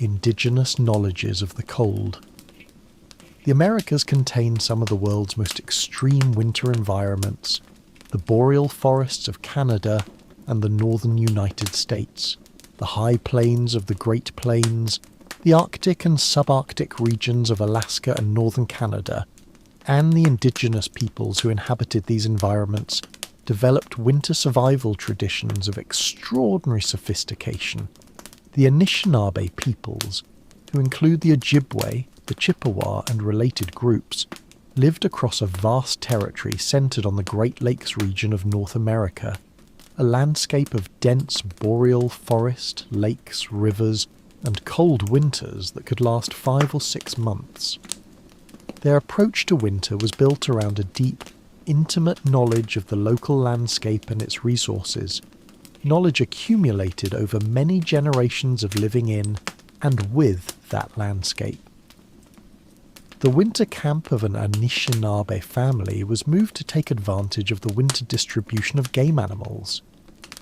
Indigenous knowledges of the cold. The Americas contain some of the world's most extreme winter environments, the boreal forests of Canada and the northern United States, the high plains of the Great Plains, the Arctic and subarctic regions of Alaska and northern Canada, and the indigenous peoples who inhabited these environments developed winter survival traditions of extraordinary sophistication. The Anishinaabe peoples, who include the Ojibwe, the Chippewa and related groups, lived across a vast territory centred on the Great Lakes region of North America, a landscape of dense boreal forest, lakes, rivers, and cold winters that could last 5 or 6 months. Their approach to winter was built around a deep, intimate knowledge of the local landscape and its resources, knowledge accumulated over many generations of living in and with that landscape. The winter camp of an Anishinaabe family was moved to take advantage of the winter distribution of game animals.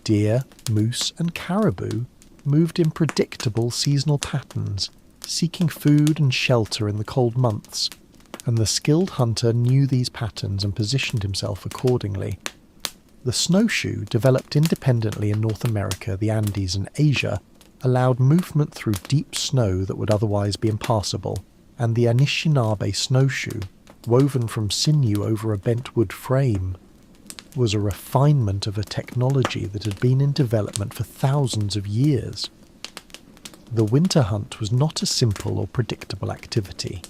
Deer, moose, and caribou moved in predictable seasonal patterns, seeking food and shelter in the cold months, and the skilled hunter knew these patterns and positioned himself accordingly. The snowshoe, developed independently in North America, the Andes, and Asia, allowed movement through deep snow that would otherwise be impassable, and the Anishinaabe snowshoe, woven from sinew over a bent wood frame, was a refinement of a technology that had been in development for thousands of years. The winter hunt was not a simple or predictable activity.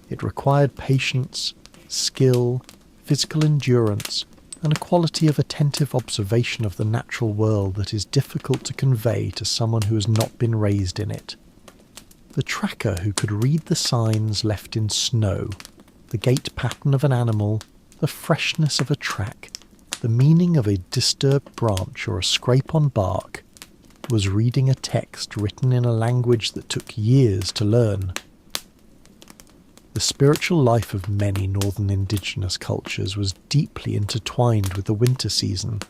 It required patience, skill, physical endurance, and a quality of attentive observation of the natural world that is difficult to convey to someone who has not been raised in it. The tracker who could read the signs left in snow, the gait pattern of an animal, the freshness of a track, the meaning of a disturbed branch or a scrape on bark, was reading a text written in a language that took years to learn. The spiritual life of many northern indigenous cultures was deeply intertwined with the winter season.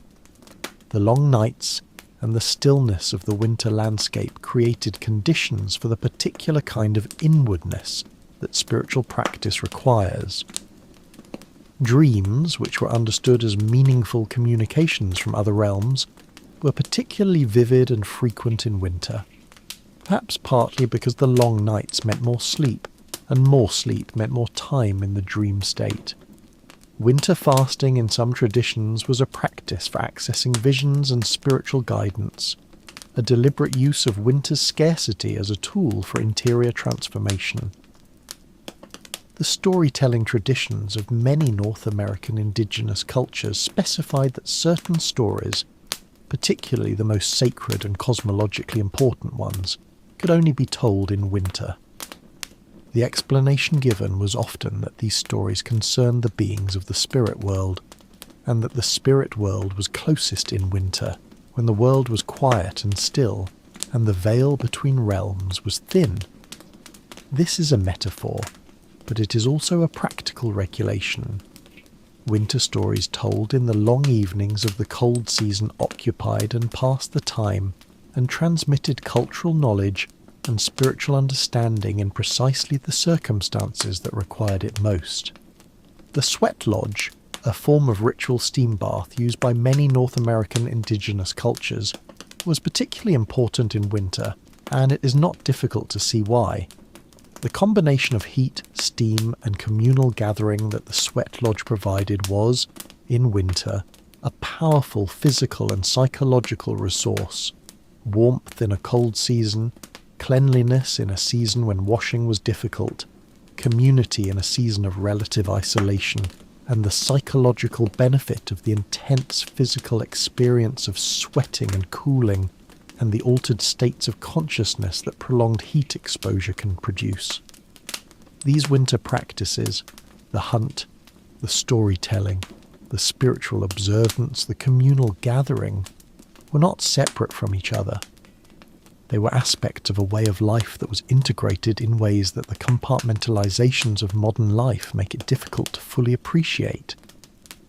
The long nights and the stillness of the winter landscape created conditions for the particular kind of inwardness that spiritual practice requires. Dreams, which were understood as meaningful communications from other realms, were particularly vivid and frequent in winter, perhaps partly because the long nights meant more sleep, and more sleep meant more time in the dream state. Winter fasting in some traditions was a practice for accessing visions and spiritual guidance, a deliberate use of winter's scarcity as a tool for interior transformation. The storytelling traditions of many North American indigenous cultures specified that certain stories, particularly the most sacred and cosmologically important ones, could only be told in winter. The explanation given was often that these stories concerned the beings of the spirit world, and that the spirit world was closest in winter, when the world was quiet and still, and the veil between realms was thin. This is a metaphor, but it is also a practical regulation. Winter stories told in the long evenings of the cold season occupied and passed the time, and transmitted cultural knowledge and spiritual understanding in precisely the circumstances that required it most. The sweat lodge, a form of ritual steam bath used by many North American indigenous cultures, was particularly important in winter, and it is not difficult to see why. The combination of heat, steam, and communal gathering that the sweat lodge provided was, in winter, a powerful physical and psychological resource. Warmth in a cold season, cleanliness in a season when washing was difficult, community in a season of relative isolation, and the psychological benefit of the intense physical experience of sweating and cooling, and the altered states of consciousness that prolonged heat exposure can produce. These winter practices, the hunt, the storytelling, the spiritual observance, the communal gathering, were not separate from each other. They were aspects of a way of life that was integrated in ways that the compartmentalizations of modern life make it difficult to fully appreciate.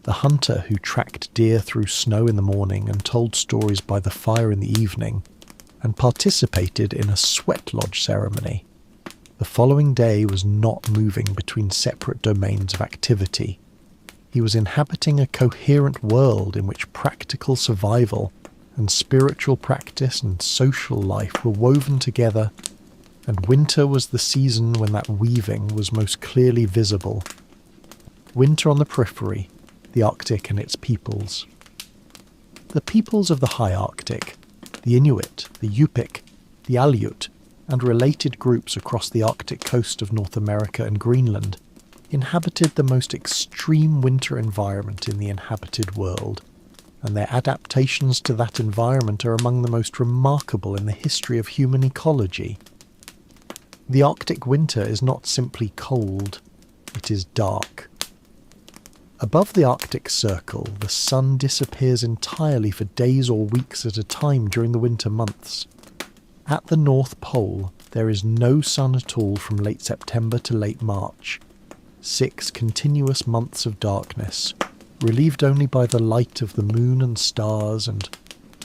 The hunter who tracked deer through snow in the morning and told stories by the fire in the evening, and participated in a sweat lodge ceremony, the following day was not moving between separate domains of activity. He was inhabiting a coherent world in which practical survival and spiritual practice and social life were woven together, and winter was the season when that weaving was most clearly visible. Winter on the periphery, the Arctic and its peoples. The peoples of the high Arctic, the Inuit, the Yupik, the Aleut, and related groups across the Arctic coast of North America and Greenland, inhabited the most extreme winter environment in the inhabited world, and their adaptations to that environment are among the most remarkable in the history of human ecology. The Arctic winter is not simply cold, it is dark. Above the Arctic Circle, the sun disappears entirely for days or weeks at a time during the winter months. At the North Pole, there is no sun at all from late September to late March. 6 continuous months of darkness, relieved only by the light of the moon and stars, and,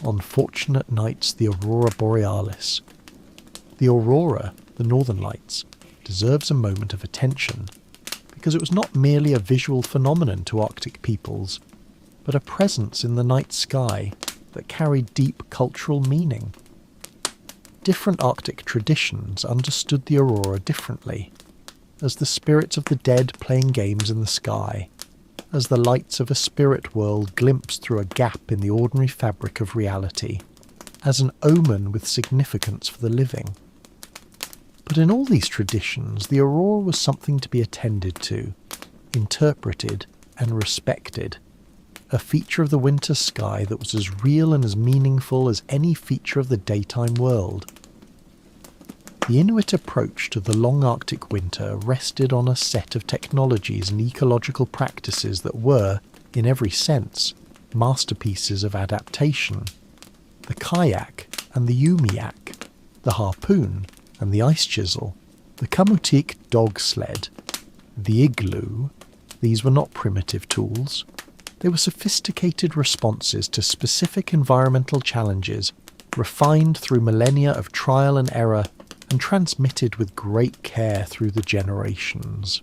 on fortunate nights, the aurora borealis. The aurora, the northern lights, deserves a moment of attention, because it was not merely a visual phenomenon to Arctic peoples, but a presence in the night sky that carried deep cultural meaning. Different Arctic traditions understood the aurora differently, as the spirits of the dead playing games in the sky, as the lights of a spirit world glimpsed through a gap in the ordinary fabric of reality, as an omen with significance for the living. But in all these traditions, the aurora was something to be attended to, interpreted and respected, a feature of the winter sky that was as real and as meaningful as any feature of the daytime world. The Inuit approach to the long Arctic winter rested on a set of technologies and ecological practices that were, in every sense, masterpieces of adaptation. The kayak and the umiak, the harpoon and the ice chisel, the kamutik dog sled, the igloo, these were not primitive tools. They were sophisticated responses to specific environmental challenges, refined through millennia of trial and error, and transmitted with great care through the generations.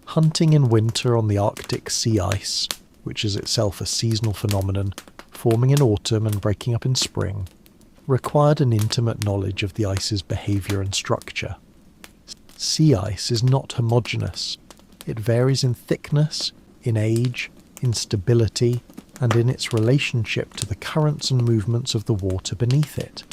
Hunting in winter on the Arctic sea ice, which is itself a seasonal phenomenon, forming in autumn and breaking up in spring, required an intimate knowledge of the ice's behaviour and structure. Sea ice is not homogeneous. It varies in thickness, in age, in stability, and in its relationship to the currents and movements of the water beneath it.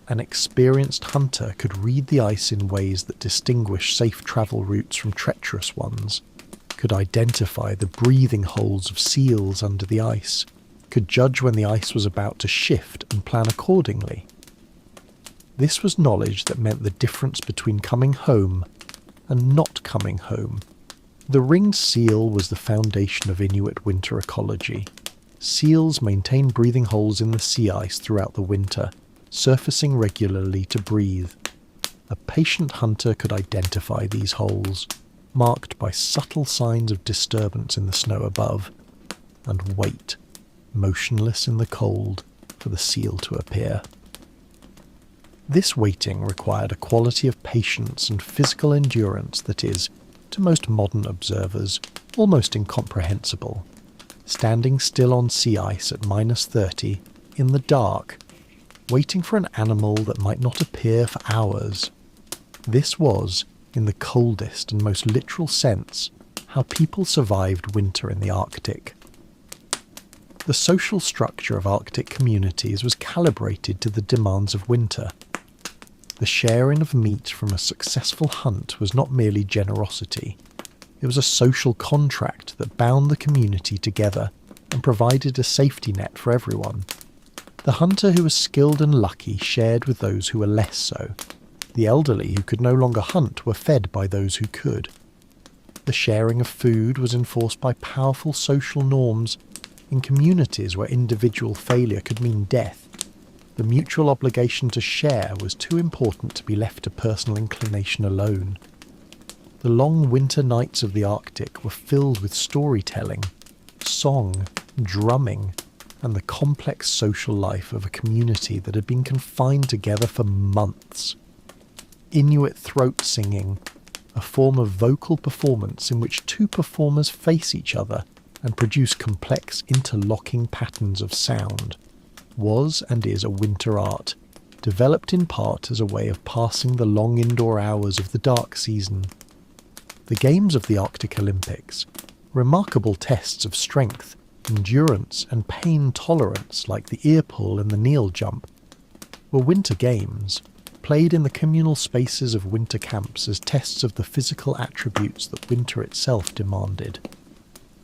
An experienced hunter could read the ice in ways that distinguish safe travel routes from treacherous ones, could identify the breathing holes of seals under the ice, could judge when the ice was about to shift and plan accordingly. This was knowledge that meant the difference between coming home and not coming home. The ringed seal was the foundation of Inuit winter ecology. Seals maintain breathing holes in the sea ice throughout the winter, surfacing regularly to breathe. A patient hunter could identify these holes, marked by subtle signs of disturbance in the snow above, and wait, motionless in the cold, for the seal to appear. This waiting required a quality of patience and physical endurance that is, to most modern observers, almost incomprehensible. Standing still on sea ice at -30, in the dark, waiting for an animal that might not appear for hours. This was, in the coldest and most literal sense, how people survived winter in the Arctic. The social structure of Arctic communities was calibrated to the demands of winter. The sharing of meat from a successful hunt was not merely generosity. It was a social contract that bound the community together and provided a safety net for everyone. The hunter who was skilled and lucky shared with those who were less so. The elderly who could no longer hunt were fed by those who could. The sharing of food was enforced by powerful social norms in communities where individual failure could mean death. The mutual obligation to share was too important to be left to personal inclination alone. The long winter nights of the Arctic were filled with storytelling, song, drumming, and the complex social life of a community that had been confined together for months. Inuit throat singing, a form of vocal performance in which two performers face each other and produce complex interlocking patterns of sound, was and is a winter art, developed in part as a way of passing the long indoor hours of the dark season. The Games of the Arctic Olympics, remarkable tests of strength, endurance and pain tolerance like the ear pull and the kneel jump, were winter games, played in the communal spaces of winter camps as tests of the physical attributes that winter itself demanded.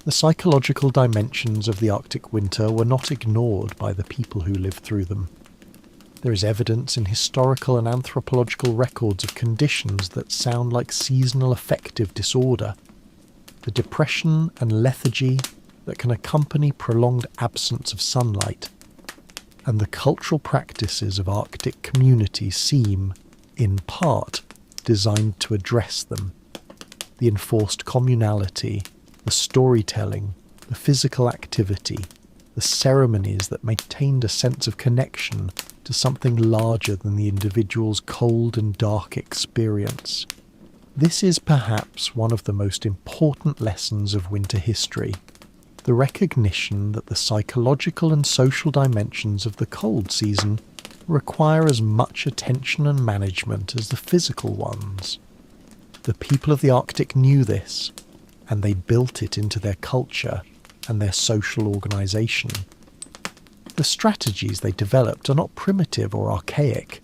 The psychological dimensions of the Arctic winter were not ignored by the people who lived through them. There is evidence in historical and anthropological records of conditions that sound like seasonal affective disorder, the depression and lethargy that can accompany prolonged absence of sunlight, and the cultural practices of Arctic communities seem, in part, designed to address them. The enforced communality, the storytelling, the physical activity, the ceremonies that maintained a sense of connection to something larger than the individual's cold and dark experience. This is perhaps one of the most important lessons of winter history, the recognition that the psychological and social dimensions of the cold season require as much attention and management as the physical ones. The people of the Arctic knew this, and they built it into their culture and their social organisation. The strategies they developed are not primitive or archaic.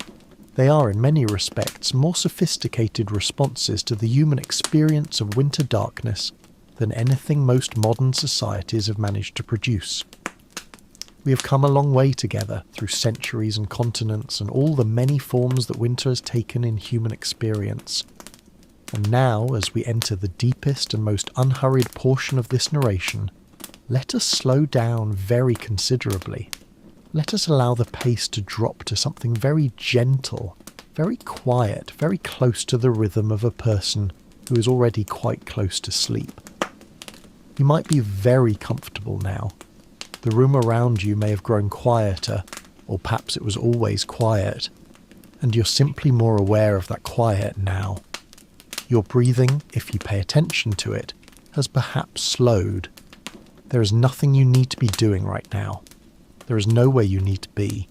They are, in many respects, more sophisticated responses to the human experience of winter darkness than anything most modern societies have managed to produce. We have come a long way together through centuries and continents and all the many forms that winter has taken in human experience. And now, as we enter the deepest and most unhurried portion of this narration, let us slow down very considerably. Let us allow the pace to drop to something very gentle, very quiet, very close to the rhythm of a person who is already quite close to sleep. You might be very comfortable now. The room around you may have grown quieter, or perhaps it was always quiet, and you're simply more aware of that quiet now. Your breathing, if you pay attention to it, has perhaps slowed. There is nothing you need to be doing right now. There is nowhere you need to be.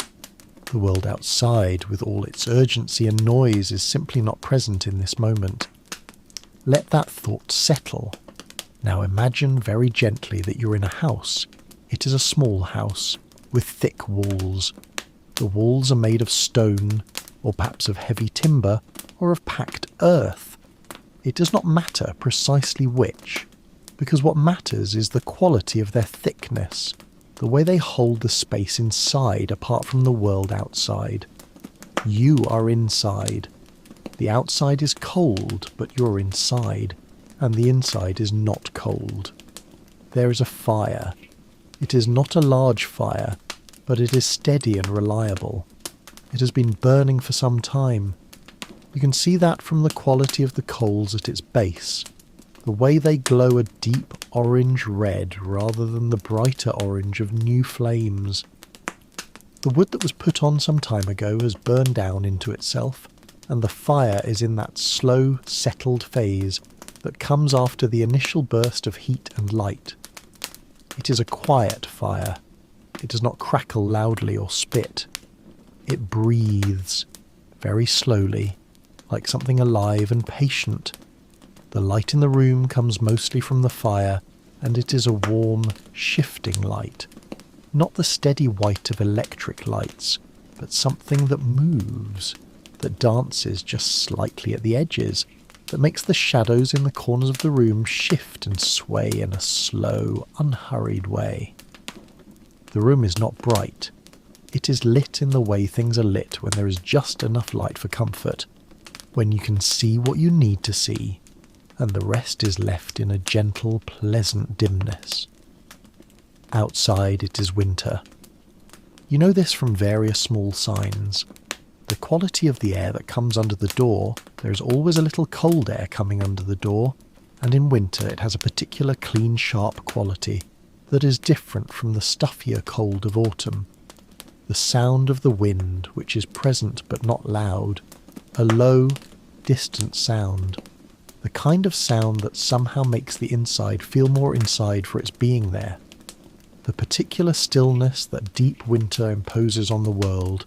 The world outside, with all its urgency and noise, is simply not present in this moment. Let that thought settle. Now imagine very gently that you're in a house. It is a small house, with thick walls. The walls are made of stone, or perhaps of heavy timber, or of packed earth. It does not matter precisely which, because what matters is the quality of their thickness, the way they hold the space inside apart from the world outside. You are inside. The outside is cold, but you're inside, and the inside is not cold. There is a fire. It is not a large fire, but it is steady and reliable. It has been burning for some time. You can see that from the quality of the coals at its base, the way they glow a deep orange red rather than the brighter orange of new flames. The wood that was put on some time ago has burned down into itself, and the fire is in that slow, settled phase that comes after the initial burst of heat and light. It is a quiet fire. It does not crackle loudly or spit. It breathes, very slowly, like something alive and patient. The light in the room comes mostly from the fire, and it is a warm, shifting light. Not the steady white of electric lights, but something that moves, that dances just slightly at the edges, that makes the shadows in the corners of the room shift and sway in a slow, unhurried way. The room is not bright. It is lit in the way things are lit when there is just enough light for comfort, when you can see what you need to see, and the rest is left in a gentle, pleasant dimness. Outside it is winter. You know this from various small signs. The quality of the air that comes under the door, there is always a little cold air coming under the door, and in winter it has a particular clean, sharp quality that is different from the stuffier cold of autumn. The sound of the wind, which is present but not loud, a low, distant sound, the kind of sound that somehow makes the inside feel more inside for its being there. The particular stillness that deep winter imposes on the world.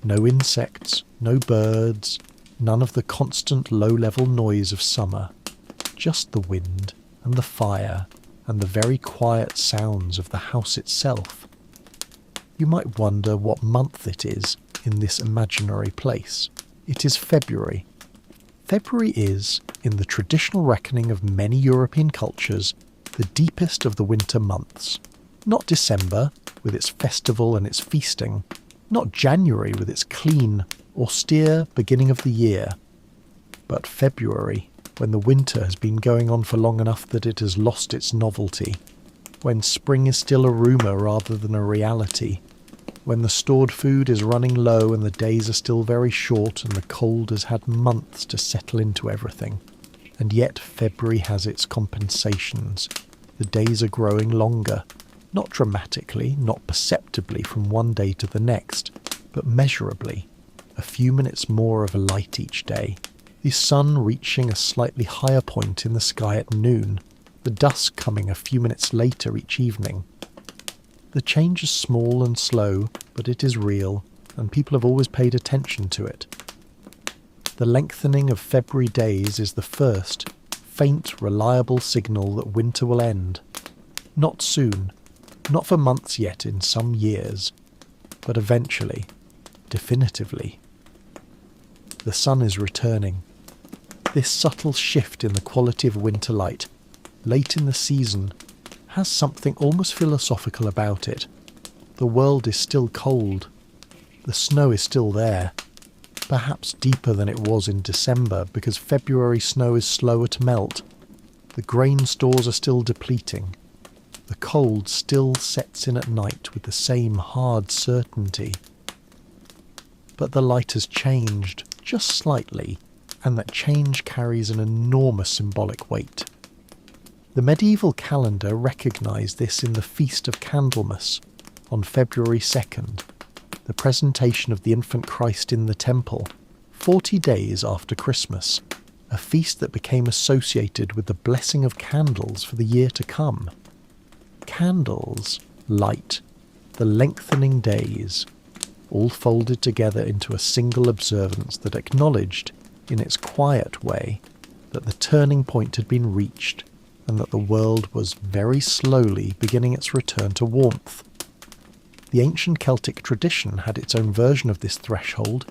No insects, no birds, none of the constant low-level noise of summer. Just the wind and the fire and the very quiet sounds of the house itself. You might wonder what month it is in this imaginary place. It is February. February is, in the traditional reckoning of many European cultures, the deepest of the winter months. Not December, with its festival and its feasting. Not January, with its clean, austere beginning of the year. But February, when the winter has been going on for long enough that it has lost its novelty. When spring is still a rumour rather than a reality. When the stored food is running low and the days are still very short and the cold has had months to settle into everything. And yet February has its compensations. The days are growing longer. Not dramatically, not perceptibly from one day to the next, but measurably. A few minutes more of light each day. The sun reaching a slightly higher point in the sky at noon. The dusk coming a few minutes later each evening. The change is small and slow, but it is real, and people have always paid attention to it. The lengthening of February days is the first, faint, reliable signal that winter will end. Not soon. Not for months yet in some years, but eventually, definitively. The sun is returning. This subtle shift in the quality of winter light, late in the season, has something almost philosophical about it. The world is still cold. The snow is still there, perhaps deeper than it was in December because February snow is slower to melt. The grain stores are still depleting. The cold still sets in at night with the same hard certainty. But the light has changed, just slightly, and that change carries an enormous symbolic weight. The medieval calendar recognised this in the Feast of Candlemas, on February 2nd, the presentation of the infant Christ in the temple, 40 days after Christmas, a feast that became associated with the blessing of candles for the year to come. Candles, light, the lengthening days, all folded together into a single observance that acknowledged, in its quiet way, that the turning point had been reached and that the world was very slowly beginning its return to warmth. The ancient Celtic tradition had its own version of this threshold.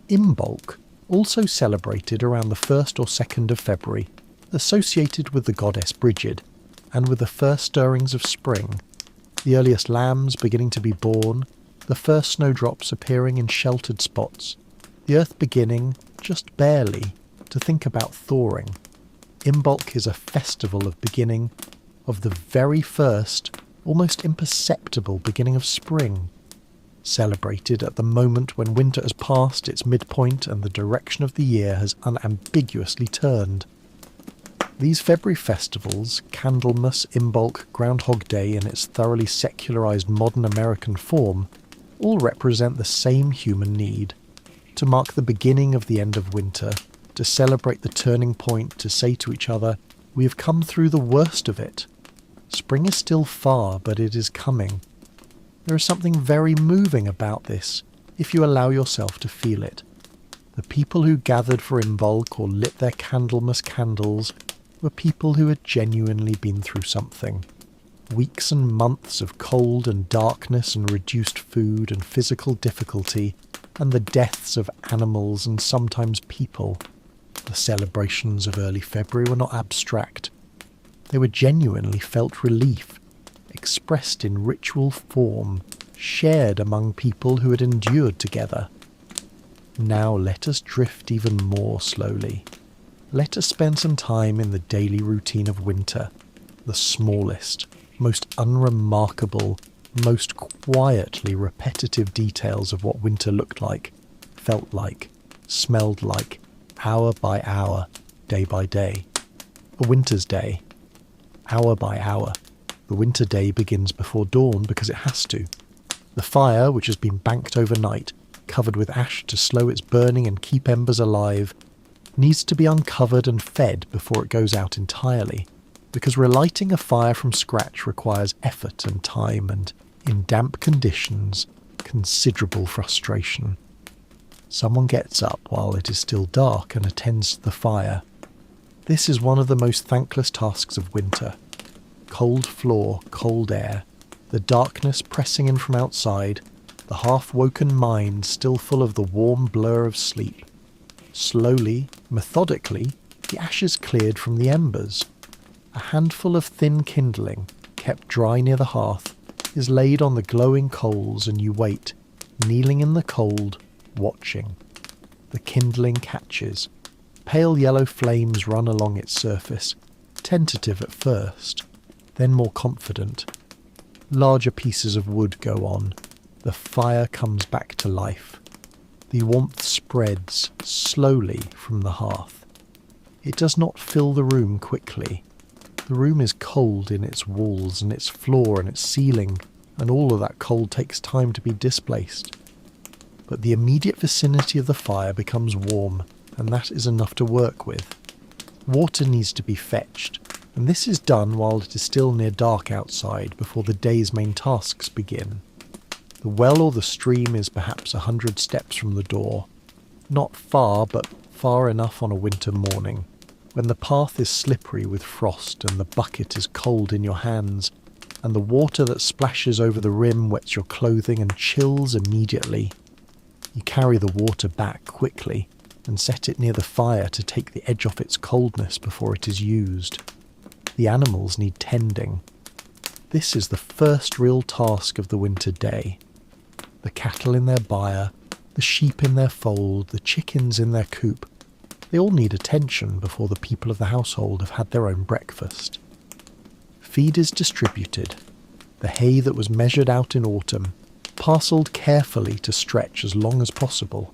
Imbolc, also celebrated around the 1st or 2nd of February, associated with the goddess Brigid, and with the first stirrings of spring, the earliest lambs beginning to be born, the first snowdrops appearing in sheltered spots, the earth beginning, just barely, to think about thawing. Imbolc is a festival of beginning, of the very first, almost imperceptible beginning of spring, celebrated at the moment when winter has passed its midpoint and the direction of the year has unambiguously turned. These February festivals, Candlemas, Imbolc, Groundhog Day in its thoroughly secularised modern American form, all represent the same human need, to mark the beginning of the end of winter, to celebrate the turning point, to say to each other, we have come through the worst of it. Spring is still far, but it is coming. There is something very moving about this, if you allow yourself to feel it. The people who gathered for Imbolc or lit their Candlemas candles were people who had genuinely been through something. Weeks and months of cold and darkness and reduced food and physical difficulty and the deaths of animals and sometimes people. The celebrations of early February were not abstract. They were genuinely felt relief, expressed in ritual form, shared among people who had endured together. Now let us drift even more slowly. Let us spend some time in the daily routine of winter, the smallest, most unremarkable, most quietly repetitive details of what winter looked like, felt like, smelled like, hour by hour, day by day. A winter's day. Hour by hour. The winter day begins before dawn because it has to. The fire, which has been banked overnight, covered with ash to slow its burning and keep embers alive, needs to be uncovered and fed before it goes out entirely, because relighting a fire from scratch requires effort and time and, in damp conditions, considerable frustration. Someone gets up while it is still dark and attends to the fire. This is one of the most thankless tasks of winter. Cold floor, cold air, the darkness pressing in from outside, the half-woken mind still full of the warm blur of sleep. Slowly, methodically, the ashes cleared from the embers. A handful of thin kindling, kept dry near the hearth, is laid on the glowing coals and you wait, kneeling in the cold, watching. The kindling catches. Pale yellow flames run along its surface, tentative at first, then more confident. Larger pieces of wood go on. The fire comes back to life. The warmth spreads slowly from the hearth. It does not fill the room quickly. The room is cold in its walls and its floor and its ceiling, and all of that cold takes time to be displaced. But the immediate vicinity of the fire becomes warm, and that is enough to work with. Water needs to be fetched, and this is done while it is still near dark outside before the day's main tasks begin. The well or the stream is perhaps 100 steps from the door. Not far, but far enough on a winter morning, when the path is slippery with frost and the bucket is cold in your hands, and the water that splashes over the rim wets your clothing and chills immediately. You carry the water back quickly and set it near the fire to take the edge off its coldness before it is used. The animals need tending. This is the first real task of the winter day. The cattle in their byre, the sheep in their fold, the chickens in their coop, they all need attention before the people of the household have had their own breakfast. Feed is distributed. The hay that was measured out in autumn, parcelled carefully to stretch as long as possible.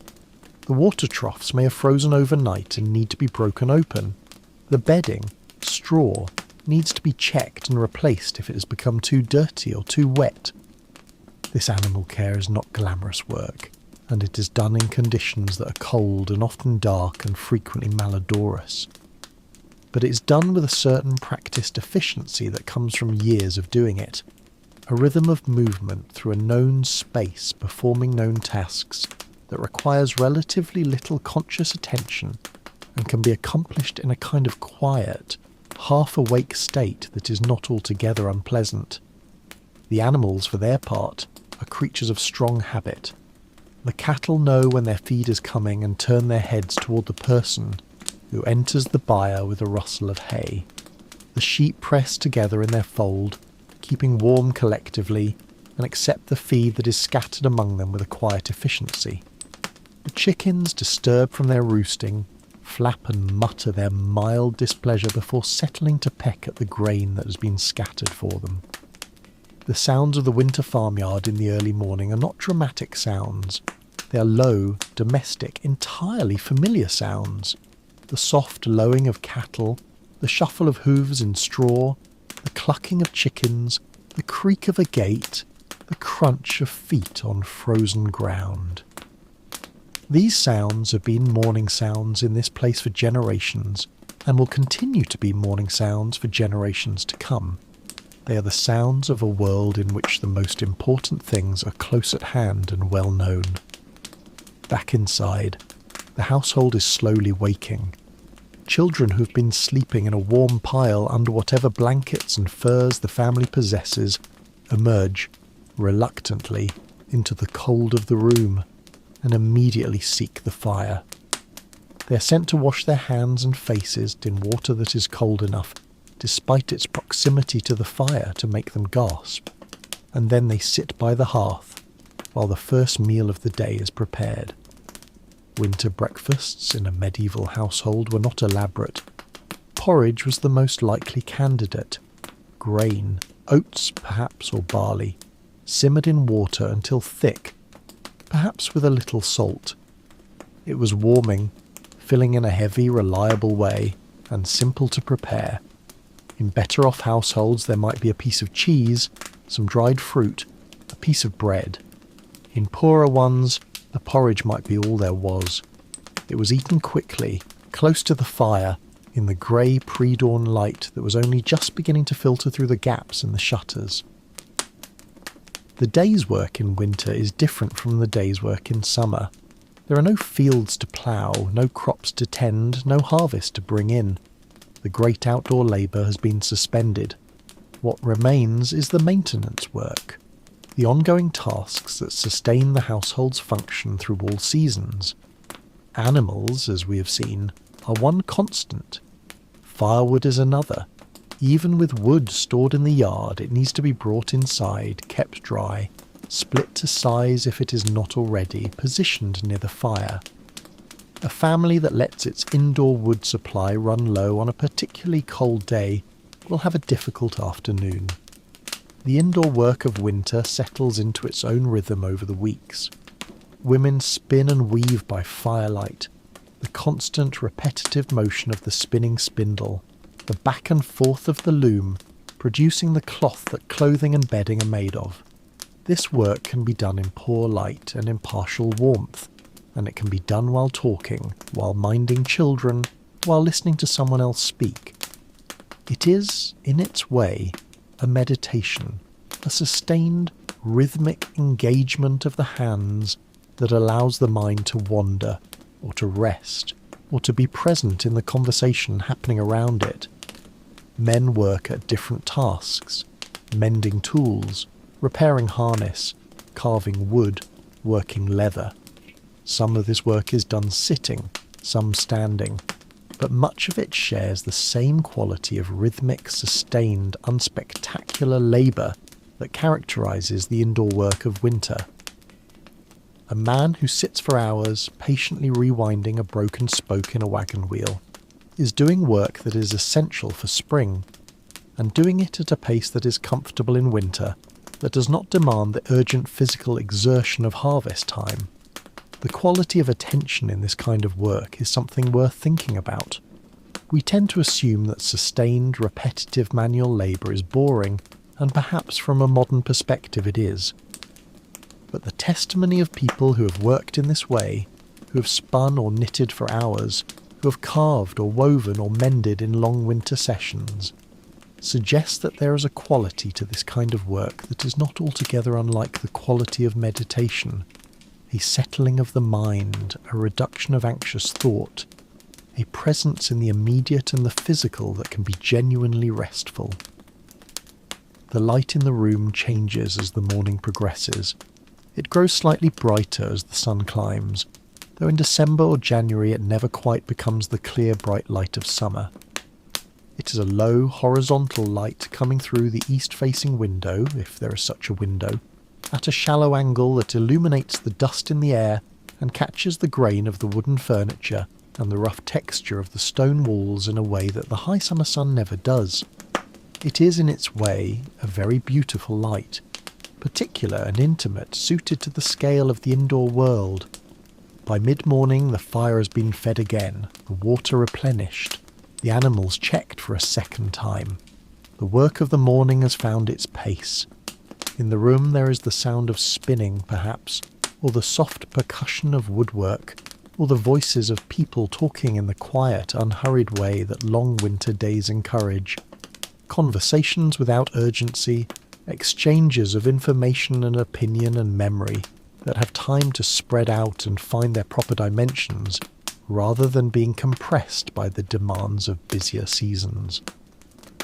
The water troughs may have frozen overnight and need to be broken open. The bedding, straw, needs to be checked and replaced if it has become too dirty or too wet. This animal care is not glamorous work, and it is done in conditions that are cold and often dark and frequently malodorous. But it is done with a certain practiced efficiency that comes from years of doing it. A rhythm of movement through a known space performing known tasks that requires relatively little conscious attention and can be accomplished in a kind of quiet, half-awake state that is not altogether unpleasant. The animals, for their part, are creatures of strong habit. The cattle know when their feed is coming and turn their heads toward the person who enters the byre with a rustle of hay. The sheep press together in their fold, keeping warm collectively, and accept the feed that is scattered among them with a quiet efficiency. The chickens, disturbed from their roosting, flap and mutter their mild displeasure before settling to peck at the grain that has been scattered for them. The sounds of the winter farmyard in the early morning are not dramatic sounds. They are low, domestic, entirely familiar sounds. The soft lowing of cattle, the shuffle of hooves in straw, the clucking of chickens, the creak of a gate, the the crunch of feet on frozen ground. These sounds have been morning sounds in this place for generations, and will continue to be morning sounds for generations to come. They are the sounds of a world in which the most important things are close at hand and well known. Back inside, the household is slowly waking. Children who have been sleeping in a warm pile under whatever blankets and furs the family possesses emerge, reluctantly, into the cold of the room and immediately seek the fire. They are sent to wash their hands and faces in water that is cold enough, despite its proximity to the fire, to make them gasp, and then they sit by the hearth while the first meal of the day is prepared. Winter breakfasts in a medieval household were not elaborate. Porridge was the most likely candidate. Grain, oats perhaps, or barley, simmered in water until thick, perhaps with a little salt. It was warming, filling in a heavy, reliable way, and simple to prepare. In better-off households there might be a piece of cheese, some dried fruit, a piece of bread. In poorer ones, the porridge might be all there was. It was eaten quickly, close to the fire, in the grey pre-dawn light that was only just beginning to filter through the gaps in the shutters. The day's work in winter is different from the day's work in summer. There are no fields to plough, no crops to tend, no harvest to bring in. The great outdoor labour has been suspended. What remains is the maintenance work, the ongoing tasks that sustain the household's function through all seasons. Animals, as we have seen, are one constant. Firewood is another. Even with wood stored in the yard, it needs to be brought inside, kept dry, split to size if it is not already, positioned near the fire. A family that lets its indoor wood supply run low on a particularly cold day will have a difficult afternoon. The indoor work of winter settles into its own rhythm over the weeks. Women spin and weave by firelight, the constant repetitive motion of the spinning spindle, the back and forth of the loom, producing the cloth that clothing and bedding are made of. This work can be done in poor light and in partial warmth, and it can be done while talking, while minding children, while listening to someone else speak. It is, in its way, a meditation, a sustained, rhythmic engagement of the hands that allows the mind to wander, or to rest, or to be present in the conversation happening around it. Men work at different tasks, mending tools, repairing harness, carving wood, working leather. Some of this work is done sitting, some standing, but much of it shares the same quality of rhythmic, sustained, unspectacular labour that characterises the indoor work of winter. A man who sits for hours, patiently rewinding a broken spoke in a wagon wheel, is doing work that is essential for spring, and doing it at a pace that is comfortable in winter, that does not demand the urgent physical exertion of harvest time. The quality of attention in this kind of work is something worth thinking about. We tend to assume that sustained, repetitive manual labour is boring, and perhaps from a modern perspective it is. But the testimony of people who have worked in this way, who have spun or knitted for hours, who have carved or woven or mended in long winter sessions, suggests that there is a quality to this kind of work that is not altogether unlike the quality of meditation, a settling of the mind, a reduction of anxious thought, a presence in the immediate and the physical that can be genuinely restful. The light in the room changes as the morning progresses. It grows slightly brighter as the sun climbs, though in December or January it never quite becomes the clear bright light of summer. It is a low, horizontal light coming through the east-facing window, if there is such a window, at a shallow angle that illuminates the dust in the air and catches the grain of the wooden furniture and the rough texture of the stone walls in a way that the high summer sun never does. It is, in its way, a very beautiful light, particular and intimate, suited to the scale of the indoor world. By mid-morning the fire has been fed again, the water replenished, the animals checked for a second time. The work of the morning has found its pace. In the room there is the sound of spinning, perhaps, or the soft percussion of woodwork, or the voices of people talking in the quiet, unhurried way that long winter days encourage. Conversations without urgency, exchanges of information and opinion and memory that have time to spread out and find their proper dimensions, rather than being compressed by the demands of busier seasons.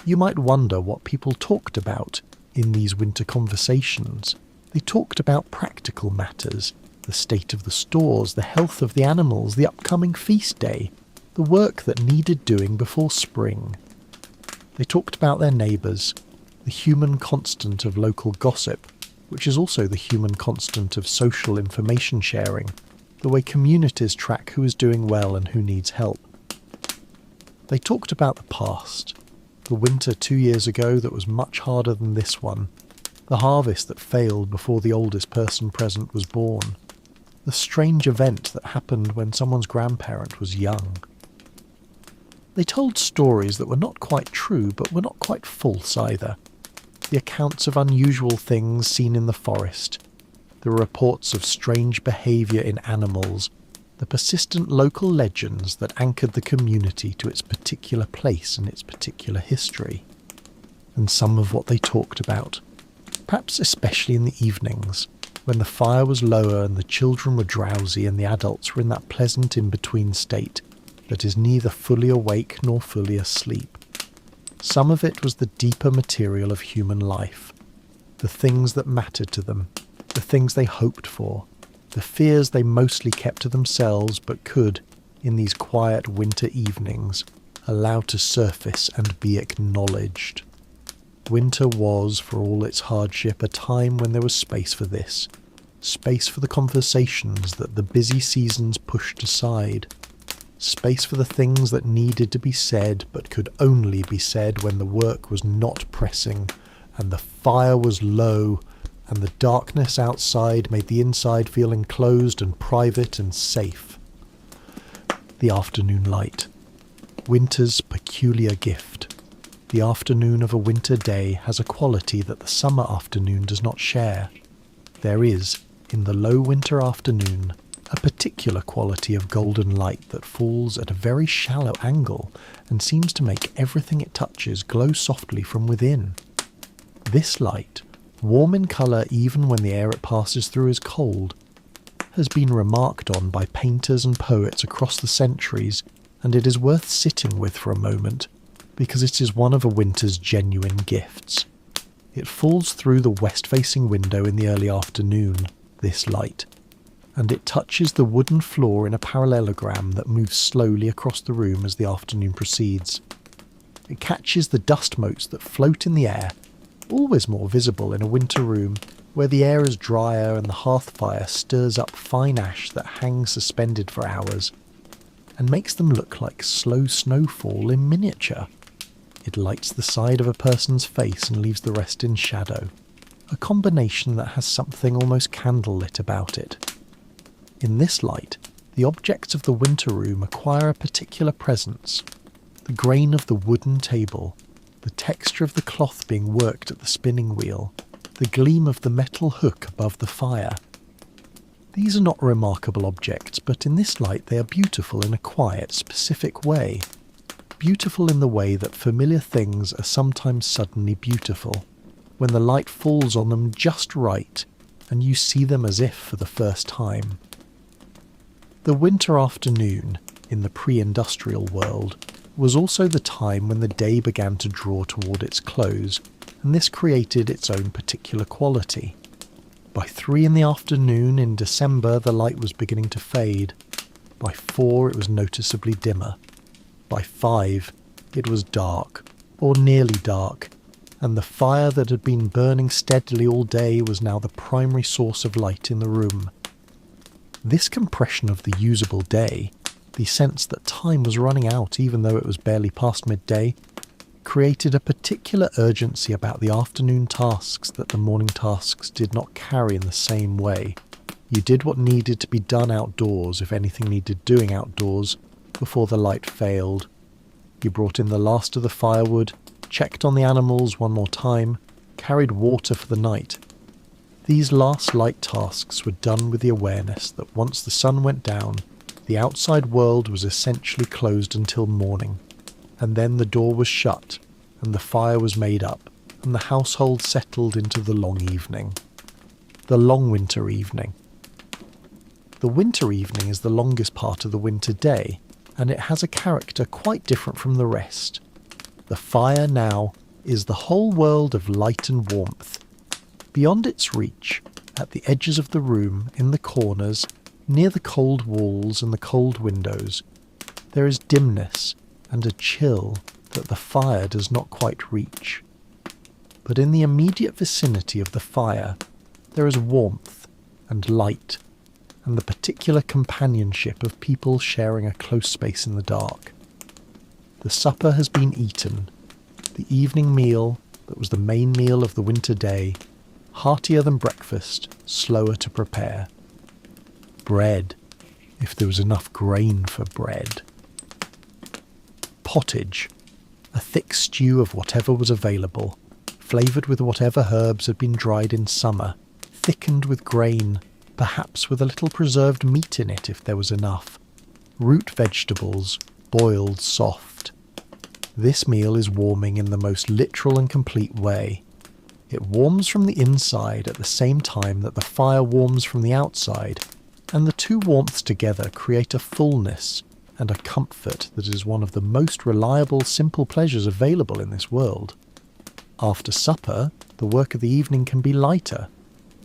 You might wonder what people talked about in these winter conversations. They talked about practical matters, the state of the stores, the health of the animals, the upcoming feast day, the work that needed doing before spring. They talked about their neighbours, the human constant of local gossip, which is also the human constant of social information sharing, the way communities track who is doing well and who needs help. They talked about the past, the winter 2 years ago that was much harder than this one, the harvest that failed before the oldest person present was born, the strange event that happened when someone's grandparent was young. They told stories that were not quite true but were not quite false either. The accounts of unusual things seen in the forest, the reports of strange behaviour in animals, the persistent local legends that anchored the community to its particular place and its particular history. And some of what they talked about, perhaps especially in the evenings, when the fire was lower and the children were drowsy and the adults were in that pleasant in-between state that is neither fully awake nor fully asleep. Some of it was the deeper material of human life, the things that mattered to them, the things they hoped for, the fears they mostly kept to themselves but could, in these quiet winter evenings, allow to surface and be acknowledged. Winter was, for all its hardship, a time when there was space for this, space for the conversations that the busy seasons pushed aside, space for the things that needed to be said but could only be said when the work was not pressing and the fire was low and the darkness outside made the inside feel enclosed and private and safe. The afternoon light. Winter's peculiar gift. The afternoon of a winter day has a quality that the summer afternoon does not share. There is, in the low winter afternoon, a particular quality of golden light that falls at a very shallow angle and seems to make everything it touches glow softly from within. This light, warm in colour even when the air it passes through is cold, has been remarked on by painters and poets across the centuries, and it is worth sitting with for a moment, because it is one of a winter's genuine gifts. It falls through the west-facing window in the early afternoon, this light, and it touches the wooden floor in a parallelogram that moves slowly across the room as the afternoon proceeds. It catches the dust motes that float in the air, always more visible in a winter room where the air is drier and the hearth fire stirs up fine ash that hangs suspended for hours, and makes them look like slow snowfall in miniature. It lights the side of a person's face and leaves the rest in shadow, a combination that has something almost candlelit about it. In this light, the objects of the winter room acquire a particular presence. The grain of the wooden table, the texture of the cloth being worked at the spinning wheel, the gleam of the metal hook above the fire. These are not remarkable objects, but in this light they are beautiful in a quiet, specific way. Beautiful in the way that familiar things are sometimes suddenly beautiful, when the light falls on them just right, and you see them as if for the first time. The winter afternoon, in the pre-industrial world, was also the time when the day began to draw toward its close, and this created its own particular quality. By 3 in the afternoon in December the light was beginning to fade. By 4 it was noticeably dimmer. By 5 it was dark, or nearly dark, and the fire that had been burning steadily all day was now the primary source of light in the room. This compression of the usable day, the sense that time was running out even though it was barely past midday, created a particular urgency about the afternoon tasks that the morning tasks did not carry in the same way. You did what needed to be done outdoors, if anything needed doing outdoors, before the light failed. You brought in the last of the firewood, checked on the animals one more time, carried water for the night, These last light tasks were done with the awareness that once the sun went down, the outside world was essentially closed until morning, and then the door was shut, and the fire was made up, and the household settled into the long evening. The long winter evening. The winter evening is the longest part of the winter day, and it has a character quite different from the rest. The fire now is the whole world of light and warmth. Beyond its reach, at the edges of the room, in the corners, near the cold walls and the cold windows, there is dimness and a chill that the fire does not quite reach. But in the immediate vicinity of the fire, there is warmth and light, and the particular companionship of people sharing a close space in the dark. The supper has been eaten, the evening meal that was the main meal of the winter day, heartier than breakfast, slower to prepare. Bread, if there was enough grain for bread. Pottage, a thick stew of whatever was available, flavoured with whatever herbs had been dried in summer, thickened with grain, perhaps with a little preserved meat in it if there was enough. Root vegetables, boiled soft. This meal is warming in the most literal and complete way. It warms from the inside at the same time that the fire warms from the outside, and the two warmths together create a fullness and a comfort that is one of the most reliable, simple pleasures available in this world. After supper, the work of the evening can be lighter.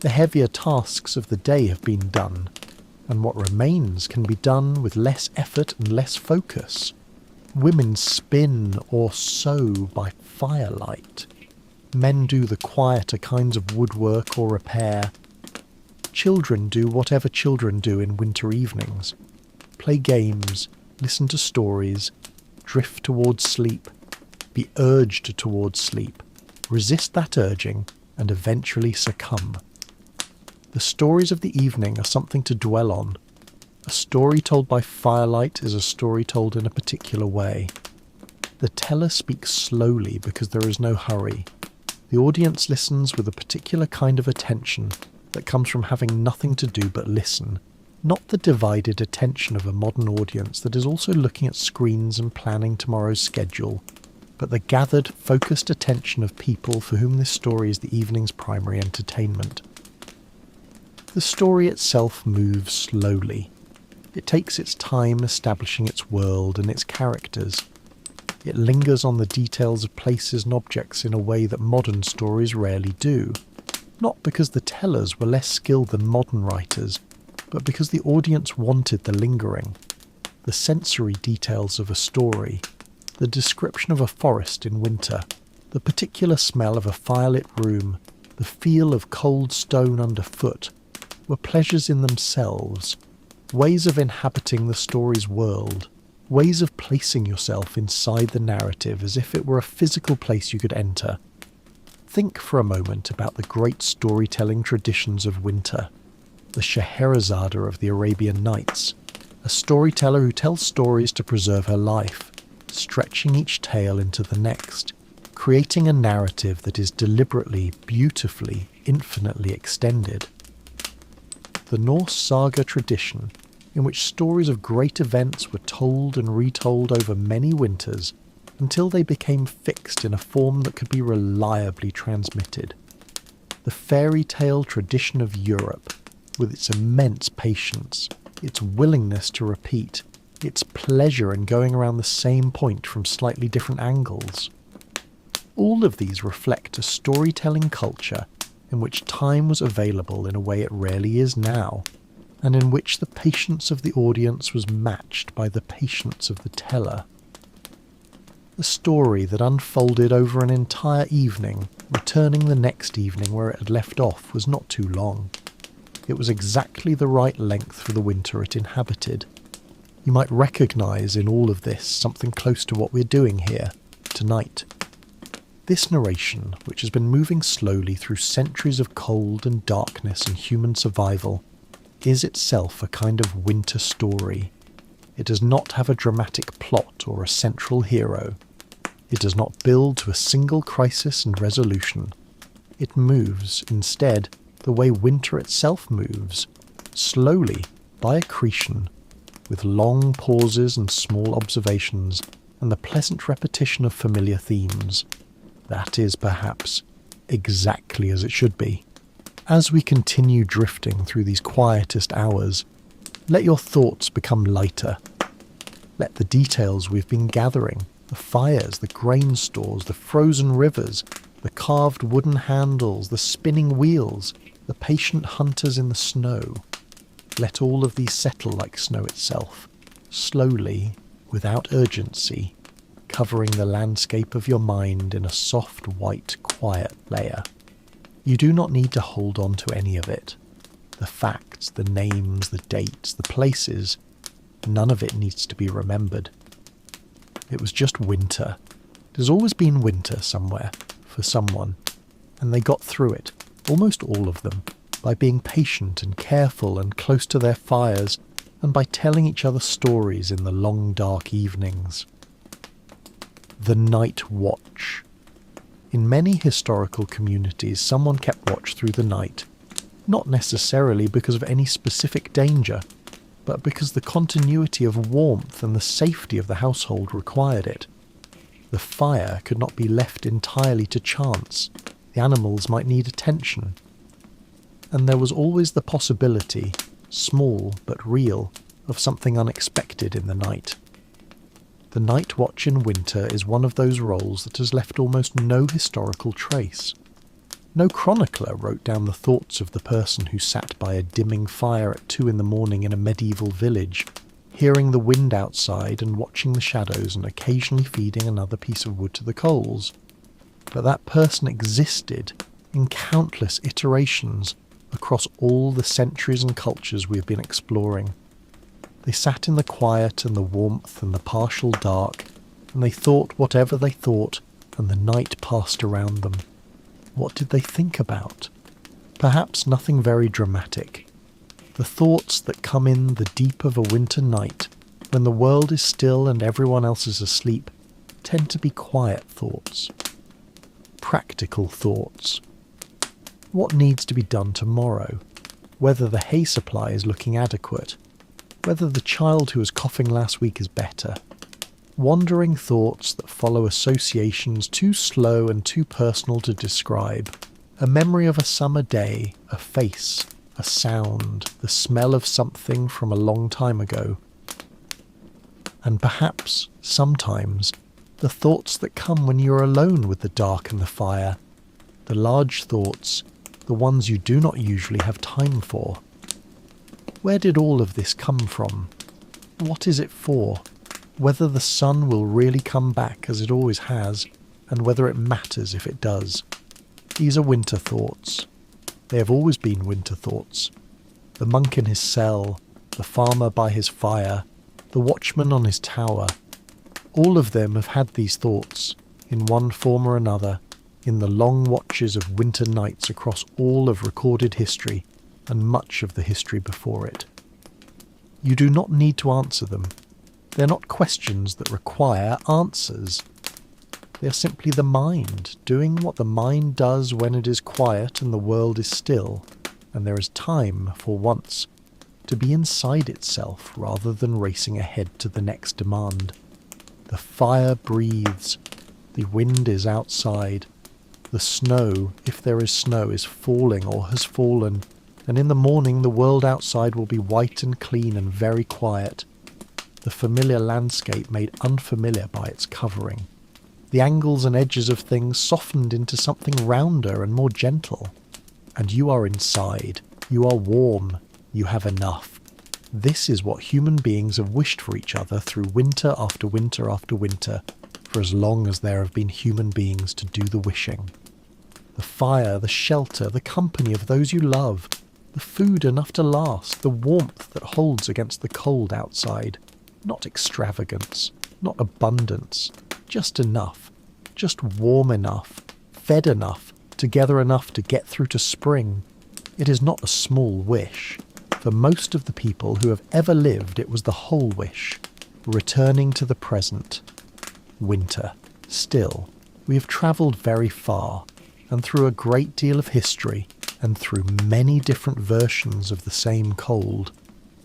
The heavier tasks of the day have been done, and what remains can be done with less effort and less focus. Women spin or sew by firelight. Men do the quieter kinds of woodwork or repair. Children do whatever children do in winter evenings. Play games, listen to stories, drift towards sleep, be urged towards sleep, resist that urging, and eventually succumb. The stories of the evening are something to dwell on. A story told by firelight is a story told in a particular way. The teller speaks slowly because there is no hurry. The audience listens with a particular kind of attention that comes from having nothing to do but listen, not the divided attention of a modern audience that is also looking at screens and planning tomorrow's schedule, but the gathered, focused attention of people for whom this story is the evening's primary entertainment. The story itself moves slowly. It takes its time establishing its world and its characters. It lingers on the details of places and objects in a way that modern stories rarely do, not because the tellers were less skilled than modern writers, but because the audience wanted the lingering. The sensory details of a story, the description of a forest in winter, the particular smell of a firelit room, the feel of cold stone underfoot, were pleasures in themselves, ways of inhabiting the story's world, ways of placing yourself inside the narrative as if it were a physical place you could enter. Think for a moment about the great storytelling traditions of winter. The Scheherazade of the Arabian Nights, a storyteller who tells stories to preserve her life, stretching each tale into the next, creating a narrative that is deliberately, beautifully, infinitely extended. The Norse saga tradition, in which stories of great events were told and retold over many winters until they became fixed in a form that could be reliably transmitted. The fairy tale tradition of Europe, with its immense patience, its willingness to repeat, its pleasure in going around the same point from slightly different angles. All of these reflect a storytelling culture in which time was available in a way it rarely is now, and in which the patience of the audience was matched by the patience of the teller. A story that unfolded over an entire evening, returning the next evening where it had left off, was not too long. It was exactly the right length for the winter it inhabited. You might recognise in all of this something close to what we're doing here, tonight. This narration, which has been moving slowly through centuries of cold and darkness and human survival, is itself a kind of winter story. It does not have a dramatic plot or a central hero. It does not build to a single crisis and resolution. It moves, instead, the way winter itself moves, slowly, by accretion, with long pauses and small observations, and the pleasant repetition of familiar themes. That is, perhaps, exactly as it should be. As we continue drifting through these quietest hours, let your thoughts become lighter. Let the details we've been gathering, the fires, the grain stores, the frozen rivers, the carved wooden handles, the spinning wheels, the patient hunters in the snow, let all of these settle like snow itself, slowly, without urgency, covering the landscape of your mind in a soft, white, quiet layer. You do not need to hold on to any of it. The facts, the names, the dates, the places, none of it needs to be remembered. It was just winter. There's always been winter somewhere, for someone, and they got through it, almost all of them, by being patient and careful and close to their fires, and by telling each other stories in the long dark evenings. The night watch. In many historical communities, someone kept watch through the night, not necessarily because of any specific danger, but because the continuity of warmth and the safety of the household required it. The fire could not be left entirely to chance. The animals might need attention. And there was always the possibility, small but real, of something unexpected in the night. The night watch in winter is one of those roles that has left almost no historical trace. No chronicler wrote down the thoughts of the person who sat by a dimming fire at 2 a.m. in a medieval village, hearing the wind outside and watching the shadows and occasionally feeding another piece of wood to the coals. But that person existed in countless iterations across all the centuries and cultures we have been exploring. They sat in the quiet and the warmth and the partial dark, and they thought whatever they thought, and the night passed around them. What did they think about? Perhaps nothing very dramatic. The thoughts that come in the deep of a winter night, when the world is still and everyone else is asleep, tend to be quiet thoughts. Practical thoughts. What needs to be done tomorrow? Whether the hay supply is looking adequate? Whether the child who was coughing last week is better? Wandering thoughts that follow associations too slow and too personal to describe. A memory of a summer day, a face, a sound, the smell of something from a long time ago. And perhaps, sometimes, the thoughts that come when you're alone with the dark and the fire. The large thoughts, the ones you do not usually have time for. Where did all of this come from? What is it for? Whether the sun will really come back as it always has, and whether it matters if it does. These are winter thoughts. They have always been winter thoughts. The monk in his cell, the farmer by his fire, the watchman on his tower. All of them have had these thoughts, in one form or another, in the long watches of winter nights across all of recorded history, and much of the history before it. You do not need to answer them. They're not questions that require answers. They are simply the mind, doing what the mind does when it is quiet and the world is still, and there is time, for once, to be inside itself rather than racing ahead to the next demand. The fire breathes, the wind is outside, the snow, if there is snow, is falling or has fallen, and in the morning the world outside will be white and clean and very quiet, the familiar landscape made unfamiliar by its covering, the angles and edges of things softened into something rounder and more gentle. And you are inside, you are warm, you have enough. This is what human beings have wished for each other through winter after winter after winter, for as long as there have been human beings to do the wishing. The fire, the shelter, the company of those you love, the food enough to last, the warmth that holds against the cold outside. Not extravagance, not abundance, just enough, just warm enough, fed enough, together enough to get through to spring. It is not a small wish. For most of the people who have ever lived, it was the whole wish, returning to the present. Winter. Still, we have travelled very far, and through a great deal of history, and through many different versions of the same cold.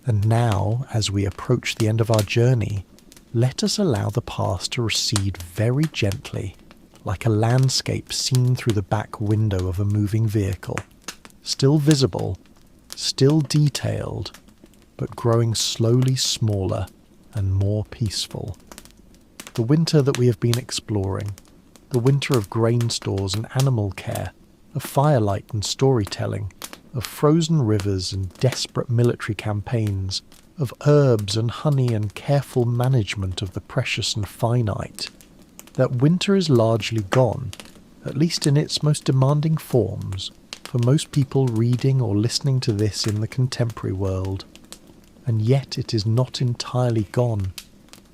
And now, as we approach the end of our journey, let us allow the past to recede very gently, like a landscape seen through the back window of a moving vehicle, still visible, still detailed, but growing slowly smaller and more peaceful. The winter that we have been exploring, the winter of grain stores and animal care, of firelight and storytelling, of frozen rivers and desperate military campaigns, of herbs and honey and careful management of the precious and finite. That winter is largely gone, at least in its most demanding forms, for most people reading or listening to this in the contemporary world. And yet it is not entirely gone.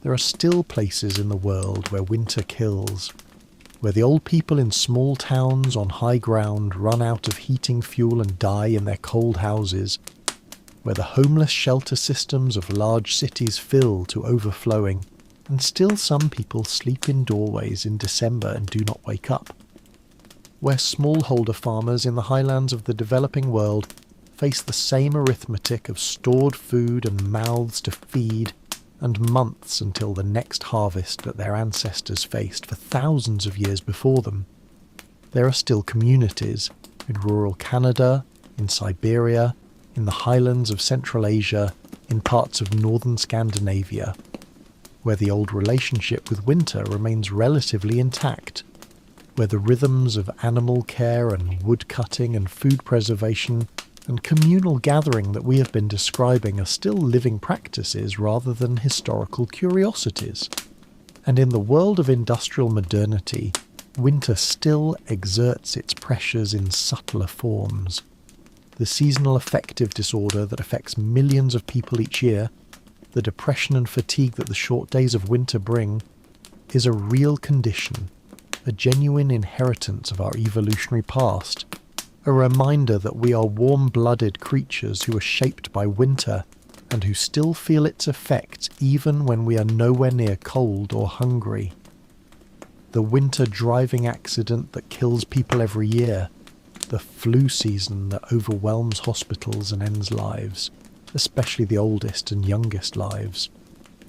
There are still places in the world where winter kills, where the old people in small towns on high ground run out of heating fuel and die in their cold houses, where the homeless shelter systems of large cities fill to overflowing, and still some people sleep in doorways in December and do not wake up, where smallholder farmers in the highlands of the developing world face the same arithmetic of stored food and mouths to feed, and months until the next harvest that their ancestors faced for thousands of years before them. There are still communities in rural Canada, in Siberia, in the highlands of Central Asia, in parts of northern Scandinavia, where the old relationship with winter remains relatively intact, where the rhythms of animal care and wood cutting and food preservation and communal gathering that we have been describing are still living practices rather than historical curiosities. And in the world of industrial modernity, winter still exerts its pressures in subtler forms. The seasonal affective disorder that affects millions of people each year, the depression and fatigue that the short days of winter bring, is a real condition, a genuine inheritance of our evolutionary past, a reminder that we are warm-blooded creatures who are shaped by winter and who still feel its effects even when we are nowhere near cold or hungry. The winter driving accident that kills people every year, the flu season that overwhelms hospitals and ends lives, especially the oldest and youngest lives,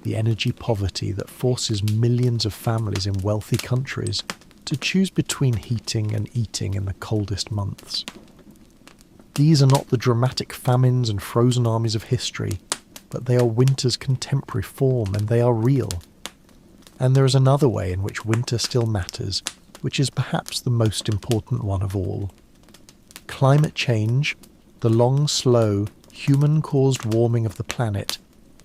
the energy poverty that forces millions of families in wealthy countries to choose between heating and eating in the coldest months. These are not the dramatic famines and frozen armies of history, but they are winter's contemporary form, and they are real. And there is another way in which winter still matters, which is perhaps the most important one of all. Climate change, the long, slow, human-caused warming of the planet,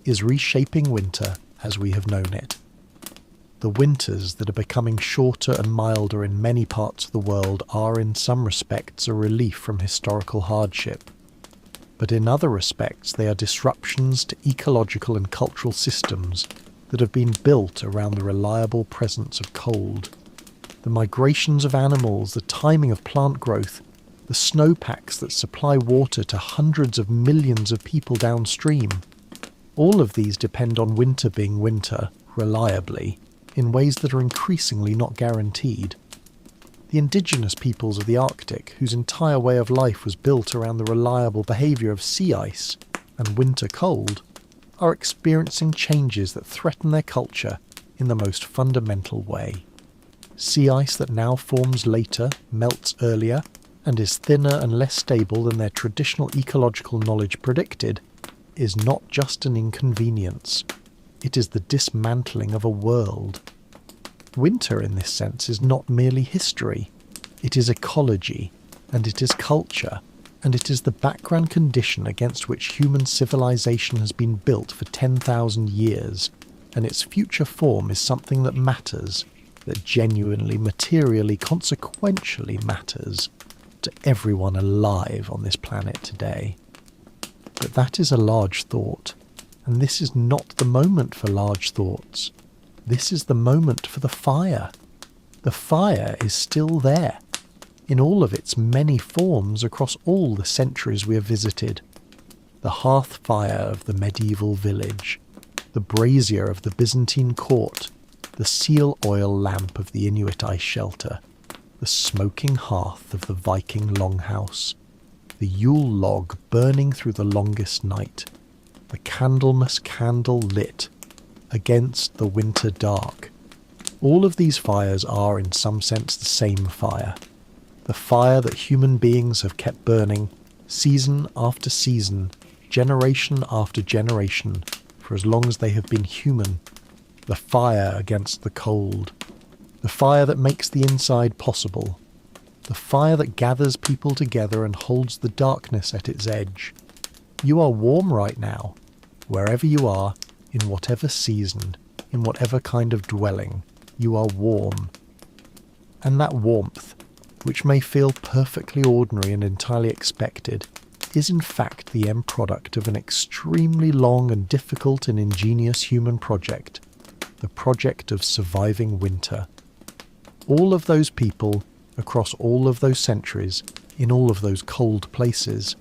is reshaping winter as we have known it. The winters that are becoming shorter and milder in many parts of the world are in some respects a relief from historical hardship. But in other respects they are disruptions to ecological and cultural systems that have been built around the reliable presence of cold. The migrations of animals, the timing of plant growth, the snowpacks that supply water to hundreds of millions of people downstream, all of these depend on winter being winter, reliably, in ways that are increasingly not guaranteed. The indigenous peoples of the Arctic, whose entire way of life was built around the reliable behaviour of sea ice and winter cold, are experiencing changes that threaten their culture in the most fundamental way. Sea ice that now forms later, melts earlier, and is thinner and less stable than their traditional ecological knowledge predicted, is not just an inconvenience. It is the dismantling of a world. Winter, in this sense, is not merely history. It is ecology, and it is culture, and it is the background condition against which human civilization has been built for 10,000 years, and its future form is something that matters, that genuinely, materially, consequentially matters to everyone alive on this planet today. But that is a large thought. And this is not the moment for large thoughts. This is the moment for the fire. The fire is still there, in all of its many forms across all the centuries we have visited. The hearth fire of the medieval village, the brazier of the Byzantine court, the seal oil lamp of the Inuit ice shelter, the smoking hearth of the Viking longhouse. the Yule log burning through the longest night, the Candlemas candle lit against the winter dark. All of these fires are, in some sense, the same fire. The fire that human beings have kept burning, season after season, generation after generation, for as long as they have been human. The fire against the cold. The fire that makes the inside possible. The fire that gathers people together and holds the darkness at its edge. You are warm right now, wherever you are, in whatever season, in whatever kind of dwelling, you are warm. And that warmth, which may feel perfectly ordinary and entirely expected, is in fact the end product of an extremely long and difficult and ingenious human project, the project of surviving winter. All of those people, across all of those centuries, in all of those cold places,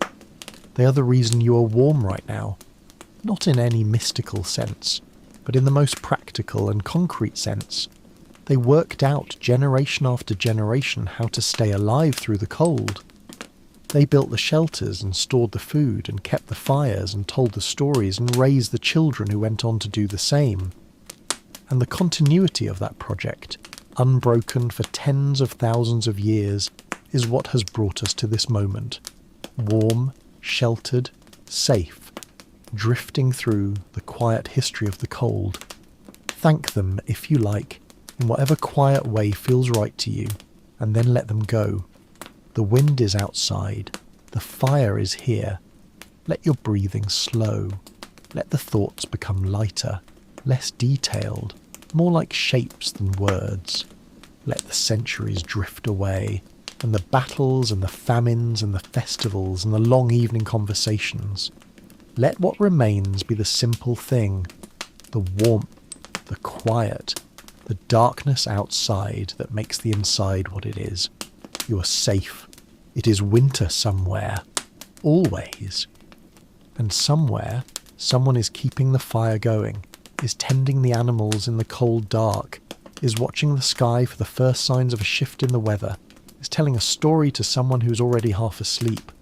they are the reason you are warm right now. Not in any mystical sense, but in the most practical and concrete sense. They worked out generation after generation how to stay alive through the cold. They built the shelters and stored the food and kept the fires and told the stories and raised the children who went on to do the same. And the continuity of that project, unbroken for tens of thousands of years, is what has brought us to this moment. Warm, sheltered, safe, drifting through the quiet history of the cold. Thank them, if you like, in whatever quiet way feels right to you, and then let them go. The wind is outside. The fire is here. Let your breathing slow. Let the thoughts become lighter, less detailed, more like shapes than words. Let the centuries drift away, and the battles and the famines and the festivals and the long evening conversations. Let what remains be the simple thing, the warmth, the quiet, the darkness outside that makes the inside what it is. You are safe. It is winter somewhere. Always. And somewhere, someone is keeping the fire going, is tending the animals in the cold dark, is watching the sky for the first signs of a shift in the weather, is telling a story to someone who's already half asleep.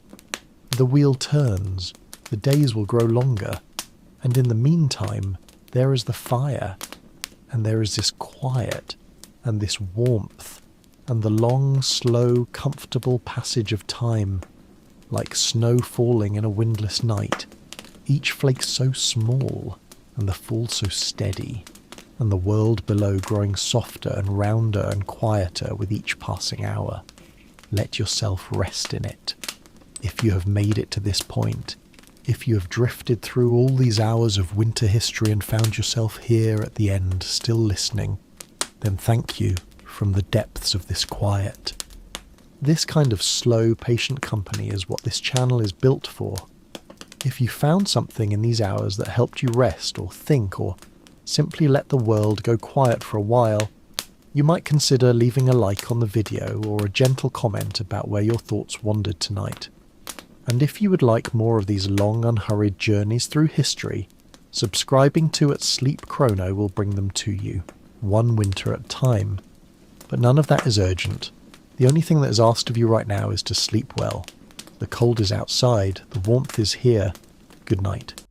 The wheel turns. The days will grow longer. And in the meantime, there is the fire. And there is this quiet, and this warmth, and the long, slow, comfortable passage of time, like snow falling in a windless night, each flake so small, and the fall so steady, and the world below growing softer and rounder and quieter with each passing hour. Let yourself rest in it. If you have made it to this point, if you have drifted through all these hours of winter history and found yourself here at the end, still listening, then thank you from the depths of this quiet. This kind of slow, patient company is what this channel is built for. If you found something in these hours that helped you rest or think or simply let the world go quiet for a while, you might consider leaving a like on the video or a gentle comment about where your thoughts wandered tonight. And if you would like more of these long, unhurried journeys through history, subscribing to at Sleep Chrono will bring them to you, one winter at a time. But none of that is urgent. The only thing that is asked of you right now is to sleep well. The cold is outside, the warmth is here. Good night.